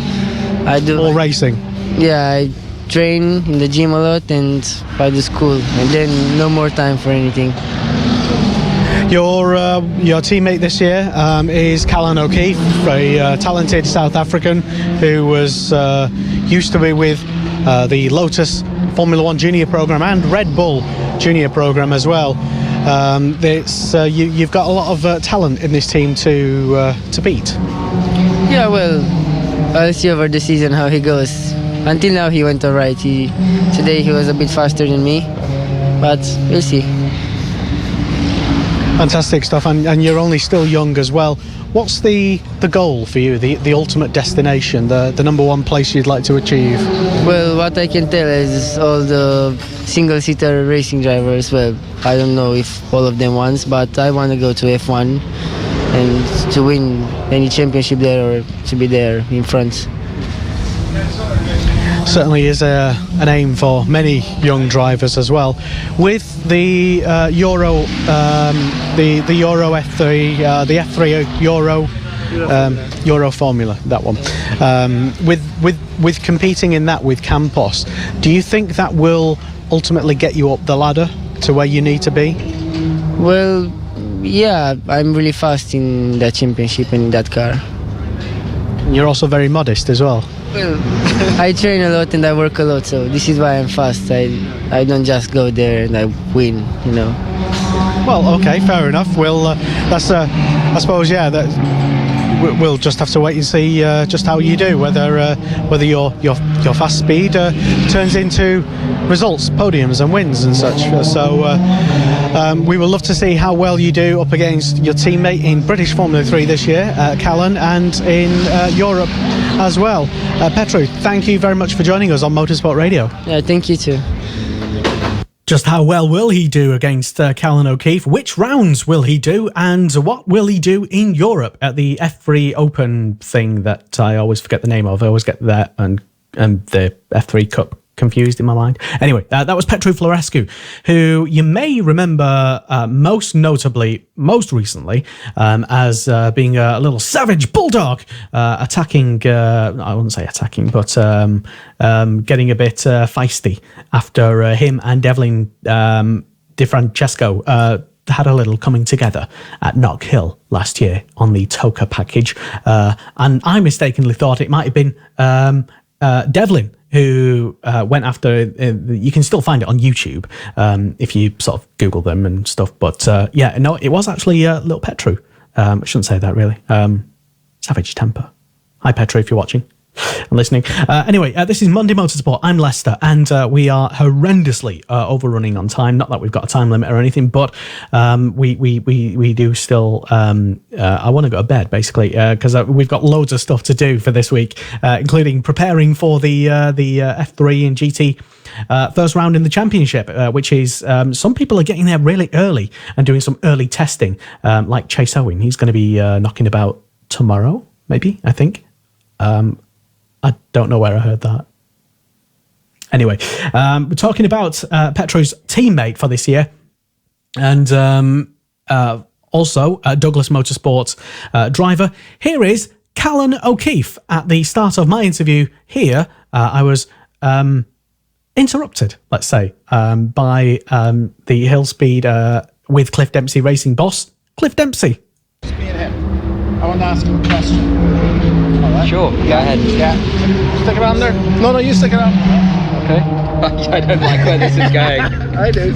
I do all racing. Yeah, I train in the gym a lot and I do school, and then no more time for anything. Your teammate this year is Callan O'Keefe, a talented South African who was used to be with the Lotus Formula 1 Junior program and Red Bull Junior program as well. You've got a lot of talent in this team to beat. Yeah, well, I'll see over the season how he goes. Until now, he went alright. Today he was a bit faster than me, but we'll see. Fantastic stuff, and you're only still young as well. What's the goal for you, the ultimate destination, the number one place you'd like to achieve? Well, what I can tell is all the single-seater racing drivers, well, I don't know if all of them wants, but I want to go to F1 and to win any championship there or to be there in front. Certainly is an aim for many young drivers as well. With the Euro, the Euro F3, the F3 Euro Formula, that one. With competing in that with Campos, do you think that will ultimately get you up the ladder to where you need to be? Well, yeah, I'm really fast in that championship and in that car. You're also very modest as well. Well, I train a lot and I work a lot, so this is why I'm fast. I don't just go there and I win, you know. Well, okay, fair enough. That's I suppose, yeah, that we'll just have to wait and see just how you do, whether your fast speed turns into results, podiums and wins and such. So we will love to see how well you do up against your teammate in British Formula 3 this year, Callan, and in Europe as well. Petru, thank you very much for joining us on Motorsport Radio. Yeah, thank you too. Just how well will he do against Callan O'Keefe? Which rounds will he do? And what will he do in Europe at the F3 Open thing that I always forget the name of? I always get that and the F3 Cup confused in my mind. Anyway, that was Petru Florescu, who you may remember most recently, as being a little savage bulldog, attacking, I wouldn't say attacking, but getting a bit feisty after him and Devlin Di Francesco had a little coming together at Knock Hill last year on the Toka package. And I mistakenly thought it might have been Devlin who went after, you can still find it on YouTube if you sort of Google them and stuff. But no, it was actually little Petru. I shouldn't say that really. Savage temper. Hi Petru, if you're watching and listening. Anyway, this is Monday Motorsport. I'm Lester, and we are horrendously overrunning on time. Not that we've got a time limit or anything, but we do still. I want to go to bed basically because we've got loads of stuff to do for this week, including preparing for the F3 and GT. First round in the championship, which is some people are getting there really early and doing some early testing, like Chase Owen. He's going to be knocking about tomorrow, maybe, I think. I don't know where I heard that. Anyway, we're talking about Petru's teammate for this year, and also Douglas Motorsport driver. Here is Callan O'Keefe. At the start of my interview here, I was interrupted, let's say, by the Hill Speed with Cliff Dempsey racing boss, Cliff Dempsey. Just me and him. I want to ask him a question. All right. Sure, go ahead. Yeah. Stick around there. No, you stick around. Okay. I don't like where this is going. I do.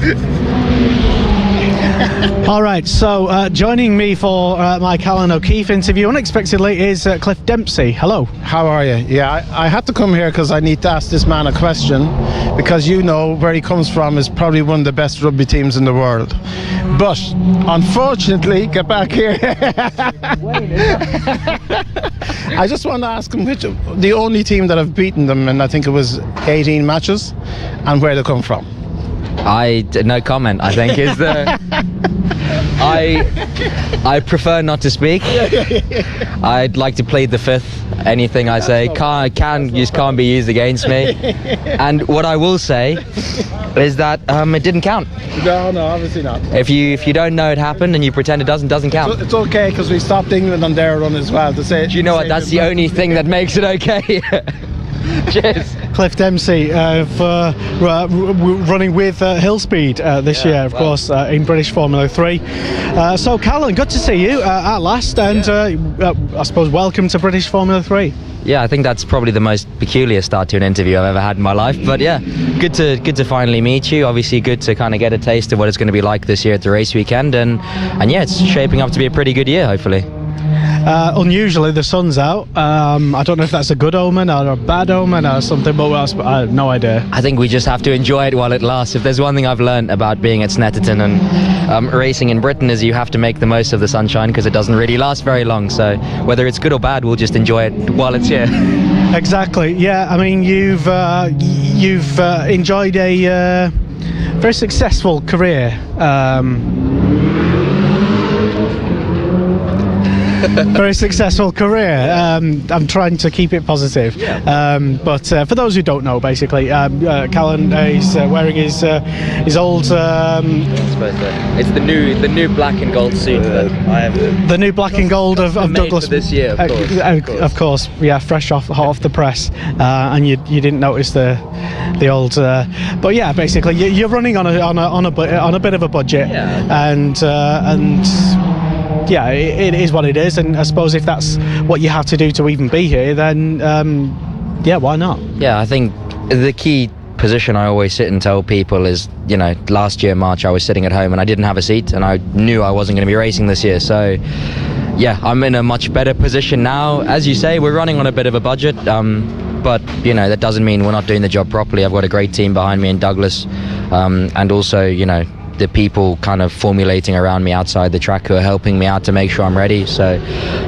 All right, so joining me for my Callan O'Keefe interview unexpectedly is Cliff Dempsey. Hello. How are you? Yeah, I had to come here because I need to ask this man a question, because you know where he comes from is probably one of the best rugby teams in the world. But unfortunately, get back here. I just want to ask him which the only team that have beaten them, and I think it was 18 matches, and where they come from. No comment, I think, is the... I prefer not to speak. I'd like to plead the fifth. Anything I say can't be used against me. And what I will say is that it didn't count. No, obviously not. If you don't know it happened and you pretend it doesn't count. It's okay, because we stopped England on their run as well. To say. Do you know what? That's the only thing that makes it okay. Cheers. Cliff Dempsey for running with Hill Speed this year, of course, in British Formula 3. So, Callan, good to see you at last, and I suppose welcome to British Formula 3. Yeah, I think that's probably the most peculiar start to an interview I've ever had in my life. But yeah, good to finally meet you. Obviously, good to kind of get a taste of what it's going to be like this year at the race weekend, and yeah, it's shaping up to be a pretty good year, hopefully. Unusually, the sun's out. I don't know if that's a good omen or a bad omen or something, but I have no idea. I think we just have to enjoy it while it lasts. If there's one thing I've learned about being at Snetterton and racing in Britain, is you have to make the most of the sunshine, because it doesn't really last very long. So whether it's good or bad, we'll just enjoy it while it's here. Exactly. Yeah. I mean, you've enjoyed a very successful career. Very successful career. I'm trying to keep it positive. But for those who don't know, basically, Callan is wearing his old. It's the new black and gold suit that I have. The new black and gold of Douglas for this year, of course. Yeah, fresh hot off the press, and you didn't notice the old. But yeah, basically, you're running on a bit of a budget, and. Yeah, it is what it is, and I suppose if that's what you have to do to even be here, then yeah, why not? Yeah, I think the key position I always sit and tell people is, last year March I was sitting at home and I didn't have a seat, and I knew I wasn't going to be racing this year. So yeah, I'm in a much better position now. As you say, we're running on a bit of a budget, but that doesn't mean we're not doing the job properly. I've got a great team behind me in Douglas, and also the people kind of formulating around me outside the track who are helping me out to make sure I'm ready. So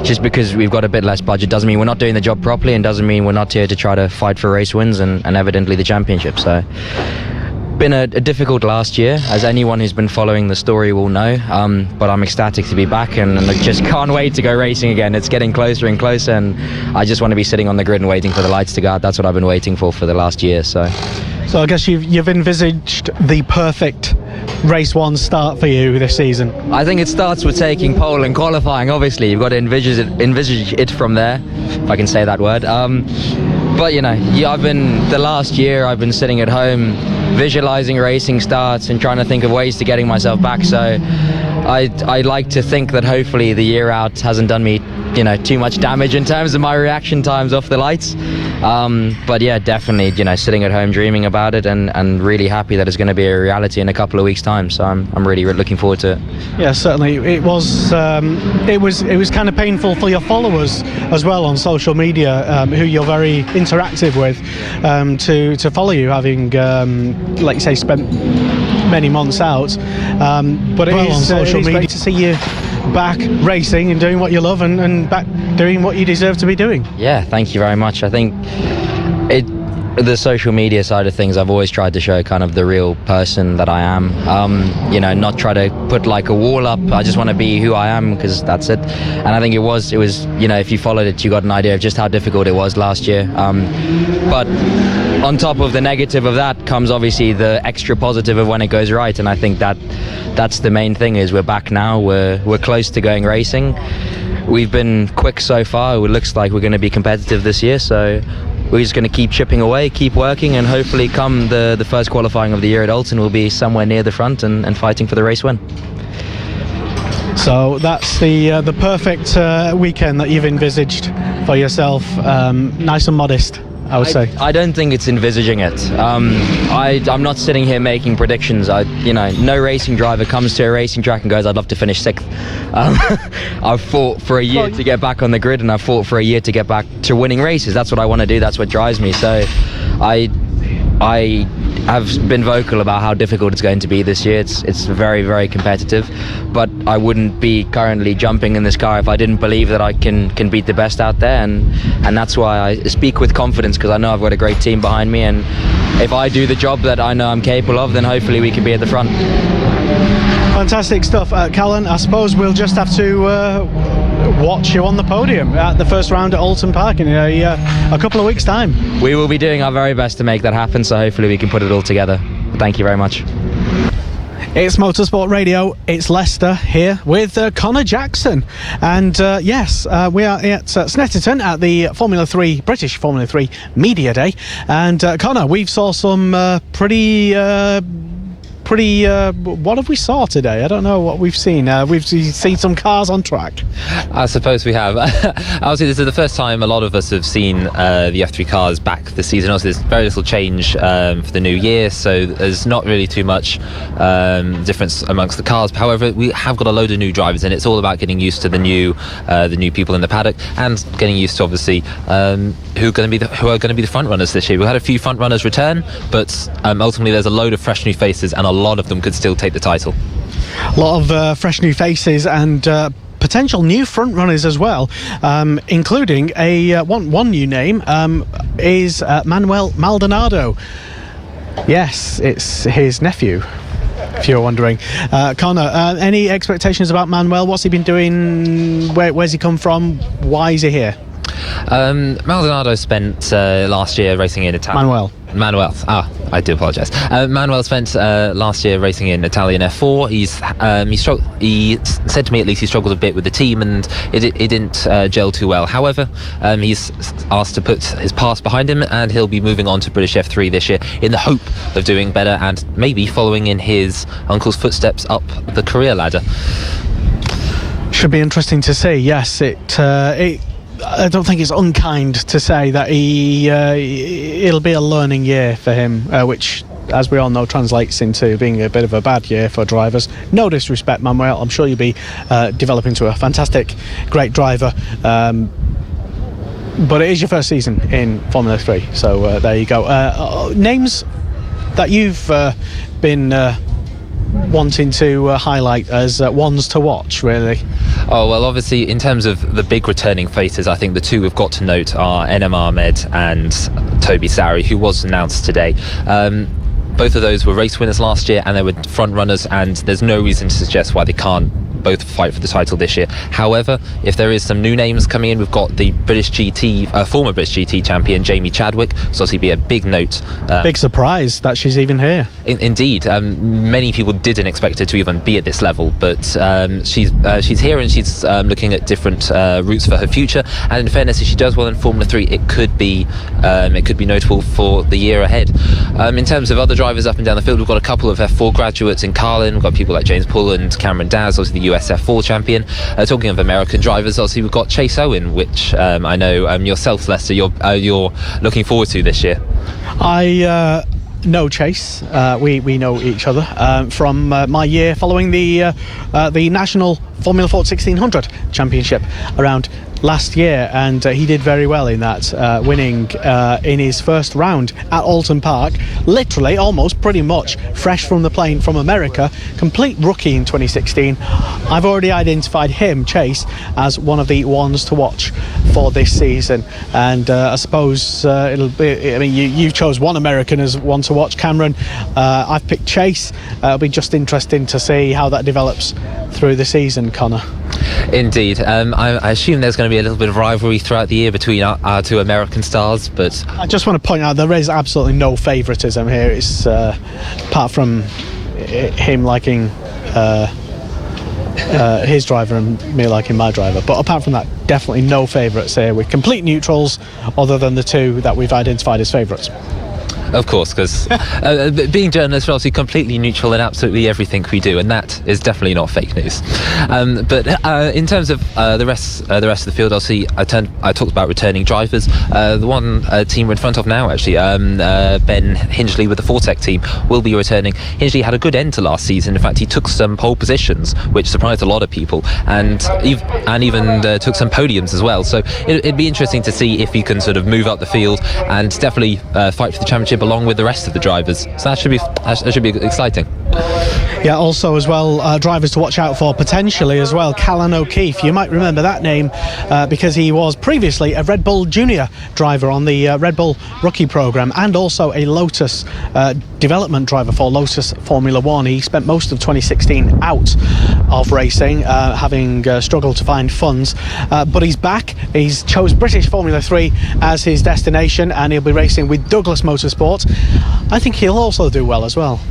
just because we've got a bit less budget doesn't mean we're not doing the job properly, and doesn't mean we're not here to try to fight for race wins and evidently the championship. So been a difficult last year, as anyone who's been following the story will know, but I'm ecstatic to be back, and I just can't wait to go racing again. It's getting closer and closer, and I just want to be sitting on the grid and waiting for the lights to go out. That's what I've been waiting for the last year. So So I guess you've envisaged the perfect race one start for you this season. I think it starts with taking pole and qualifying. Obviously, you've got to envisage it from there, if I can say that word. But you know, the last year I've been sitting at home visualizing racing starts and trying to think of ways to getting myself back. So I like to think that hopefully the year out hasn't done me, you know, too much damage in terms of my reaction times off the lights. But yeah, definitely, you know, sitting at home dreaming about it and really happy that it's going to be a reality in a couple of weeks' time. So I'm really looking forward to it. Yeah, certainly. It was kind of painful for your followers as well on social media, who you're very interactive with, to follow you, having like you say, spent many months out. But it is on social media great to see you back racing and doing what you love and back doing what you deserve to be doing. Yeah, thank you very much. I think the social media side of things, I've always tried to show kind of the real person that I am. You know, not try to put like a wall up. I just want to be who I am, because that's it. And I think it was, you know, if you followed it, you got an idea of just how difficult it was last year. But on top of the negative of that comes obviously the extra positive of when it goes right. And I think that's the main thing, is we're back now. We're close to going racing. We've been quick so far. It looks like we're going to be competitive this year. So we're just going to keep chipping away, keep working, and hopefully come the first qualifying of the year at Alton, we'll be somewhere near the front and fighting for the race win. So that's the perfect weekend that you've envisaged for yourself. Nice and modest, I would say. I don't think it's envisaging it. I'm not sitting here making predictions. No racing driver comes to a racing track and goes, I'd love to finish 6th. I've fought for a year to get back on the grid, and I've fought for a year to get back to winning races. That's what I want to do. That's what drives me. So I have been vocal about how difficult it's going to be this year. It's very, very competitive, but I wouldn't be currently jumping in this car if I didn't believe that I can beat the best out there, and that's why I speak with confidence, because I know I've got a great team behind me, and if I do the job that I know I'm capable of, then hopefully we can be at the front. Fantastic stuff. Callan, I suppose we'll just have to watch you on the podium at the first round at Alton Park in a couple of weeks' time. We will be doing our very best to make that happen, so hopefully we can put it all together. Thank you very much. It's Motorsport Radio, it's Leicester here with Connor Jackson, and yes, we are at Snetterton at the British Formula 3 Media Day, and Connor, we've saw some pretty what have we saw today? I don't know what we've seen. We've seen some cars on track. I suppose we have. Obviously, this is the first time a lot of us have seen the F3 cars back this season. Also, there's very little change for the new year, so there's not really too much difference amongst the cars. However, we have got a load of new drivers, and it's all about getting used to the new people in the paddock, and getting used to obviously who are going to be the front runners this year. We had a few front runners return, but ultimately there's a load of fresh new faces, and a lot of them could still take the title. A lot of fresh new faces and potential new front runners as well, including one new name is Manuel Maldonado. Yes, it's his nephew, if you're wondering. Connor, any expectations about Manuel? What's he been doing? Where's he come from? Why is he here? Maldonado spent last year racing in Italy. Manuel. I do apologise. Manuel spent last year racing in Italian F4. He said to me, at least, he struggled a bit with the team, and it didn't gel too well. However, he's asked to put his past behind him, and he'll be moving on to British F3 this year in the hope of doing better and maybe following in his uncle's footsteps up the career ladder. Should be interesting to see. Yes, I don't think it's unkind to say that it'll be a learning year for him, which, as we all know, translates into being a bit of a bad year for drivers. No disrespect, Manuel. I'm sure you'll be developing to a fantastic, great driver. But it is your first season in Formula 3, so there you go. Names that you've been wanting to highlight as ones to watch, really? Oh, well, obviously, in terms of the big returning faces, I think the two we've got to note are Enem Ahmed and Toby Sari, who was announced today. Both of those were race winners last year, and they were front runners, and there's no reason to suggest why they can't both fight for the title this year. However, if there is some new names coming in, we've got the former British GT champion Jamie Chadwick, so obviously be a big note. Big surprise that she's even here. Indeed, many people didn't expect her to even be at this level, but she's here, and she's looking at different routes for her future. And in fairness, if she does well in Formula 3, it could be notable for the year ahead. In terms of other drivers up and down the field, we've got a couple of F4 graduates in Carlin. We've got people like James Pull and Cameron Daz, obviously the US F4 champion. Talking of American drivers, obviously we've got Chase Owen, which I know yourself, Lester, you're looking forward to this year. I know Chase. We know each other from my year following the National Formula Ford 1600 Championship around last year, and he did very well in that, winning in his first round at Alton Park, literally almost pretty much fresh from the plane from America, complete rookie in 2016. I've already identified him, Chase, as one of the ones to watch for this season, and I suppose it'll be, I mean, you chose one American as one to watch, Cameron. I've picked Chase. It'll be just interesting to see how that develops through the season, Connor. Indeed. I assume there's going to be a little bit of rivalry throughout the year between our two American stars, but I just want to point out there is absolutely no favouritism here. It's apart from him liking his driver and me liking my driver, but apart from that, definitely no favourites here. We're complete neutrals other than the two that we've identified as favourites. Of course, because being journalists, we're obviously completely neutral in absolutely everything we do, and that is definitely not fake news. But in terms of the rest of the field, obviously, I talked about returning drivers. The one team we're in front of now, actually, Ben Hingley with the Fortec team, will be returning. Hingley had a good end to last season. In fact, he took some pole positions, which surprised a lot of people, and even took some podiums as well. So it'd be interesting to see if he can sort of move up the field and definitely fight for the championship along with the rest of the drivers. So that should be exciting. Yeah, also as well, drivers to watch out for potentially as well. Callan O'Keefe, you might remember that name because he was previously a Red Bull Junior driver on the Red Bull rookie program, and also a Lotus development driver for Lotus Formula One. He spent most of 2016 out of racing, having struggled to find funds, but he's back. He's chose British Formula 3 as his destination, and he'll be racing with Douglas Motorsport. I think he'll also do well as well.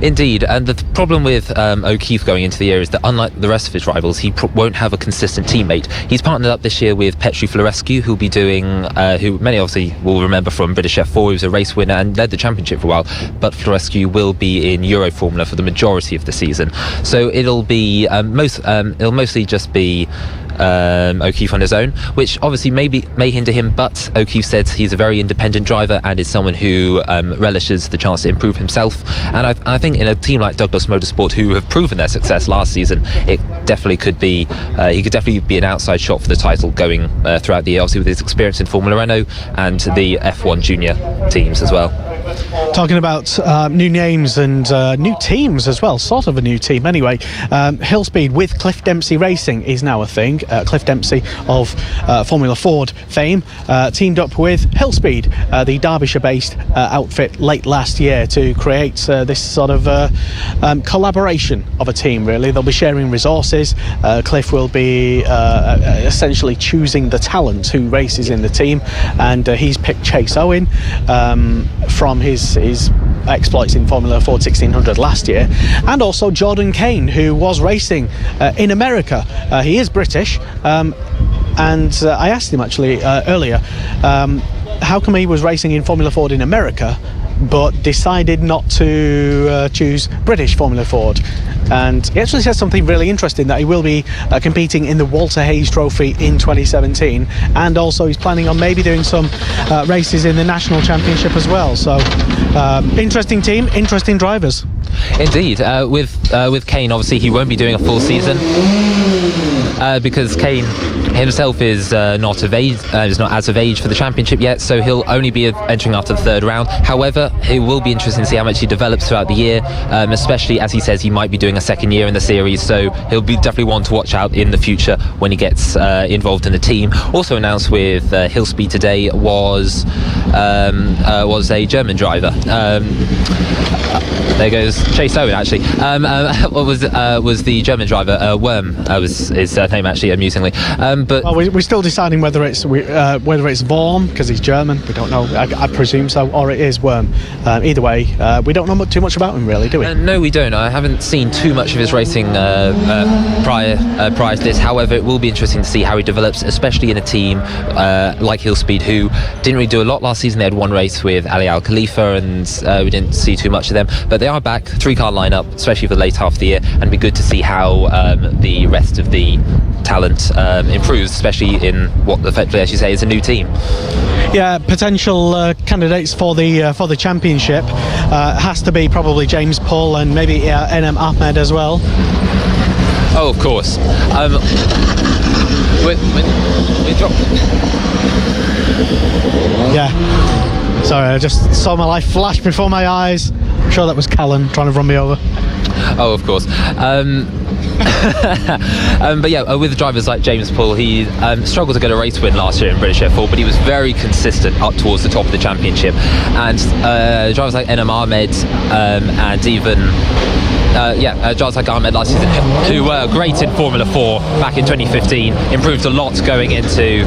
Indeed, and the problem with O'Keefe going into the year is that unlike the rest of his rivals, he won't have a consistent teammate. He's partnered up this year with Petru Florescu, who'll be doing, who many obviously will remember from British F4. He was a race winner and led the championship for a while, but Florescu will be in Euro Formula for the majority of the season. So it'll be it'll mostly just be O'Keefe on his own, which obviously may hinder him, but O'Keefe said he's a very independent driver and is someone who relishes the chance to improve himself. And I think in a team like Douglas Motorsport, who have proven their success last season, it definitely could be he could definitely be an outside shot for the title going throughout the year, obviously with his experience in Formula Renault and the F1 junior teams as well. Talking about new names and new teams as well, sort of a new team anyway. Hillspeed with Cliff Dempsey Racing is now a thing. Cliff Dempsey of Formula Ford fame teamed up with Hillspeed, the Derbyshire-based outfit, late last year to create this sort of collaboration of a team, really. They'll be sharing resources. Cliff will be essentially choosing the talent who races in the team, and he's picked Chase Owen from his exploits in Formula Ford 1600 last year, and also Jordan Kane, who was racing in America. He is British, and I asked him actually earlier how come he was racing in Formula Ford in America but decided not to choose British Formula Ford. And he actually said something really interesting, that he will be competing in the Walter Hayes Trophy in 2017, and also he's planning on maybe doing some races in the National Championship as well. So interesting team, interesting drivers. Indeed. With Kane, obviously he won't be doing a full season because Kane himself is not of age, is not as of age for the championship yet, so he'll only be entering after the third round. However, it will be interesting to see how much he develops throughout the year, especially as he says he might be doing a second year in the series, so he'll be definitely one to watch out in the future when he gets involved in the team. Also announced with Hillspeed today was a German driver. There goes Chase Owen, actually. Was the German driver Worm? Was his name, actually, amusingly. But well, we're still deciding whether it's Worm because he's German. We don't know. I presume so, or it is Worm. Either way, we don't know too much about him, really, do we? No, we don't. I haven't seen too much of his racing prior to this. However, it will be interesting to see how he develops, especially in a team like Hillspeed, who didn't really do a lot last season. They had one race with Ali Al Khalifa, and we didn't see too much of them. But they are back, 3-car lineup, especially for the late half of the year, and it'd be good to see how the rest of the talent improves, especially in what effectively, as you say, is a new team. Yeah, potential candidates for the championship has to be probably James Paul and maybe NM Ahmed as well. Oh, of course. We dropped. Yeah. Sorry, I just saw my life flash before my eyes. I'm sure that was Callan trying to run me over. Oh, of course. But yeah, with drivers like James Paul, he struggled to get a race win last year in British F4, but he was very consistent up towards the top of the championship. And drivers like NM Ahmed and even drivers like Ahmed last season, who were great in Formula 4 back in 2015, improved a lot going into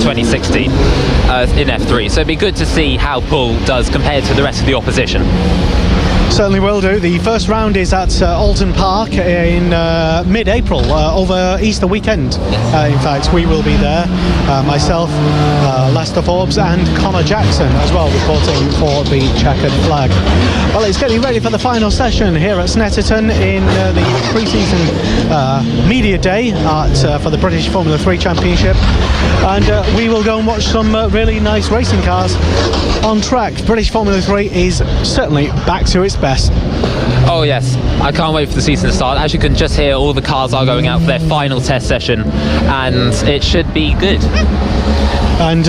2016 in F3. So it'd be good to see how Paul does compared to the rest of the opposition. Certainly will do. The first round is at Alton Park in mid-April, over Easter weekend. In fact, we will be there. Myself, Lester Forbes and Connor Jackson as well, reporting for the checkered flag. Well, it's getting ready for the final session here at Snetterton in the pre-season media day for the British Formula 3 Championship. And we will go and watch some really nice racing cars on track. British Formula 3 is certainly back to its best. Oh yes, I can't wait for the season to start. As you can just hear, all the cars are going out for their final test session, and it should be good. And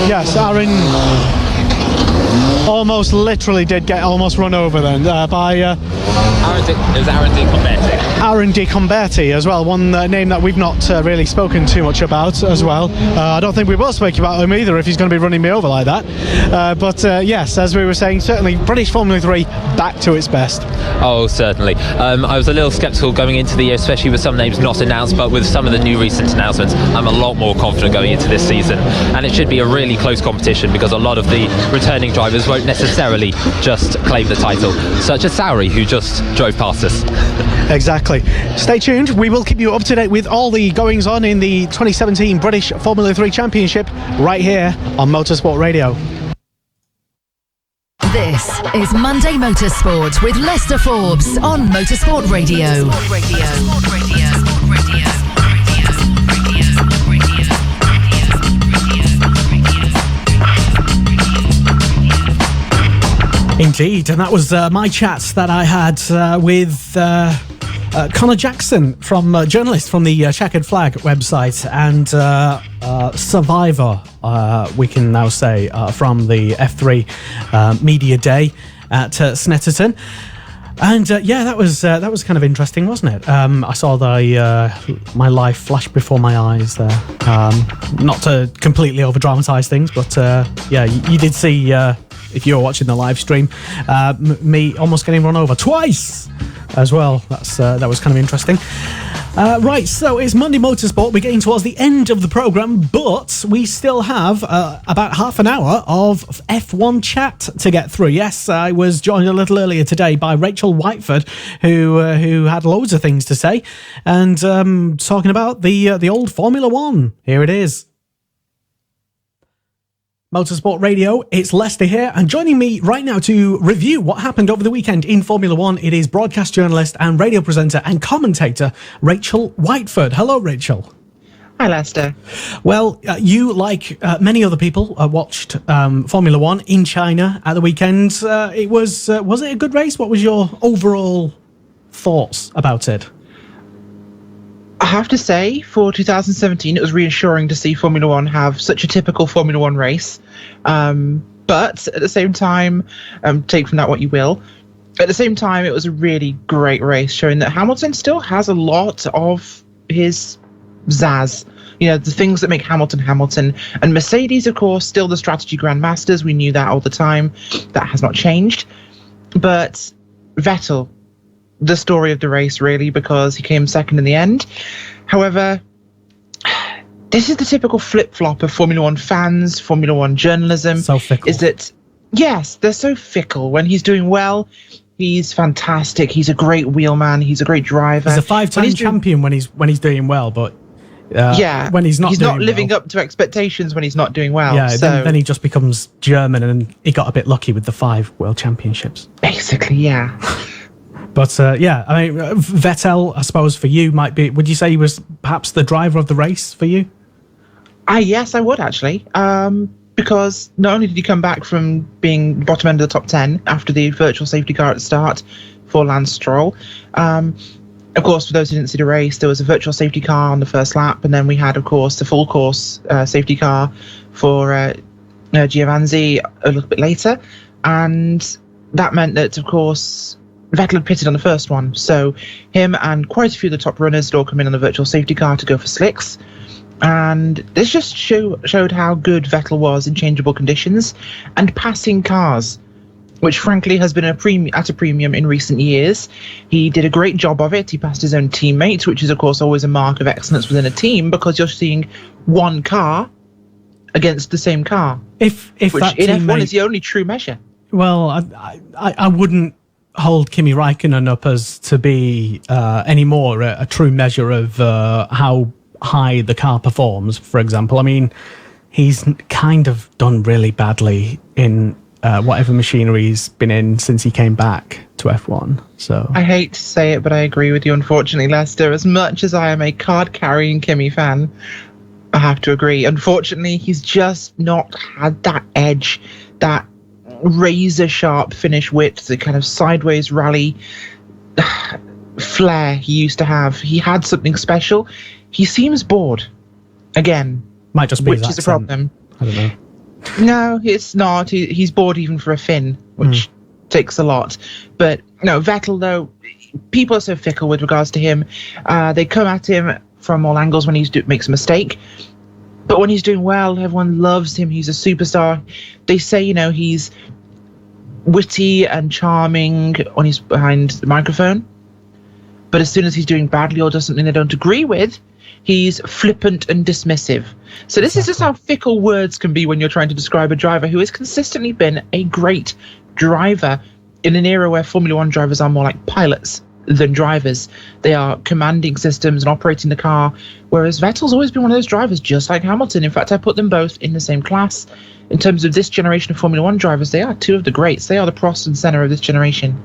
yes, Aaron almost literally did get run over then by Aaron Di Comberti as well, one name that we've not really spoken too much about as well. I don't think we will speak about him either if he's going to be running me over like that. But yes, as we were saying, certainly British Formula 3 back to its best. Oh, certainly. I was a little sceptical going into the year, especially with some names not announced, but with some of the new recent announcements, I'm a lot more confident going into this season. And it should be a really close competition because a lot of the returning drivers won't necessarily just claim the title, such as Sowry, who just drove past us. Exactly. Stay tuned. We will keep you up to date with all the goings on in the 2017 British Formula 3 Championship right here on Motorsport Radio. This is Monday Motorsport with Lester Forbes on Motorsport Radio. Indeed, and that was my chat that I had with Connor Jackson, journalist from the Checkered Flag website, and survivor, we can now say, from the F3 Media Day at Snetterton. And that was kind of interesting, wasn't it? I saw my life flash before my eyes there. Not to completely over-dramatise things, but you did see, if you were watching the live stream, me almost getting run over twice as well. That was kind of interesting. Right, so it's Monday Motorsport. We're getting towards the end of the programme, but we still have about half an hour of F1 chat to get through. Yes, I was joined a little earlier today by Rachel Whiteford, who had loads of things to say, and talking about the old Formula 1. Here it is. Motorsport Radio, it's Lester here, and joining me right now to review what happened over the weekend in Formula 1, it is broadcast journalist and radio presenter and commentator Rachel Whiteford. Hello, Rachel. Hi, Lester. Well, you, like many other people, watched Formula 1 in China at the weekend. Was it a good race? What was your overall thoughts about it? I have to say, for 2017, it was reassuring to see Formula One have such a typical Formula One race. But at the same time, take from that what you will. At the same time, it was a really great race, showing that Hamilton still has a lot of his zazz. You know, the things that make Hamilton Hamilton. And Mercedes, of course, still the strategy grandmasters. We knew that all the time. That has not changed. But Vettel, the story of the race, really, because he came second in the end. However, this is the typical flip-flop of Formula One fans, Formula One journalism. So fickle. Is that, yes, they're so fickle. When he's doing well, he's fantastic. He's a great wheelman. He's a great driver. He's a 5-time champion when he's doing well, but when he's not living up to expectations when he's not doing well. Yeah, so then he just becomes German, and he got a bit lucky with the 5 world championships. Basically, yeah. But I mean, Vettel, I suppose for you might be. Would you say he was perhaps the driver of the race for you? Yes, I would actually. Because not only did he come back from being bottom end of the top 10 after the virtual safety car at the start for Lance Stroll. Of course, for those who didn't see the race, there was a virtual safety car on the first lap, and then we had, of course, the full course safety car for Giovinazzi a little bit later. And that meant that, of course, Vettel had pitted on the first one. So him and quite a few of the top runners had all come in on the virtual safety car to go for slicks. And this just showed how good Vettel was in changeable conditions and passing cars, which frankly has been at a premium in recent years. He did a great job of it. He passed his own teammates, which is, of course, always a mark of excellence within a team, because you're seeing one car against the same car. If which that in teammate, F1 is the only true measure. Well, I wouldn't hold Kimi Räikkönen up as to be anymore a true measure of how high the car performs, for example. I mean, he's kind of done really badly in whatever machinery he's been in since he came back to F1. So I hate to say it, but I agree with you, unfortunately, Lester. As much as I am a card-carrying Kimi fan, I have to agree. Unfortunately, he's just not had that edge, that razor-sharp finish width, the kind of sideways rally flair he used to have. He had something special. He seems bored again. Might just be which is a problem. I don't know. No, it's not. He's bored even for a Finn, which takes a lot. But no, Vettel, though, people are so fickle with regards to him. They come at him from all angles when he makes a mistake. But when he's doing well, everyone loves him. He's a superstar. They say, he's witty and charming when he's behind the microphone. But as soon as he's doing badly or does something they don't agree with, he's flippant and dismissive. So this is just how fickle words can be when you're trying to describe a driver who has consistently been a great driver in an era where Formula One drivers are more like pilots than drivers. They are commanding systems and operating the car, whereas Vettel's always been one of those drivers, just like Hamilton. In fact, I put them both in the same class. In terms of this generation of Formula One drivers, they are two of the greats. They are the Prost and Senna of this generation.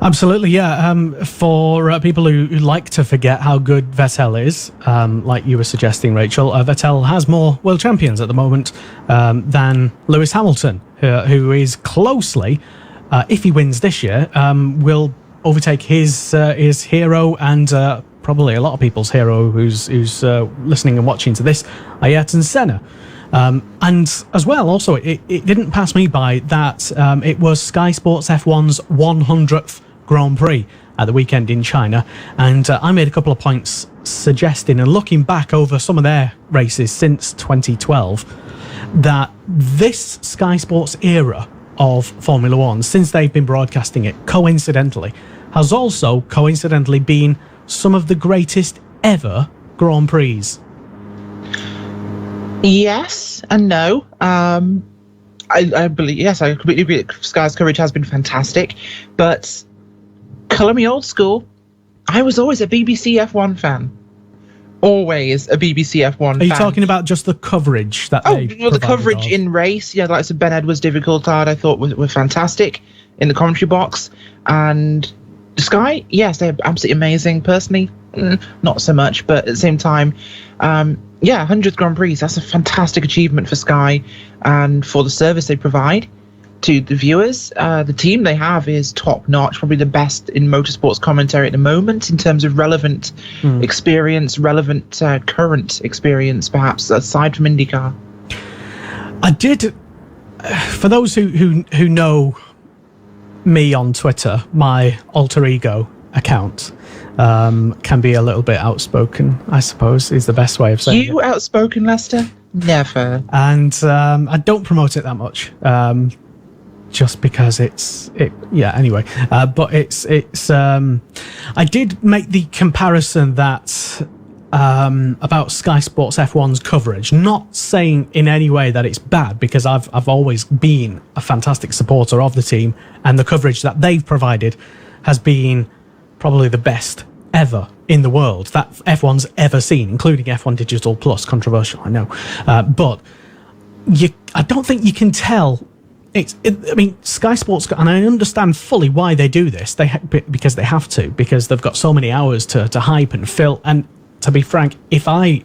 Absolutely, yeah. For people who like to forget how good Vettel is, like you were suggesting, Rachel, Vettel has more world champions at the moment than Lewis Hamilton, who is closely, if he wins this year, will overtake his hero and probably a lot of people's hero who's listening and watching to this, Ayrton Senna. And as well, also, it didn't pass me by that it was Sky Sports F1's 100th Grand Prix at the weekend in China, and I made a couple of points suggesting, and looking back over some of their races since 2012, that this Sky Sports era of Formula One, since they've been broadcasting it, coincidentally, has also coincidentally been some of the greatest ever Grand Prix. Yes and no. I believe, yes, I completely agree that Sky's coverage has been fantastic, but colour me old school, I was always a BBC F1 fan. Always a BBC F1 fan. Are you talking about just the coverage that they the coverage in race? Yeah, like Ben Edwards, David Coulthard, I thought were fantastic in the commentary box. And Sky, yes, they're absolutely amazing. Personally, not so much, but at the same time, 100th Grand Prix, that's a fantastic achievement for Sky and for the service they provide. to the viewers. The team they have is top notch, probably the best in motorsports commentary at the moment in terms of relevant experience, relevant current experience, perhaps aside from IndyCar. I did, for those who know me on Twitter, my alter ego account can be a little bit outspoken, I suppose, is the best way of saying it. You outspoken, Lester? Never. And I don't promote it that much, just because anyway. But it's I did make the comparison that about Sky Sports F1's coverage, not saying in any way that it's bad, because I've always been a fantastic supporter of the team, and the coverage that they've provided has been probably the best ever in the world that F1's ever seen, including F1 Digital Plus. Controversial, I know, but I don't think you can tell. I mean, Sky Sports, and I understand fully why they do this. Because they have to, because they've got so many hours to hype and fill. And to be frank, if I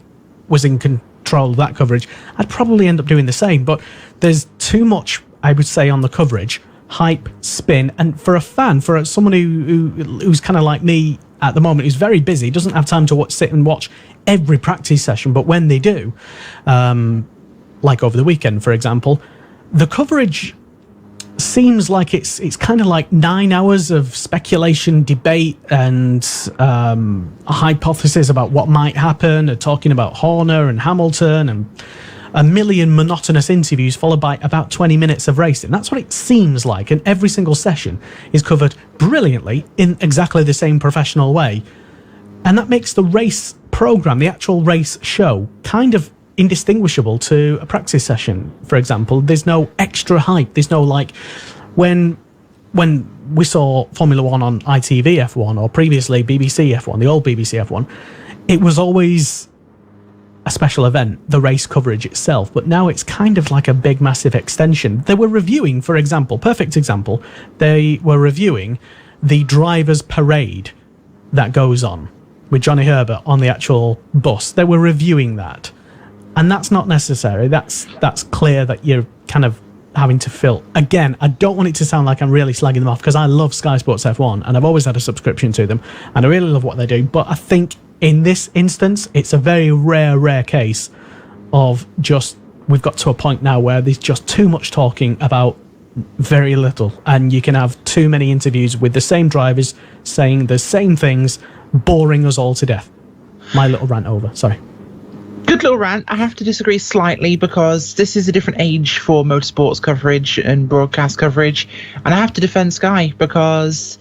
was in control of that coverage, I'd probably end up doing the same. But there's too much, I would say, on the coverage, hype, spin, and for a fan, for someone who's kind of like me at the moment, who's very busy, doesn't have time to sit and watch every practice session, but when they do, like over the weekend, for example, the coverage seems like it's kind of like 9 hours of speculation, debate, and a hypothesis about what might happen, and talking about Horner and Hamilton, and a million monotonous interviews followed by about 20 minutes of racing. That's what it seems like, and every single session is covered brilliantly in exactly the same professional way. And that makes the race program, the actual race show, kind of indistinguishable to a practice session, for example. There's no extra hype. There's no, like, when we saw Formula One on ITV F1, or previously BBC F1, the old BBC F1, it was always a special event, the race coverage itself, but now it's kind of like a big, massive extension. They were reviewing, for example, perfect example, they were reviewing the drivers' parade that goes on with Johnny Herbert on the actual bus. They were reviewing that. And that's not necessary. That's clear that you're kind of having to fill. Again, I don't want it to sound like I'm really slagging them off, because I love Sky Sports F1 and I've always had a subscription to them and I really love what they do. But I think in this instance, it's a very rare case of just, we've got to a point now where there's just too much talking about very little, and you can have too many interviews with the same drivers saying the same things, boring us all to death. My little rant over, sorry. Good little rant. I have to disagree slightly, because this is a different age for motorsports coverage and broadcast coverage, and I have to defend Sky, because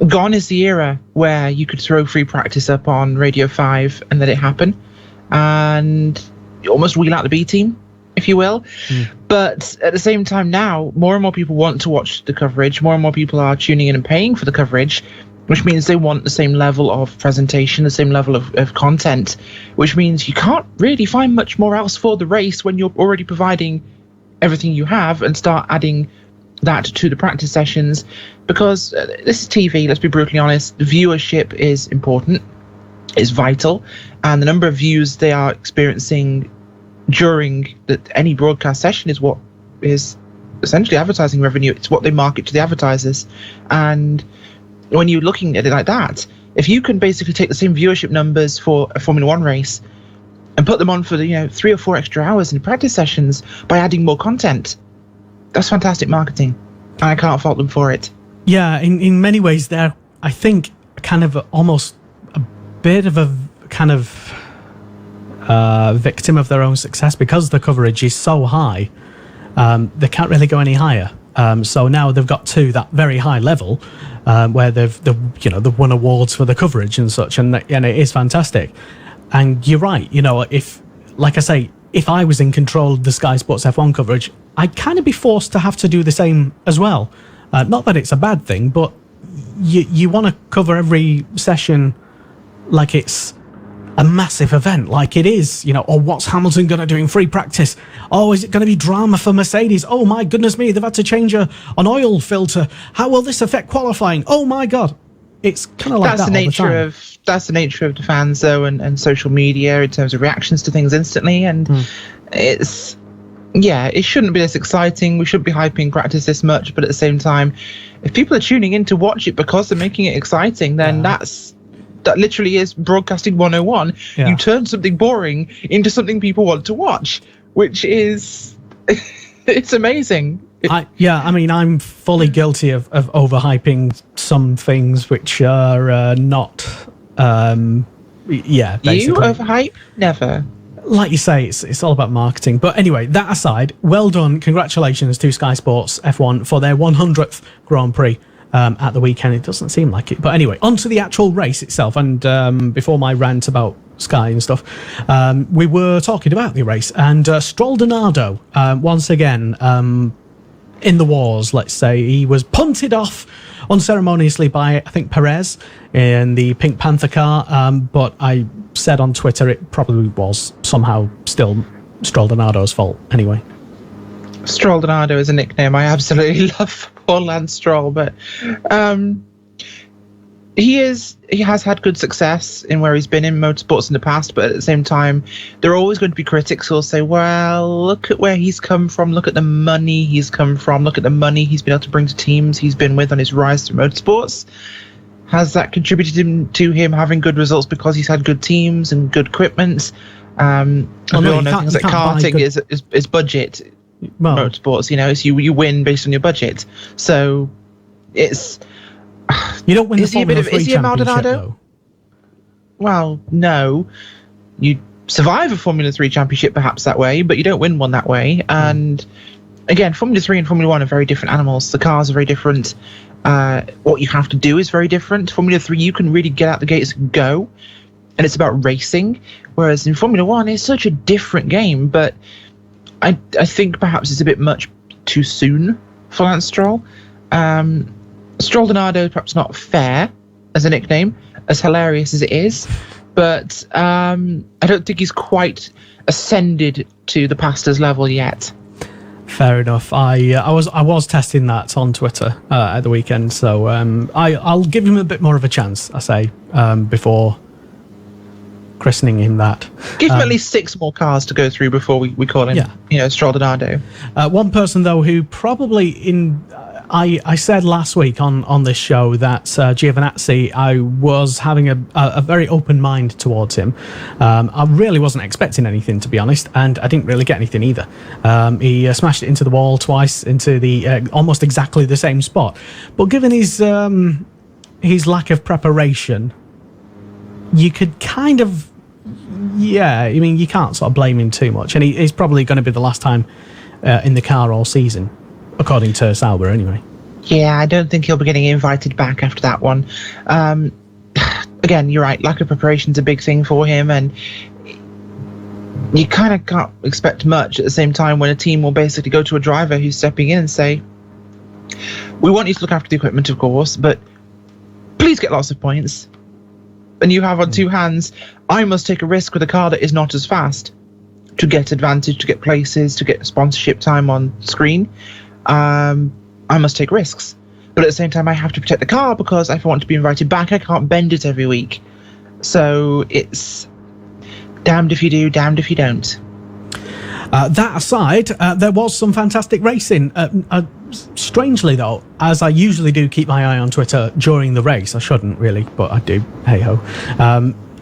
gone is the era where you could throw free practice up on Radio 5 and let it happen, and almost wheel out the B team, if you will. But at the same time now, more and more people want to watch the coverage, more and more people are tuning in and paying for the coverage, which means they want the same level of presentation, the same level of content, which means you can't really find much more else for the race when you're already providing everything you have, and start adding that to the practice sessions, because this is TV, let's be brutally honest. Viewership is important, is vital, and the number of views they are experiencing during any broadcast session is what is essentially advertising revenue. It's what they market to the advertisers. And when you're looking at it like that, if you can basically take the same viewership numbers for a Formula One race and put them on for 3 or 4 extra hours in practice sessions by adding more content, that's fantastic marketing, and I can't fault them for it. Yeah, in many ways they're, I think, kind of almost a bit of a kind of victim of their own success, because the coverage is so high. They can't really go any higher. So now they've got to that very high level where they've won awards for the coverage and such, and it is fantastic. And you're right, if, like I say, if I was in control of the Sky Sports F1 coverage, I'd kind of be forced to have to do the same as well. Not that it's a bad thing, but you want to cover every session like it's a massive event, like it is, or what's Hamilton going to do in free practice? Oh, is it going to be drama for Mercedes? Oh my goodness me, they've had to change an oil filter. How will this affect qualifying? Oh my God. It's kind of like that's the nature of the fans, though, and social media in terms of reactions to things instantly, and it's yeah, it shouldn't be this exciting. We shouldn't be hyping practice this much, but at the same time, if people are tuning in to watch it because they're making it exciting, then that literally is broadcasting 101. Yeah. You turn something boring into something people want to watch, which is it's amazing. I'm fully guilty of overhyping some things which are not. Basically. You overhype? Never. Like you say, it's all about marketing. But anyway, that aside, well done. Congratulations to Sky Sports F1 for their 100th Grand Prix at the weekend. It doesn't seem like it. But anyway, on to the actual race itself. And before my rant about Sky and stuff, we were talking about the race. And Stroll Donado, once again, in the wars, let's say, he was punted off unceremoniously by, I think, Perez in the Pink Panther car, but I said on Twitter it probably was somehow still Stroll Donado's fault anyway. Stroll Donado is a nickname I absolutely love for Lance Stroll, but he has had good success in where he's been in motorsports in the past, but at the same time, there are always going to be critics who will say, well, look at where he's come from, look at the money he's come from, look at the money he's been able to bring to teams he's been with on his rise through motorsports. Has that contributed to him having good results because he's had good teams and good equipment? We all know things like karting is budget motorsports, it's you win based on your budget. So it's... You don't win the Formula 3 is he a championship, Maldonado? Well, no. You survive a Formula 3 championship perhaps that way, but you don't win one that way. And again, Formula 3 and Formula 1 are very different animals. The cars are very different. What you have to do is very different. Formula 3, you can really get out the gates and go, and it's about racing. Whereas in Formula 1, it's such a different game. But I think perhaps it's a bit much too soon for Lance Stroll. Stroll Donado perhaps not fair as a nickname, as hilarious as it is, but I don't think he's quite ascended to the pastor's level yet. Fair enough. I was testing that on Twitter at the weekend, so I'll give him a bit more of a chance, I say, before christening him that. Give him at least 6 more cars to go through before we call him, Stroll Donado. One person, though, who probably I said last week on this show that Giovinazzi, I was having a very open mind towards him. I really wasn't expecting anything, to be honest, and I didn't really get anything either. He smashed it into the wall twice, into the almost exactly the same spot. But given his lack of preparation, you could kind of, you can't sort of blame him too much. And he's probably going to be the last time in the car all season, according to Sauber, anyway. Yeah, I don't think he'll be getting invited back after that one. Again, you're right. Lack of preparation's a big thing for him, and you kind of can't expect much at the same time when a team will basically go to a driver who's stepping in and say, we want you to look after the equipment, of course, but please get lots of points. And you have on two hands, I must take a risk with a car that is not as fast to get advantage, to get places, to get sponsorship time on screen. I must take risks. But at the same time, I have to protect the car because if I want to be invited back, I can't bend it every week. So it's damned if you do, damned if you don't. That aside, there was some fantastic racing. Strangely, though, as I usually do keep my eye on Twitter during the race, I shouldn't really, but I do, hey-ho.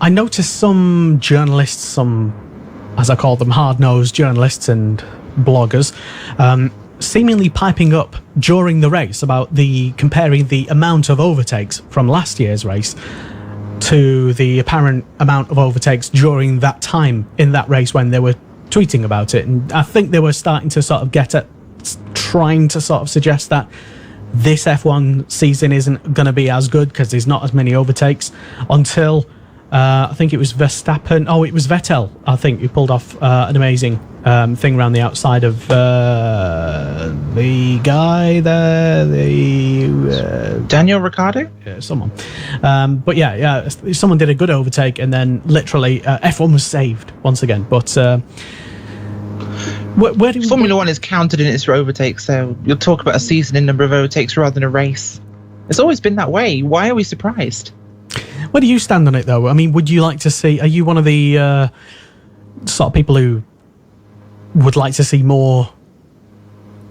I noticed some journalists, some, as I call them, hard-nosed journalists and bloggers, seemingly piping up during the race about comparing the amount of overtakes from last year's race to the apparent amount of overtakes during that time in that race when they were tweeting about it. And I think they were starting to sort of get at trying to sort of suggest that this F1 season isn't going to be as good because there's not as many overtakes until I think it was Verstappen. Oh, it was Vettel, I think, who pulled off an amazing thing around the outside of the guy there, Daniel Ricciardo? Yeah, someone. But yeah, someone did a good overtake, and then literally F1 was saved once again. But where do Formula 1 is counted in its overtakes, so you'll talk about a season in number of overtakes rather than a race. It's always been that way. Why are we surprised? Where do you stand on it, though? I mean, would you like to see... Are you one of the sort of people who would like to see more,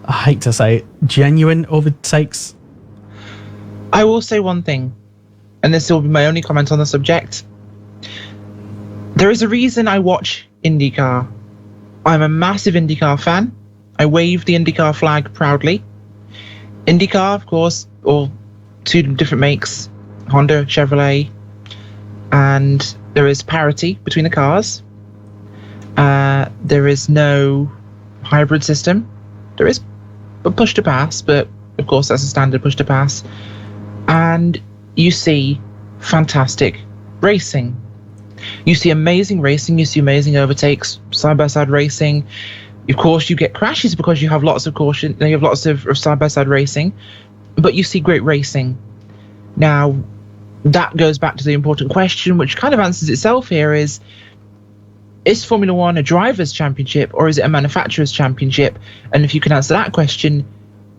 I hate to say it, genuine overtakes. I will say one thing, and this will be my only comment on the subject. There is a reason I watch IndyCar. I'm a massive IndyCar fan. I wave the IndyCar flag proudly. IndyCar, of course, or two different makes, Honda, Chevrolet, and there is parity between the cars. There is no hybrid system. There is a push to pass, but of course that's a standard push to pass. And you see fantastic racing. You see amazing racing, you see amazing overtakes, side-by-side racing. Of course, you get crashes because you have lots of caution, you have lots of side-by-side racing, but you see great racing. Now, that goes back to the important question, which kind of answers itself here, is Formula One a driver's championship or is it a manufacturer's championship? And if you can answer that question,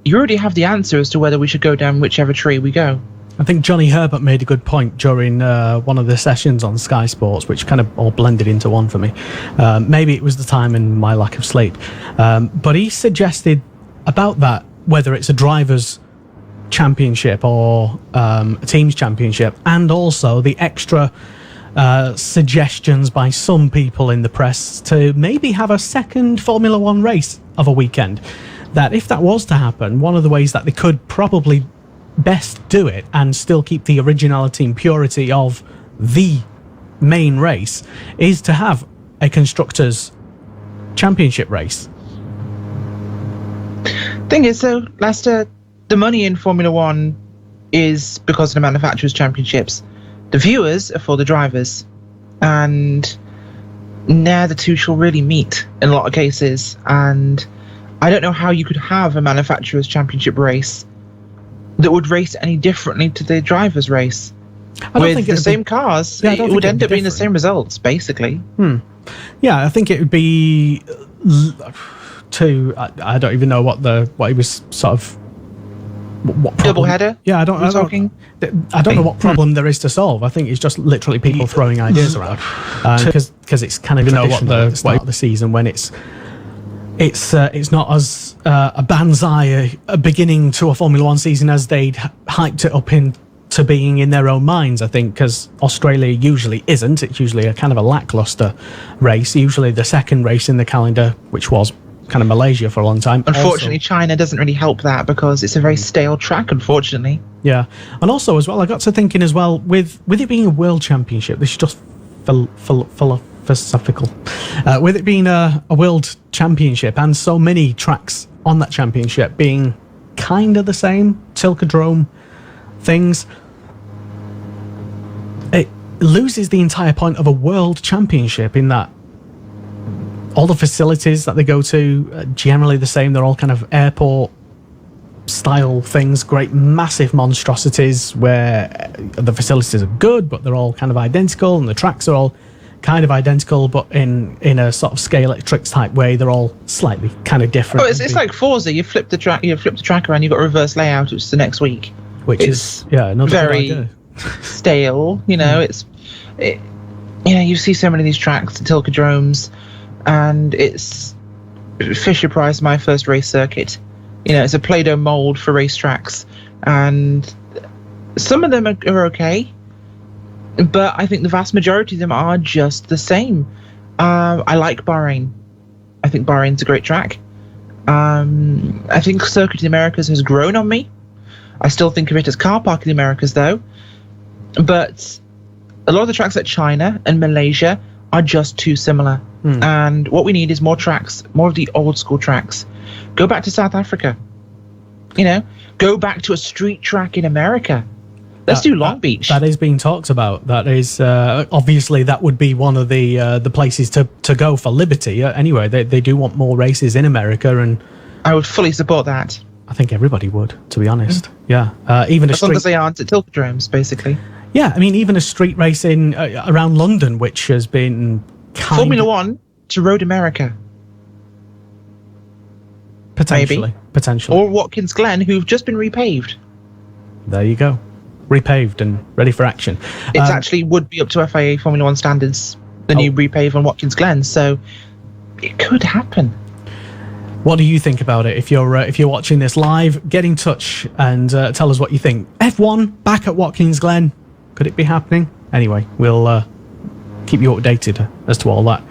you already have the answer as to whether we should go down whichever tree we go. I think Johnny Herbert made a good point during one of the sessions on Sky Sports, which kind of all blended into one for me. Maybe it was the time and my lack of sleep. But he suggested about that, whether it's a driver's championship or a team's championship, and also the extra suggestions by some people in the press to maybe have a second Formula One race of a weekend. That if that was to happen, one of the ways that they could probably best do it and still keep the originality and purity of the main race is to have a constructors championship race. Thing is, though, Lester, the money in Formula One is because of the manufacturers' championships. The viewers are for the drivers, and now the two shall really meet in a lot of cases. And I don't know how you could have a manufacturers' championship race that would race any differently to the driver's race. With the same cars, it would end up being the same results, basically. Yeah, I think it would be I don't even know what he was sort of. What double header? Yeah, I don't know what problem there is to solve. I think it's just literally people throwing ideas around because it's kind of traditional at the start of the season when it's not as a banzai a beginning to a Formula One season as they'd hyped it up into being in their own minds, I think, because Australia usually isn't. It's usually a kind of a lackluster race. Usually the second race in the calendar, which was kind of Malaysia for a long time. Unfortunately, China doesn't really help that because it's a very stale track, unfortunately. Yeah. And also as well, I got to thinking as well, with it being a world championship, this is just philosophical. With it being a world championship and so many tracks on that championship being kind of the same, Tilkedrome things, it loses the entire point of a world championship in that all the facilities that they go to are generally the same. They're all kind of airport style things, great massive monstrosities where the facilities are good, but they're all kind of identical, and the tracks are all kind of identical, but in a sort of Scalextric type way, they're all slightly kind of different. Oh, it's like Forza. You flip the track around. You've got a reverse layout, which is the next week. Which is another very good idea. Stale. You see so many of these tracks, the Tilkedromes, and it's Fisher Price, my first race circuit. It's a Play-Doh mold for racetracks, and some of them are okay, but I think the vast majority of them are just the same. I like Bahrain. I think Bahrain's a great track. I think Circuit of the Americas has grown on me. I still think of it as Car Park of the Americas, though. But a lot of the tracks like China and Malaysia are just too similar. And what we need is more tracks, more of the old school tracks. Go back to South Africa. Go back to a street track in America. Let's do Long Beach. That is being talked about. That is obviously that would be one of the places to go for Liberty. Anyway, they do want more races in America, and I would fully support that. I think everybody would, to be honest. Yeah, even as long as they aren't at Tilkedromes, basically. Yeah, I mean, even a street racing around London, which has been Formula One to Road America. Potentially. Or Watkins Glen, who've just been repaved. There you go. Repaved and ready for action. It actually would be up to FIA Formula One standards, the new repave on Watkins Glen, so it could happen. What do you think about it? If you're watching this live, get in touch and tell us what you think. F1 back at Watkins Glen. Could it be happening? Anyway, we'll keep you updated as to all that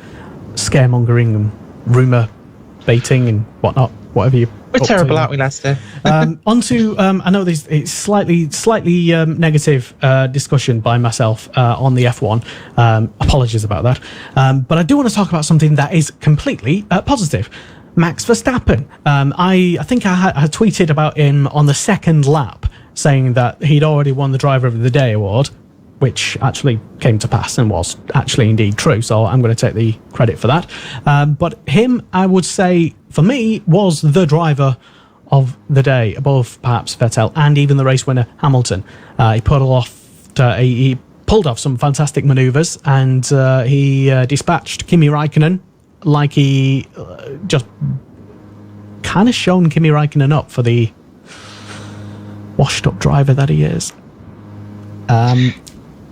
scaremongering and rumour baiting and whatnot, whatever you. We're terrible, aren't we, Lester? On to, I know it's slightly negative discussion by myself on the F1. Apologies about that. But I do want to talk about something that is completely positive. Max Verstappen. I think I had tweeted about him on the second lap, saying that he'd already won the Driver of the Day award, which actually came to pass and was actually indeed true, so I'm going to take the credit for that. But him, I would say, for me, was the driver of the day, above perhaps Vettel and even the race winner Hamilton. He pulled off some fantastic manoeuvres, and he dispatched Kimi Raikkonen like he just kind of shown Kimi Raikkonen up for the washed-up driver that he is.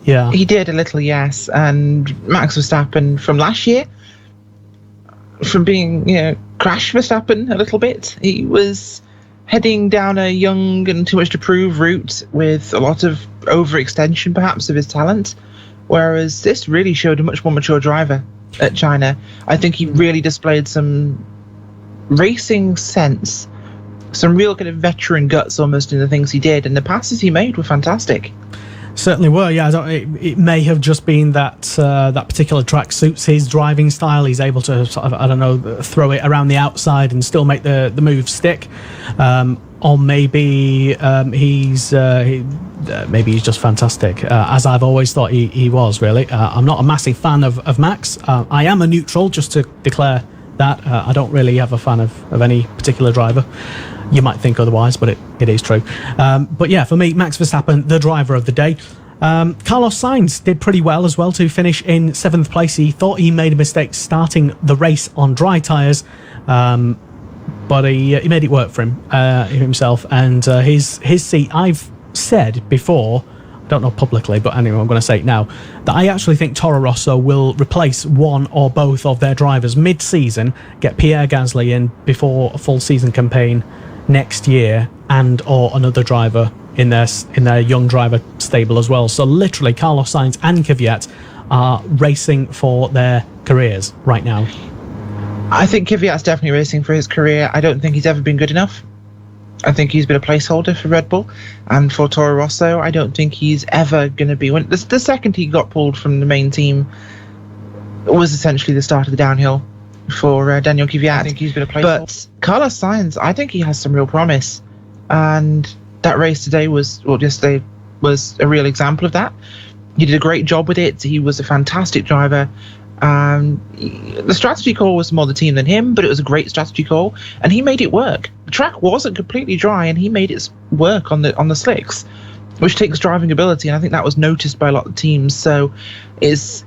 Yeah, he did a little, yes. And Max Verstappen from last year, from being, crash Verstappen a little bit, he was heading down a young and too much to prove route with a lot of overextension, perhaps, of his talent. Whereas this really showed a much more mature driver at China. I think he really displayed some racing sense, some real kind of veteran guts almost in the things he did, and the passes he made were fantastic. Certainly were, yeah. It may have just been that that particular track suits his driving style. He's able to sort of, throw it around the outside and still make the move stick. Or maybe he's just fantastic, as I've always thought he was, really. I'm not a massive fan of Max. I am a neutral, just to declare that. I don't really have a fan of any particular driver. You might think otherwise, but it is true. But yeah, for me, Max Verstappen, the driver of the day. Carlos Sainz did pretty well as well to finish in 7th place. He thought he made a mistake starting the race on dry tyres, but he made it work for him himself. And his seat, I've said before, I don't know publicly, but anyway, I'm going to say it now, that I actually think Toro Rosso will replace one or both of their drivers mid-season, get Pierre Gasly in before a full season campaign next year, and or another driver in their young driver stable as well. So literally Carlos Sainz and Kvyat are racing for their careers right now. I think Kvyat's definitely racing for his career. I don't think he's ever been good enough. I think he's been a placeholder for Red Bull, and for Toro Rosso, I don't think he's ever going to be. When the second he got pulled from the main team was essentially the start of the downhill for Daniel Kvyat. I think he's been a placeholder. But Carlos Sainz, I think he has some real promise, and that race today yesterday was a real example of that. He did a great job with it. He was a fantastic driver. The strategy call was more the team than him, but it was a great strategy call, and he made it work. The track wasn't completely dry, and he made it work on the slicks, which takes driving ability, and I think that was noticed by a lot of teams. So it's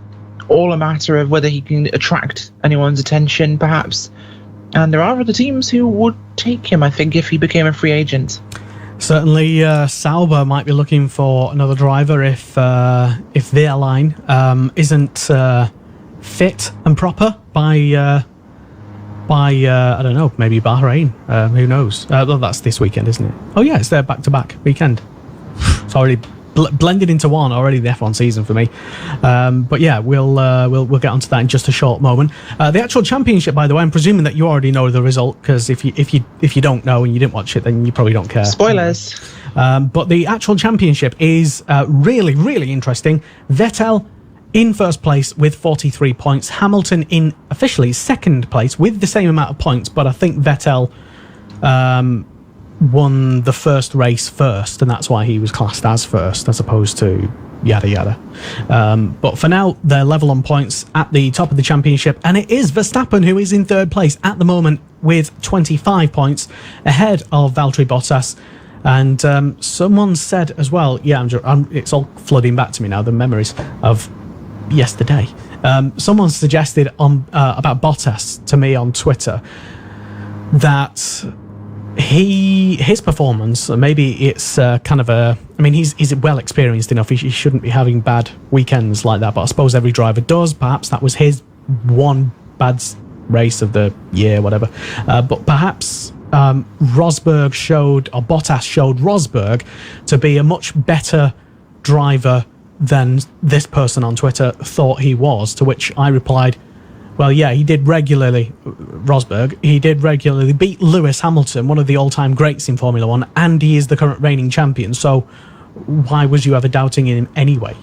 all a matter of whether he can attract anyone's attention, perhaps. And there are other teams who would take him, I think, if he became a free agent. Certainly, Sauber might be looking for another driver if their line isn't fit and proper by I don't know, maybe Bahrain. Who knows? Well, that's this weekend, isn't it? Oh yeah, it's their back-to-back weekend. It's already blended into one already, the F1 season for me. But yeah, we'll get onto that in just a short moment. The actual championship, by the way, I'm presuming that you already know the result, because if you don't know and you didn't watch it, then you probably don't care. Spoilers. But the actual championship is really, really interesting. Vettel in first place with 43 points. Hamilton in officially second place with the same amount of points, but I think Vettel won the first race first, and that's why he was classed as first as opposed to yada yada. But for now, they're level on points at the top of the championship, and it is Verstappen who is in third place at the moment with 25 points, ahead of Valtteri Bottas. And someone said as well, it's all flooding back to me now, the memories of yesterday. Someone suggested about Bottas to me on Twitter that his performance, maybe it's kind of he's well experienced enough, he shouldn't be having bad weekends like that, but I suppose every driver does. Perhaps that was his one bad race of the year, whatever. But perhaps Bottas showed Rosberg to be a much better driver than this person on Twitter thought he was, to which I replied, well, yeah, he did regularly beat Lewis Hamilton, one of the all-time greats in Formula 1, and he is the current reigning champion, so why was you ever doubting him anyway,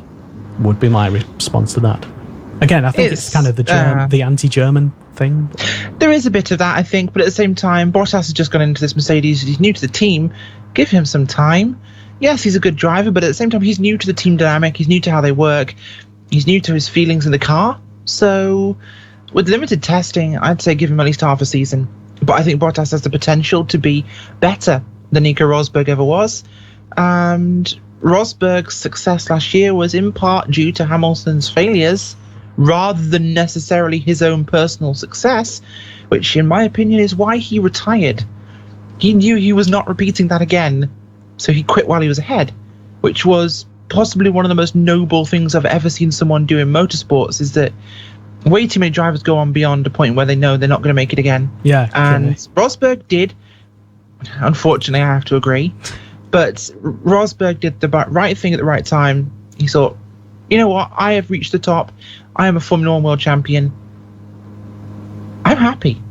would be my response to that. Again, I think it's kind of the anti-German thing. There is a bit of that, I think, but at the same time, Bottas has just gone into this Mercedes. He's new to the team. Give him some time. Yes, he's a good driver, but at the same time, he's new to the team dynamic. He's new to how they work. He's new to his feelings in the car. So, with limited testing, I'd say give him at least half a season. But I think Bottas has the potential to be better than Nico Rosberg ever was. And Rosberg's success last year was in part due to Hamilton's failures, rather than necessarily his own personal success, which in my opinion is why he retired. He knew he was not repeating that again, so he quit while he was ahead, which was possibly one of the most noble things I've ever seen someone do in motorsports, is that way too many drivers go on beyond a point where they know they're not going to make it again. Yeah, and Rosberg did. Unfortunately, I have to agree. But Rosberg did the right thing at the right time. He thought, you know what, I have reached the top. I am a Formula 1 world champion. I'm happy.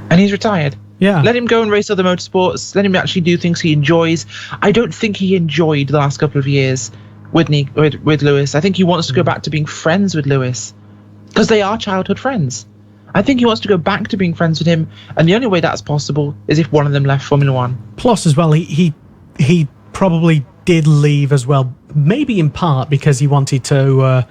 And he's retired. Yeah. Let him go and race other motorsports. Let him actually do things he enjoys. I don't think he enjoyed the last couple of years with Lewis. I think he wants to go back to being friends with Lewis, because they are childhood friends. I think he wants to go back to being friends with him, and the only way that's possible is if one of them left Formula 1. Plus, as well, he probably did leave as well, maybe in part because he wanted to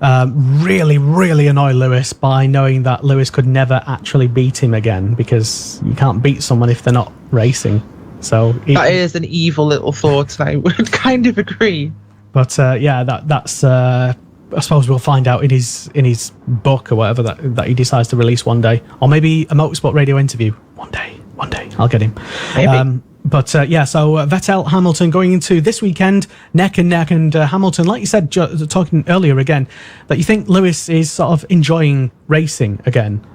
really, really annoy Lewis by knowing that Lewis could never actually beat him again, because you can't beat someone if they're not racing. So that is an evil little thought, and I would kind of agree. But that's I suppose we'll find out in his book or whatever that he decides to release one day, or maybe a Motorsport Radio interview one day. I'll get him. Maybe. So Vettel, Hamilton going into this weekend neck and neck, and Hamilton, like you said, talking earlier again, that you think Lewis is sort of enjoying racing again.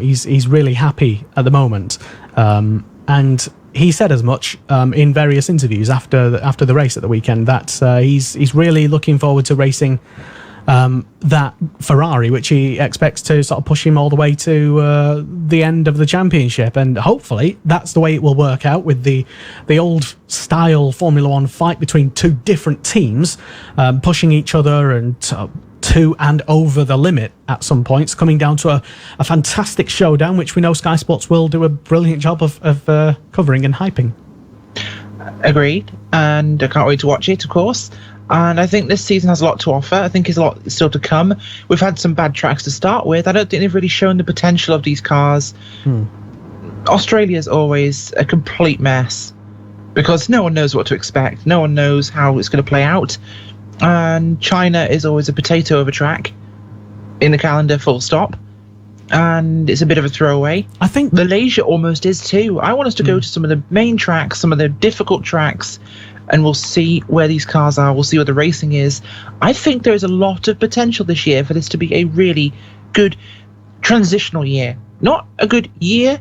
He's really happy at the moment, and he said as much in various interviews after the race at the weekend, that he's really looking forward to racing that Ferrari, which he expects to sort of push him all the way to the end of the championship. And hopefully that's the way it will work out, with the old style Formula 1 fight between two different teams, pushing each other and to and over the limit at some points, coming down to a fantastic showdown, which we know Sky Sports will do a brilliant job of covering and hyping. Agreed, and I can't wait to watch it, of course. And I think this season has a lot to offer. I think there's a lot still to come. We've had some bad tracks to start with. I don't think they've really shown the potential of these cars. Australia's always a complete mess, because no one knows what to expect. No one knows how it's going to play out. And China is always a potato of a track in the calendar, full stop. And it's a bit of a throwaway. I think Malaysia almost is too. I want us to go to some of the main tracks, some of the difficult tracks, and we'll see where these cars are. We'll see where the racing is. I think there is a lot of potential this year for this to be a really good transitional year. Not a good year,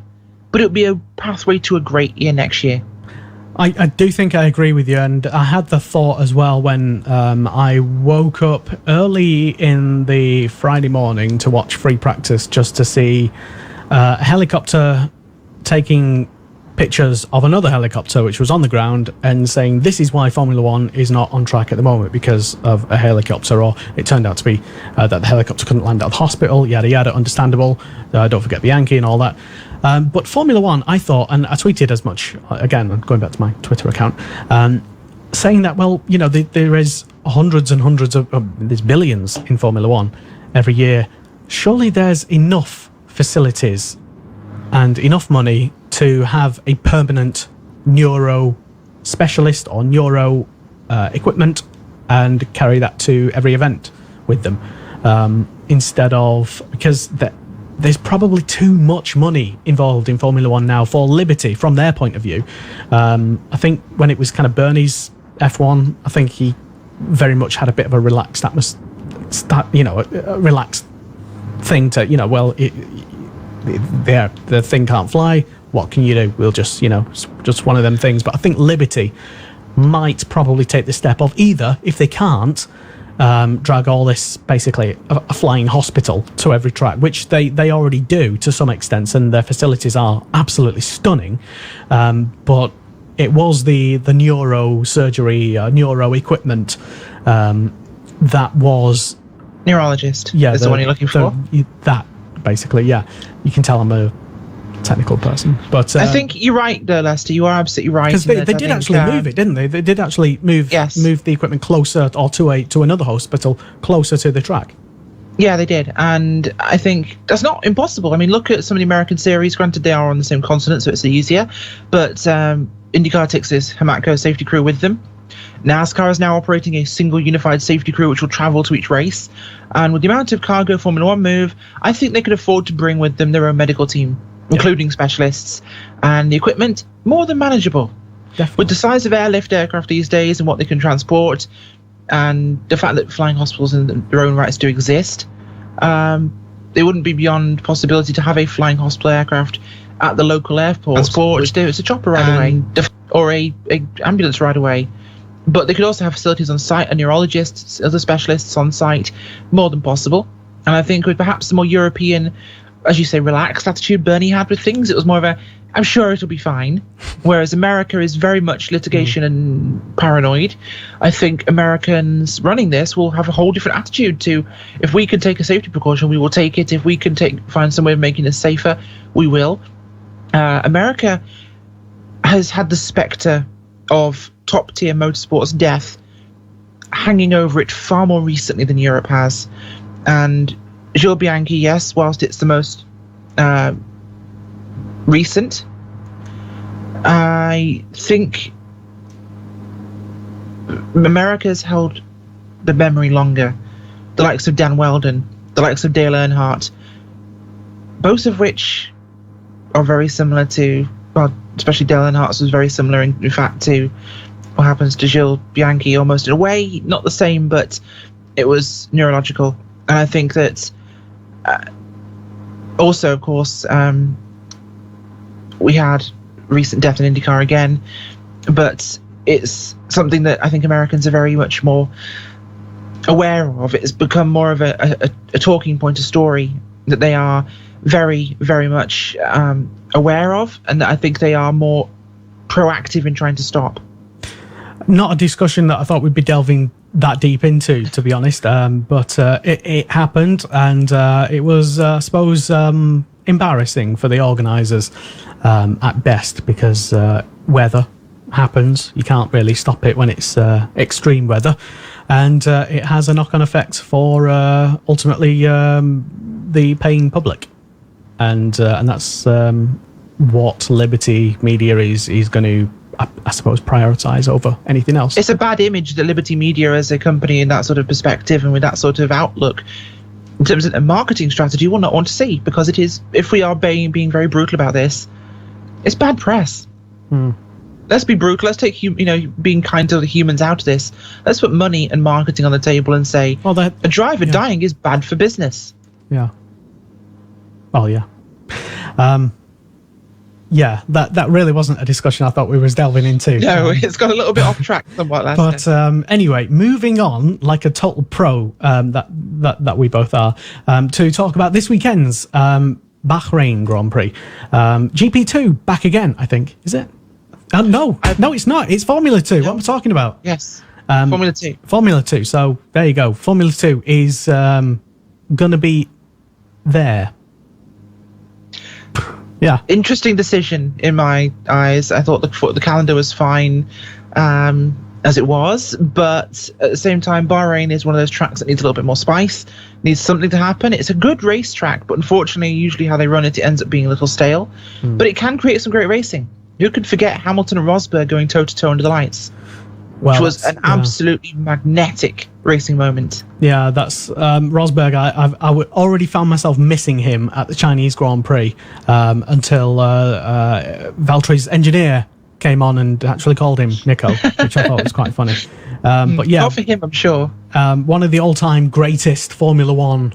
but it'll be a pathway to a great year next year. I do think I agree with you, and I had the thought as well when I woke up early in the Friday morning to watch free practice, just to see a helicopter taking pictures of another helicopter which was on the ground and saying this is why Formula 1 is not on track at the moment, because of a helicopter, or it turned out to be that the helicopter couldn't land at the hospital, yada yada, understandable, don't forget the Yankee and all that. But Formula 1, I thought, and I tweeted as much, again, I'm going back to my Twitter account, saying that, well, you know, there is hundreds and hundreds of, there's billions in Formula 1 every year. Surely there's enough facilities and enough money to have a permanent neuro specialist or neuro equipment and carry that to every event with them, instead of, because there's probably too much money involved in Formula 1 now for Liberty from their point of view. I think when it was kind of Bernie's F1, I think he very much had a bit of a relaxed atmosphere, a relaxed thing to, the thing can't fly. What can you do? We'll just, just one of them things. But I think Liberty might probably take the step of either, if they can't, drag all this, basically a flying hospital to every track, which they already do to some extent, and their facilities are absolutely stunning. But it was the neurosurgery, neuro equipment that was... Neurologist. Yeah, is the one you're looking for? That, basically, yeah. You can tell I'm a technical person, but I think you're right there, Lester. You are absolutely right. Because they did actually move it, didn't they? They did actually move the equipment closer, or to another hospital closer to the track. Yeah, they did, and I think that's not impossible. I mean, look at some of the American series. Granted, they are on the same continent, so it's easier. But IndyCar takes this Hamaco safety crew with them. NASCAR is now operating a single unified safety crew which will travel to each race. And with the amount of cargo Formula One move, I think they could afford to bring with them their own medical team, including specialists, and the equipment more than manageable. Definitely. With the size of airlift aircraft these days and what they can transport, and the fact that flying hospitals in their own rights do exist, it wouldn't be beyond possibility to have a flying hospital aircraft at the local airport. It's a chopper right away, or a ambulance right away. But they could also have facilities on site, and neurologists, other specialists on site, more than possible. And I think with perhaps the more European, as you say, relaxed attitude Bernie had with things, it was more of a, I'm sure it'll be fine. Whereas America is very much litigation and paranoid. I think Americans running this will have a whole different attitude to, if we can take a safety precaution, we will take it. If we can find some way of making this safer, we will. America has had the spectre of top-tier motorsports death hanging over it far more recently than Europe has. And Gilles Bianchi, yes, whilst it's the most recent, I think America's held the memory longer. The likes of Dan Weldon, the likes of Dale Earnhardt, both of which are very similar to, well, especially Dale Earnhardt's was very similar in fact to what happens to Gilles Bianchi, almost in a way, not the same, but it was neurological. And I think that also, of course, we had recent death in IndyCar again, but it's something that I think Americans are very much more aware of. It's become more of a talking point, a story that they are very, very much aware of, and that I think they are more proactive in trying to stop. Not a discussion that I thought we'd be delving that deep into, to be honest, but it happened, and it was, I suppose, embarrassing for the organisers at best, because weather happens. You can't really stop it when it's extreme weather, and it has a knock-on effect for ultimately the paying public, and that's what Liberty Media is going to, I suppose, prioritise over anything else. It's a bad image that Liberty Media as a company in that sort of perspective and with that sort of outlook in terms of a marketing strategy will not want to see, because it is, if we are being very brutal about this, it's bad press. Let's be brutal. Let's take being kind to the humans out of this. Let's put money and marketing on the table and say, a driver dying is bad for business. Yeah. Well, yeah. Yeah, that really wasn't a discussion I thought we was delving into. No, it's got a little bit off track somewhat last But anyway, moving on, like a total pro that we both are, to talk about this weekend's Bahrain Grand Prix. GP2 back again, I think. Is it? No, it's not. It's Formula 2. What am I talking about? Yes, Formula 2. Formula 2. So there you go. Formula 2 is going to be there. Yeah. Interesting decision in my eyes. I thought the calendar was fine as it was, but at the same time, Bahrain is one of those tracks that needs a little bit more spice, needs something to happen. It's a good racetrack, but unfortunately, usually how they run it ends up being a little stale. But it can create some great racing. Who could forget Hamilton and Rosberg going toe-to-toe under the lights? Which was an absolutely magnetic racing moment. Yeah, that's Rosberg. I already found myself missing him at the Chinese Grand Prix until Valtteri's engineer came on and actually called him Nico, which I thought was quite funny. But yeah, not for him, I'm sure. One of the all-time greatest Formula One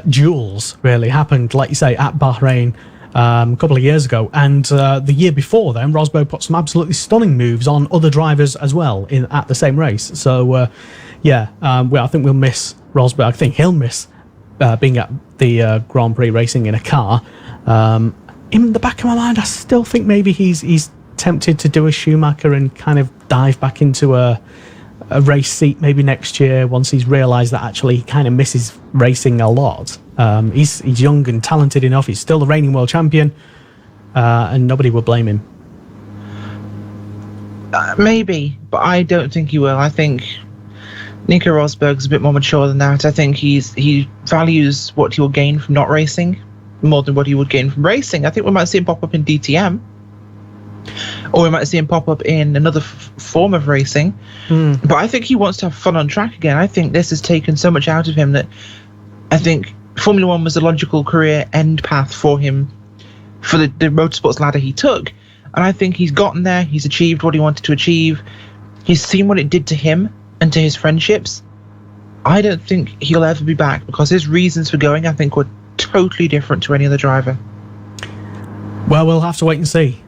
duels really happened, like you say, at Bahrain a couple of years ago, and the year before then, Rosberg put some absolutely stunning moves on other drivers as well at the same race. So, I think we'll miss Rosberg. I think he'll miss being at the Grand Prix racing in a car. In the back of my mind, I still think maybe he's tempted to do a Schumacher and kind of dive back into a race seat maybe next year once he's realised that actually he kind of misses racing a lot. He's young and talented enough. He's still the reigning world champion, and nobody will blame him. Maybe, but I don't think he will. I think Nico Rosberg's a bit more mature than that. I think he values what he will gain from not racing more than what he would gain from racing. I think we might see him pop up in DTM, or we might see him pop up in another form of racing. But I think he wants to have fun on track again. I think this has taken so much out of him that I think Formula One was a logical career end path for him, for the motorsports ladder he took. And I think he's gotten there. He's achieved what he wanted to achieve. He's seen what it did to him and to his friendships. I don't think he'll ever be back, because his reasons for going, I think, were totally different to any other driver. Well, we'll have to wait and see.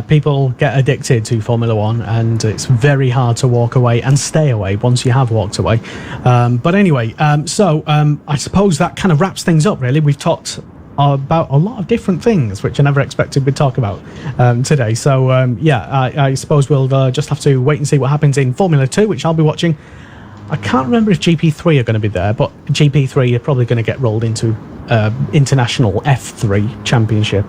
People get addicted to Formula One, and it's very hard to walk away and stay away once you have walked away. But anyway, I suppose that kind of wraps things up, really. We've talked about a lot of different things, which I never expected we'd talk about today. So, I suppose we'll just have to wait and see what happens in Formula 2, which I'll be watching. I can't remember if GP3 are going to be there, but GP3 are probably going to get rolled into International F3 Championship,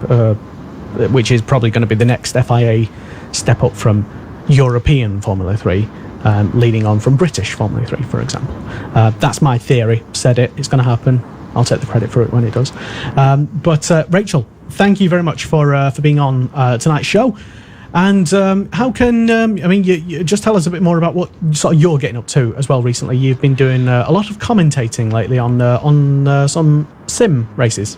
which is probably going to be the next FIA step up from European Formula 3, leading on from British Formula 3, for example. That's my theory. Said it. It's going to happen. I'll take the credit for it when it does. But Rachel, thank you very much for being on tonight's show. And how can you just tell us a bit more about what sort of you're getting up to as well recently? You've been doing a lot of commentating lately on some sim races.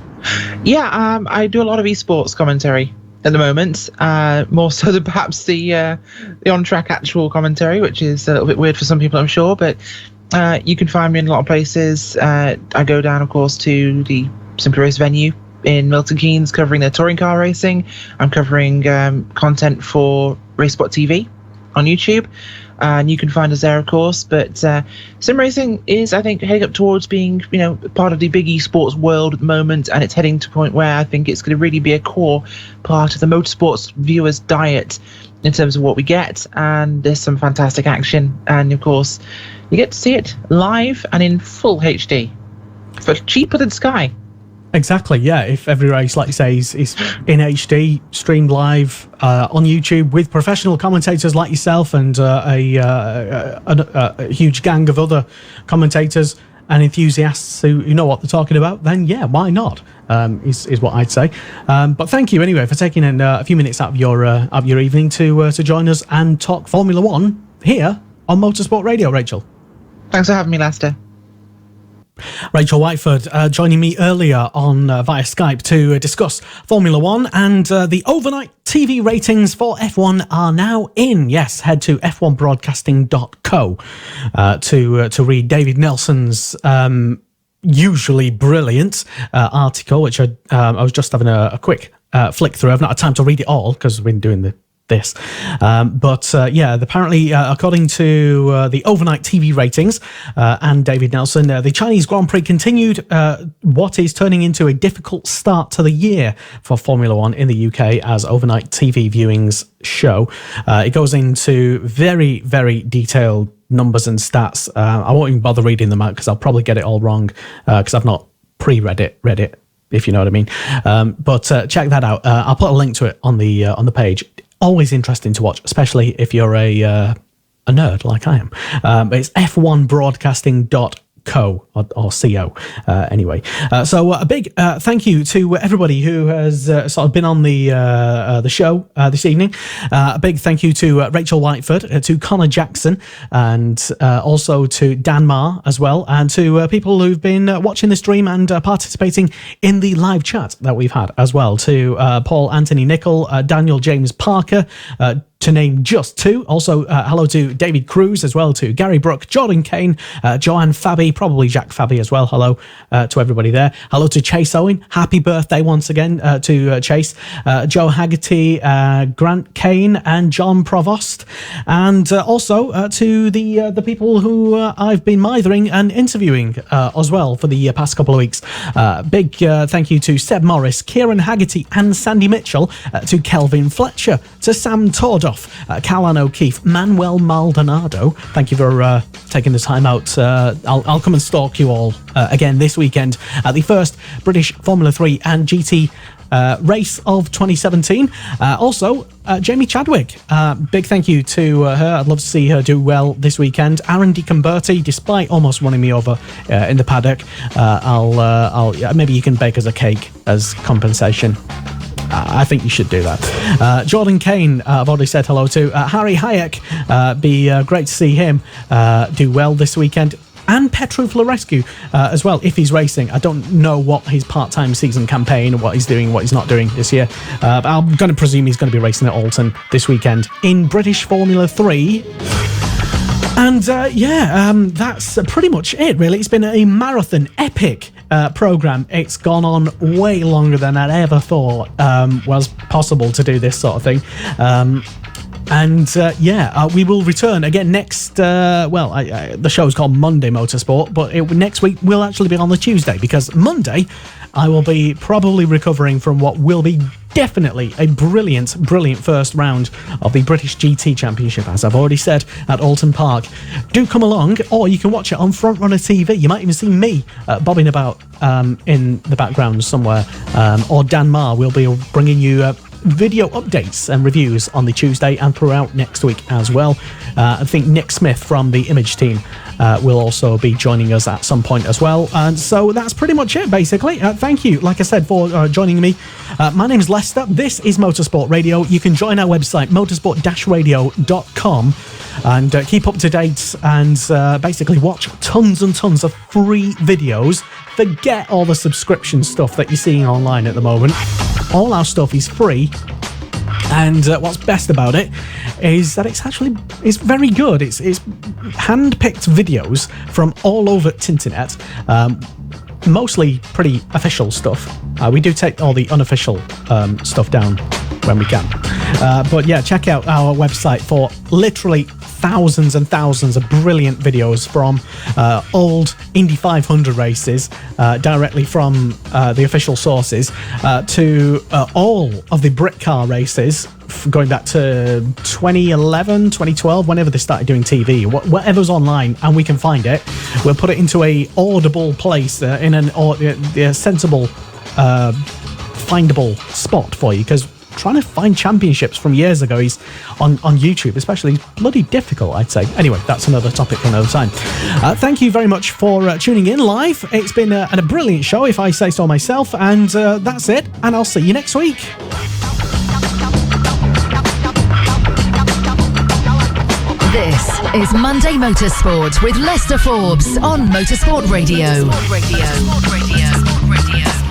Yeah, I do a lot of esports commentary at the moment, more so than perhaps the on-track actual commentary, which is a little bit weird for some people, I'm sure. But you can find me in a lot of places. I go down, of course, to the Simply Race venue in Milton Keynes, covering their touring car racing. I'm covering content for RaceSpot TV on YouTube, and you can find us there, of course. But sim racing is, I think, heading up towards being, part of the big esports world at the moment, and it's heading to a point where I think it's going to really be a core part of the motorsports viewers' diet in terms of what we get. And there's some fantastic action, and of course, you get to see it live and in full HD for cheaper than Sky. Exactly, yeah. If every race, like you say, is in HD, streamed live on YouTube with professional commentators like yourself and a huge gang of other commentators and enthusiasts who know what they're talking about, then yeah, why not? Is what I'd say. But thank you anyway for taking a few minutes out of your evening to join us and talk Formula One here on Motorsport Radio, Rachel. Thanks for having me, Lester. Rachel Whiteford joining me earlier on via Skype to discuss Formula One, and the overnight TV ratings for F1 are now in. Yes, head to f1broadcasting.co to read David Nelson's usually brilliant article, which I was just having a quick flick through. I've not had time to read it all because we've been doing this. Apparently, according to the overnight TV ratings and David Nelson, the Chinese Grand Prix continued what is turning into a difficult start to the year for Formula One in the UK, as overnight TV viewings show. It goes into very, very detailed numbers and stats. I won't even bother reading them out because I'll probably get it all wrong because I've not read it, if you know what I mean. But check that out. I'll put a link to it on the page. Always interesting to watch, especially if you're a nerd like I am. But it's f1broadcasting.co or co anyway. So a big thank you to everybody who has sort of been on the show this evening. A big thank you to Rachel Whiteford, to Connor Jackson, and also to Dan Marr as well, and to people who've been watching the stream and participating in the live chat that we've had as well, to Paul Anthony Nicol, Daniel James Parker, to name just two. Also, hello to David Cruz as well, to Gary Brook, Jordan Kane, Joanne Fabi, probably Jack Fabi as well. Hello to everybody there. Hello to Chase Owen. Happy birthday once again to Chase. Joe Haggerty, Grant Kane, and John Provost. And also to the people who I've been mithering and interviewing as well for the past couple of weeks. Big thank you to Seb Morris, Kieran Haggerty, and Sandy Mitchell, to Kelvin Fletcher, to Sam Tordoff, Callan O'Keefe, Manuel Maldonado. Thank you for taking the time out. I'll come and stalk you all again this weekend at the first British Formula 3 and GT race of 2017. Also, Jamie Chadwick, big thank you to her. I'd love to see her do well this weekend. Aaron DiComberti, despite almost running me over in the paddock, I'll maybe you can bake us a cake as compensation. I think you should do that. Jordan Kane, I've already said hello to. Harry Hayek, be great to see him do well this weekend. And Petru Florescu as well, if he's racing. I don't know what his part-time season campaign, what he's doing, what he's not doing this year. But I'm going to presume he's going to be racing at Alton this weekend in British Formula 3. And that's pretty much it, really. It's been a marathon, epic program. It's gone on way longer than I'd ever thought was possible to do this sort of thing. We will return again next. The show is called Monday Motorsport, but next week will actually be on the Tuesday, because Monday I will be probably recovering from what will be definitely a brilliant first round of the British GT Championship, as I've already said, at Alton Park. Do come along, or you can watch it on Frontrunner TV. You might even see me bobbing about in the background somewhere, or Dan Marr will be bringing you video updates and reviews on the Tuesday and throughout next week as well. I think Nick Smith from the Image team will also be joining us at some point as well. And so that's pretty much it, basically. Thank you, like I said, for joining me. My name is Lester. This is Motorsport Radio. You can join our website, motorsport-radio.com, and keep up to date and basically watch tons and tons of free videos. Forget all the subscription stuff that you're seeing online at the moment. All our stuff is free, and what's best about it is that it's very good. It's hand-picked videos from all over Tinternet, mostly pretty official stuff. We do take all the unofficial stuff down when we can. But yeah, check out our website for literally thousands and thousands of brilliant videos from old Indy 500 races directly from the official sources to all of the Brit car races going back to 2011, 2012, whenever they started doing TV, whatever's online and we can find it, we'll put it into a audible place in a sensible findable spot for you, because trying to find championships from years ago is on YouTube especially bloody difficult, I'd say. Anyway, that's another topic for another time. Thank you very much for tuning in live. It's been a brilliant show, if I say so myself, and that's it, and I'll see you next week. This is Monday Motorsport with Lester Forbes on Motorsport Radio. Motorsport Radio.